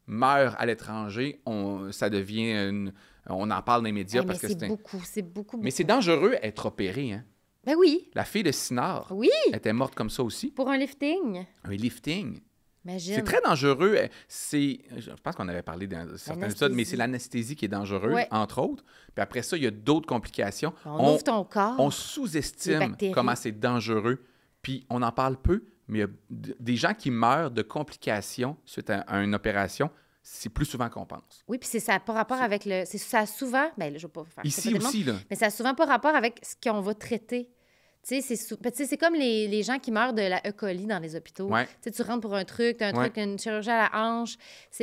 meurt à l'étranger, ça devient on en parle dans les médias parce que c'est beaucoup. Mais c'est dangereux être opéré, hein? Ben oui. La fille de Sinard était morte comme ça aussi. Pour un lifting. Un lifting. Imagine. C'est très dangereux. Je pense qu'on avait parlé dans certains épisodes, mais c'est l'anesthésie qui est dangereuse, entre autres. Puis après ça, il y a d'autres complications. On ouvre ton corps. On sous-estime comment c'est dangereux. Puis on en parle peu, mais il y a des gens qui meurent de complications suite à une opération. C'est plus souvent qu'on pense. Oui, puis ça n'a pas rapport avec le... Ça a souvent... Bien, là, je ne vais pas faire ici aussi, là. Mais ça n'a souvent pas rapport avec ce qu'on va traiter. Tu sais, c'est comme les gens qui meurent de la E. coli dans les hôpitaux. Ouais. Tu sais, tu rentres pour un truc, tu as une chirurgie à la hanche.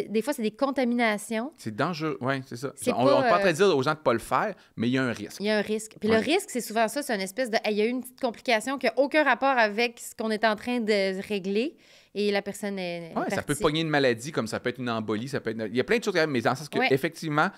Des fois, c'est des contaminations. C'est dangereux. Oui, c'est ça. C'est on ne peut pas dire aux gens de ne pas le faire, mais il y a un risque. Il y a un risque. Puis le risque, c'est souvent ça, c'est une espèce de... Il y a eu une petite complication qui n'a aucun rapport avec ce qu'on est en train de régler. Et la personne est ça peut pogner une maladie, comme ça peut être une embolie, ça peut être... Il y a plein de choses, mais dans le sens que, effectivement,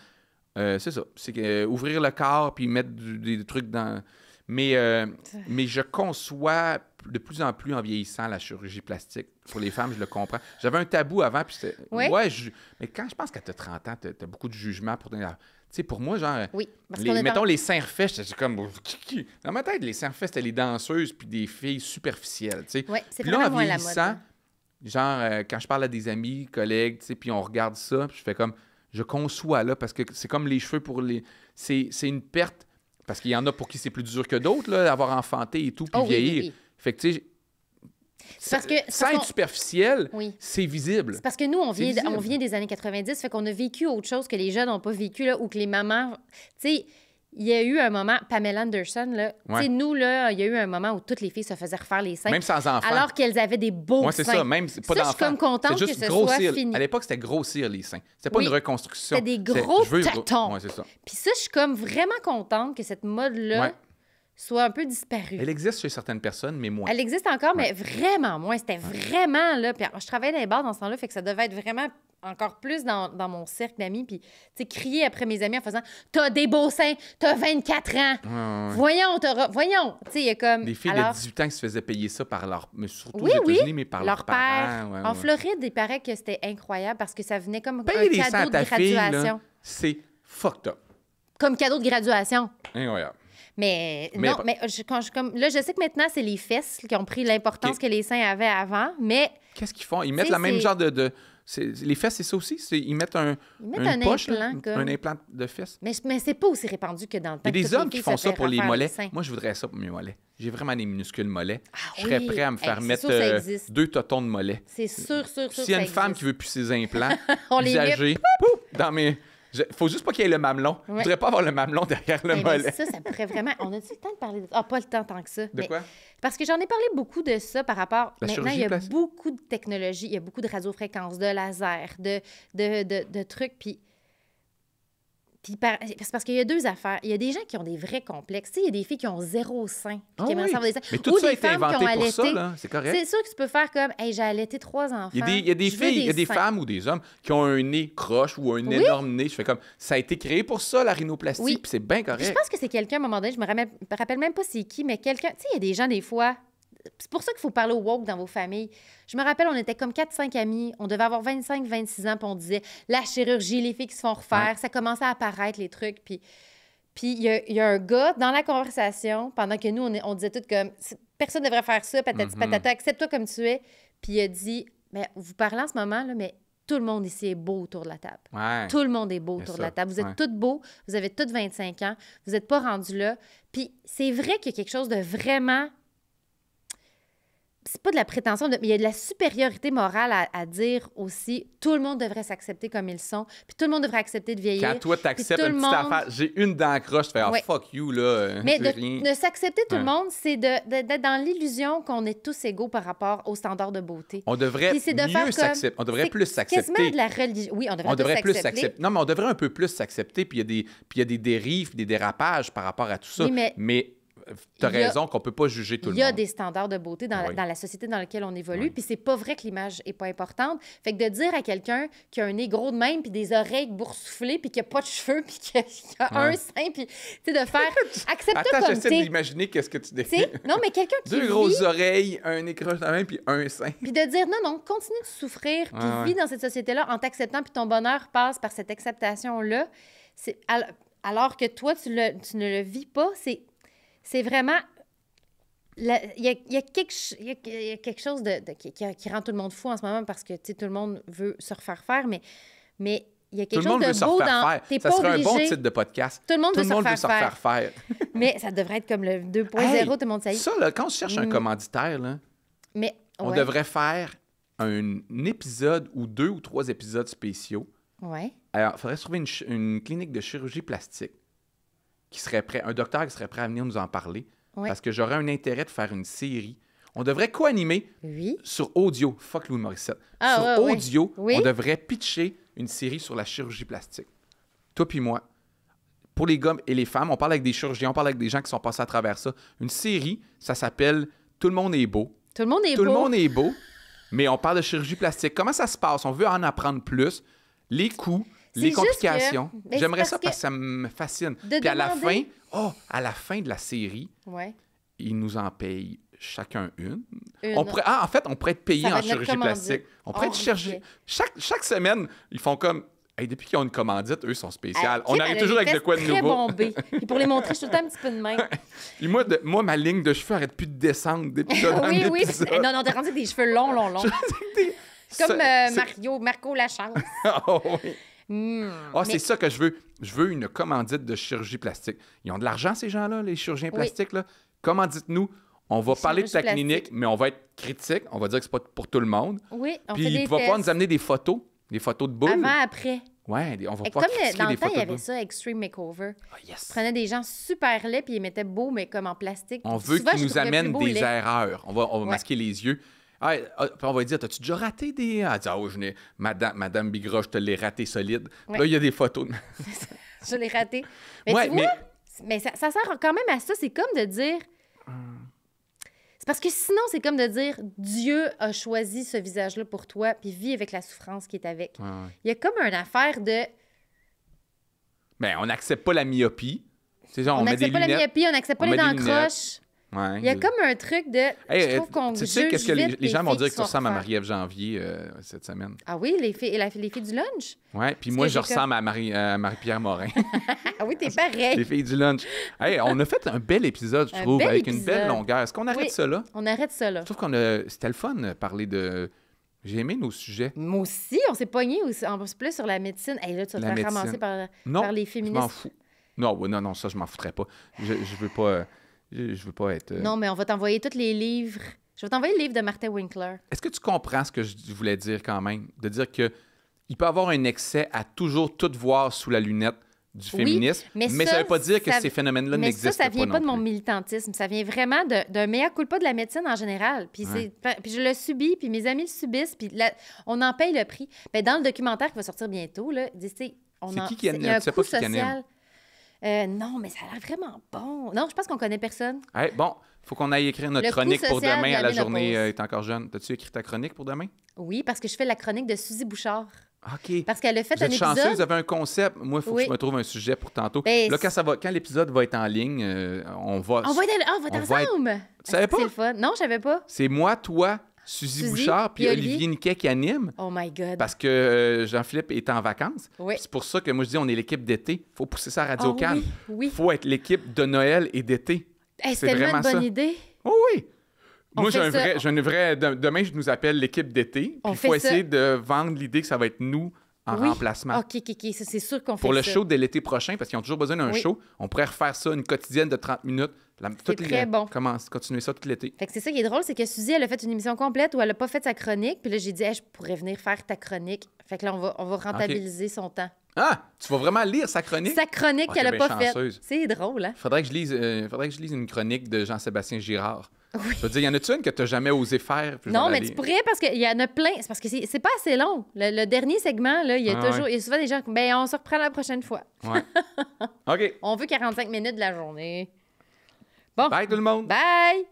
c'est ça. C'est ouvrir le corps puis mettre des trucs dans... Mais je conçois de plus en plus en vieillissant la chirurgie plastique. Pour les femmes, je le comprends. J'avais un tabou avant, puis c'était... mais quand je pense qu'à t'as 30 ans, t'as beaucoup de jugement pour... Tu sais, pour moi, genre... Oui, mettons, les seins refaits, j'étais comme... Dans ma tête, les seins refaits, c'était les danseuses puis des filles superficielles, tu sais. Oui, c'est puis là, vraiment en la vieillissant, mode. genre, quand je parle à des amis, collègues, tu sais, puis on regarde ça, puis je fais comme... Je conçois, là, parce que c'est comme les cheveux pour les... C'est une perte... Parce qu'il y en a pour qui c'est plus dur que d'autres, là, d'avoir enfanté et tout, puis vieillir. Oui. Fait que, tu sais, sans être superficiel, c'est visible. C'est parce que nous, on vient des années 90, fait qu'on a vécu autre chose que les jeunes n'ont pas vécu, là, ou que les mamans... Tu sais, il y a eu un moment, Pamela Anderson, là, tu sais, nous, là, il y a eu un moment où toutes les filles se faisaient refaire les seins. Même sans enfants. Alors qu'elles avaient des beaux seins. C'est ça, même pas d'enfants. Je suis comme contente que ce soit fini. À l'époque, c'était grossir les seins. C'était pas une reconstruction. C'était des gros tatons. C'est ça. Puis ça, je suis comme vraiment contente que cette mode-là soit un peu disparue. Elle existe chez certaines personnes, mais moins. Elle existe encore, mais vraiment moins. C'était vraiment, là... Puis je travaillais dans les bars dans ce temps-là, fait que ça devait être vraiment... encore plus dans mon cercle d'amis, puis, tu sais, crier après mes amis en faisant « T'as des beaux seins, t'as 24 ans, voyons, voyons! » Tu sais, il y a comme... Des filles de 18 ans qui se faisaient payer ça par leur... Mais surtout aux États-Unis, mais par leurs parents. En Floride, il paraît que c'était incroyable parce que ça venait comme un cadeau de graduation. Fille, là, c'est fucked up. Comme cadeau de graduation. Incroyable. Mais non, mais là, je sais que maintenant, c'est les fesses qui ont pris l'importance que les seins avaient avant, mais... Qu'est-ce qu'ils font? Ils mettent la même genre de... Les fesses, c'est ça aussi? Ils mettent un poche, implant, un implant de fesses. Mais c'est pas aussi répandu que dans le temps. Il y a des hommes qui font ça pour les mollets. Moi, je voudrais ça pour mes mollets. J'ai vraiment des minuscules mollets. Je serais prêt à me faire mettre 2 totons de mollets. C'est sûr. S'il y a une femme qui veut plus ses implants, on les met dans mes... Faut juste pas qu'il y ait le mamelon. Je voudrais pas avoir le mamelon derrière le mollet. Mais ça pourrait vraiment... On a-tu le temps de parler de ça? Ah, pas le temps tant que ça. De quoi? Parce que j'en ai parlé beaucoup de ça par rapport... Maintenant, il y a plastique. beaucoup de technologies, il y a beaucoup de radiofréquences, de laser, de trucs, puis c'est parce qu'il y a 2 affaires. Il y a des gens qui ont des vrais complexes. Tu sais, il y a des filles qui ont 0 sein, puis qui aimeraient savoir des seins. Mais tout ça a été inventé pour ça, là. C'est correct. C'est sûr que tu peux faire comme, hey, j'ai allaité 3 enfants. Il y a des filles, il y a des femmes ou des hommes qui ont un nez croche ou un énorme nez. Je fais comme, ça a été créé pour ça, la rhinoplastie, puis c'est bien correct. Je pense que c'est quelqu'un, à un moment donné, je me rappelle même pas c'est qui, mais quelqu'un... Tu sais, il y a des gens, des fois... C'est pour ça qu'il faut parler au woke dans vos familles. Je me rappelle, on était comme 4-5 amis. On devait avoir 25-26 ans, puis on disait la chirurgie, les filles qui se font refaire. Ça commençait à apparaître, les trucs. Puis il y a un gars dans la conversation, pendant que nous, on disait tout comme personne ne devrait faire ça, patati patata, accepte-toi comme tu es. Puis il a dit, mais vous parlez en ce moment, là, mais tout le monde ici est beau autour de la table. Ouais. Tout le monde est beau autour de la table. Vous êtes toutes beaux, vous avez toutes 25 ans, vous n'êtes pas rendus là. Puis c'est vrai qu'il y a quelque chose de vraiment... C'est pas de la prétention, mais il y a de la supériorité morale à dire aussi tout le monde devrait s'accepter comme ils sont, puis tout le monde devrait accepter de vieillir. Quand toi, t'acceptes une petite affaire, j'ai une dent croche, tu fais « Ah, fuck you, là, mais rien. » de s'accepter tout le monde, c'est d'être dans l'illusion qu'on est tous égaux par rapport aux standards de beauté. On devrait mieux s'accepter. On devrait plus s'accepter. Quasiment de la religion. Oui, on devrait plus s'accepter. Non, mais on devrait un peu plus s'accepter, puis il y a des dérives, des dérapages par rapport à tout ça. Oui, mais t'as il y a- raison qu'on peut pas juger tout le Il y a monde. des standards de beauté dans, Oui. dans la société dans laquelle on évolue, Oui. puis c'est pas vrai que l'image est pas importante. Fait que de dire à quelqu'un qui a un nez gros de même, puis des oreilles boursouflées, puis qui a pas de cheveux, puis qui a un Ouais. sein, puis tu sais, de faire... Accepte-toi Attends, comme j'essaie t'es. d'imaginer qu'est-ce que tu Tu décris. sais, non, mais quelqu'un qui Deux vit, grosses oreilles, un écran de main, puis un sein. puis de dire non, continue de souffrir, puis Ouais, vis ouais. dans cette société-là en t'acceptant, puis ton bonheur passe par cette acceptation-là. Alors que toi, tu ne le vis pas, c'est vraiment... Il y a quelque chose qui rend tout le monde fou en ce moment parce que, tu sais, tout le monde veut se refaire faire, mais il y a Tout quelque le monde veut chose se de beau refaire dans... faire. T'es Ça pas serait un bon obligé. titre de podcast. Tout le monde Tout veut le monde veut se refaire faire. Mais ça devrait être comme le 2.0, Hey, tout le monde sait. ça, là, quand on cherche un commanditaire, là, Mais, on ouais. devrait faire un épisode ou 2 ou 3 épisodes spéciaux. Ouais. Alors, il faudrait se trouver une clinique de chirurgie plastique qui serait prêt, un docteur qui serait prêt à venir nous en parler. Ouais. Parce que j'aurais un intérêt de faire une série. On devrait co-animer Oui. sur audio. Fuck Louis Morissette. Ah, sur ouais, audio, oui. on devrait pitcher une série sur la chirurgie plastique. Toi puis moi. Pour les gars et les femmes, on parle avec des chirurgiens, on parle avec des gens qui sont passés à travers ça. Une série, ça s'appelle Tout le monde est beau. Tout le monde est Tout beau. le monde est beau, mais on parle de chirurgie plastique. Comment ça se passe? On veut en apprendre plus. Les coûts, les juste complications. que- mais J'aimerais c'est ça parce parce que ça me fascine. de Puis à la fin, demander- à la fin de la série, Ouais. ils nous en payent chacun une. Une. On pourrait, en fait, on pourrait être payé Ça va en être notre chirurgie commandite. plastique. On pourrait Oh, être chirurgie. ok. Chaque semaine, ils font comme. Hey, depuis qu'ils ont une commandite, eux, ils sont spéciales. Kim, On elle arrive a toujours les avec de fesses quoi de très nouveau. bombées. Puis pour les montrer, je suis tout le temps un petit peu de même. Puis moi, ma ligne de cheveux arrête plus de descendre d'épisode en oui, oui. épisode. Non, t'es rendu avec des cheveux longs. Comme Marco Lachance. Oh, oui. Mais- C'est ça que je veux. Je veux une commandite de chirurgie plastique. Ils ont de l'argent, ces gens-là, les chirurgiens Oui. plastiques. Là. Commandite-nous. On va parler de ta Chirurgie clinique, plastique. mais on va être critique. On va dire que c'est pas pour tout le monde. Oui, on Puis fait tu des vas pouvoir tests. nous amener des photos de boules. Avant, après. Ouais, on va Et pouvoir comme critiquer dans des le temps, il photos y de avait boules. ça, Extreme Makeover. Ah, yes. Ils prenaient des gens super laids puis ils les mettaient beaux, mais comme en plastique. On veut Souvent, qu'ils je nous trouvais plus amènent beau des laid. erreurs. On va Ouais. masquer les yeux. Puis on va dire, t'as-tu déjà raté des... Elle dit, je n'ai... Madame Bigra, je te l'ai raté solide. Ouais. Là, il y a des photos. Je l'ai raté. Mais Ouais, tu vois, mais ça sert quand même à ça. C'est comme de dire... C'est parce que sinon, c'est comme de dire Dieu a choisi ce visage-là pour toi, puis vis avec la souffrance qui est avec. Ouais, ouais. Il y a comme une affaire de... Ben, on n'accepte pas la myopie. C'est ça, on On met des n'accepte pas la lunettes. myopie, on n'accepte pas on les met des dents lunettes. croches. Ouais. Il y a comme un truc de... Hey, je trouve qu'on tu sais juge qu'est-ce que vite les gens vont filles dire qui que tu sont ressembles à refaires. Marie-Ève Janvier cette semaine. Ah oui, les filles du lunch? Ouais, puis Parce moi, que je j'ai ressemble à Marie-Pierre Morin. Ah oui, t'es pareil. Les filles du lunch. Hey, on a fait un bel épisode, je Un trouve, bel avec une belle épisode. longueur. Est-ce qu'on arrête Oui. ça là? On arrête ça, là. Je trouve c'était le fun de parler de... J'ai aimé nos sujets. Moi aussi, on s'est pogné en plus sur la médecine. Hey, là, tu vas te La faire médecine. ramasser Non, par les je m'en féministes. fous. Non, ça, je m'en foutrais pas. Je veux pas... Je veux pas être... Non, mais on va t'envoyer tous les livres. Je vais t'envoyer le livre de Martin Winkler. Est-ce que tu comprends ce que je voulais dire quand même? De dire que il peut y avoir un excès à toujours tout voir sous la lunette du Oui, féminisme, mais ça ça, veut pas dire que ça- ces phénomènes-là Mais n'existent ça vient pas pas de non mon plus. militantisme. Ça vient vraiment d'un mea culpa de la médecine en général. Puis, puis je le subis, puis mes amis le subissent, puis on en paye le prix. Ben, dans le documentaire qui va sortir bientôt, là, il dit, C'est qui qui il y a un tu sais coût pas qui anime? social. Non, mais ça a l'air vraiment bon. Non, je pense qu'on connaît personne. Hey, bon, faut qu'on aille écrire notre Le coût chronique pour social demain de à la la journée ménopause. est encore jeune. T'as-tu écrit ta chronique pour demain? Oui, parce que je fais la chronique de Suzy Bouchard. OK. Parce qu'elle a fait Vous un êtes épisode. chanceux, vous avez un concept. Moi, il faut que Oui. je me trouve un sujet pour tantôt. Ben, Là, quand l'épisode va être en ligne, on va... On va être on va être- ensemble! Tu savais Est-ce que pas? C'est le fun. Non, je savais pas. C'est moi, toi, Suzy Suzy, Bouchard, puis puis Olivier Olivier. Niquet qui anime. Oh my God. Parce que Jean-Philippe est en vacances. Oui. C'est pour ça que moi, je dis, on est l'équipe d'été. Il faut pousser ça à Radio Oh Cannes. oui, oui. Il faut être l'équipe de Noël et d'été. Hey, c'est c'est tellement vraiment une bonne ça. idée. Oh oui! On Moi, fait ça. demain, je nous appelle l'équipe d'été. Puis On il faut fait ça. essayer de vendre l'idée que ça va être nous en Oui. remplacement. OK, ça, c'est sûr qu'on fait Pour le ça. show de l'été prochain, parce qu'ils ont toujours besoin d'un Oui. show, on pourrait refaire ça, une quotidienne de 30 minutes. très bon. Continuer ça tout l'été. Fait que c'est ça qui est drôle, c'est que Suzy, elle a fait une émission complète où elle a pas fait sa chronique. Puis là, j'ai dit, hey, je pourrais venir faire ta chronique. Fait que là, on va rentabiliser son temps. Ah! Tu vas vraiment lire sa chronique? Sa chronique Ah, qu'elle t'es a bien pas faite. chanceuse. C'est drôle, hein? Faudrait que je lise une chronique de Jean-Sébastien Girard. Oui. Je veux dire, y en a-tu une que tu n'as jamais osé faire? Puis je Non, vais mais la tu lire. pourrais parce qu'il y en a plein. C'est parce que c'est pas assez long. Le dernier segment, là, il y a Ah toujours. ouais. Il y a souvent des gens qui ben on se reprend la prochaine fois. Ouais. OK. On veut 45 minutes de la journée. Bon. Bye tout le monde! Bye!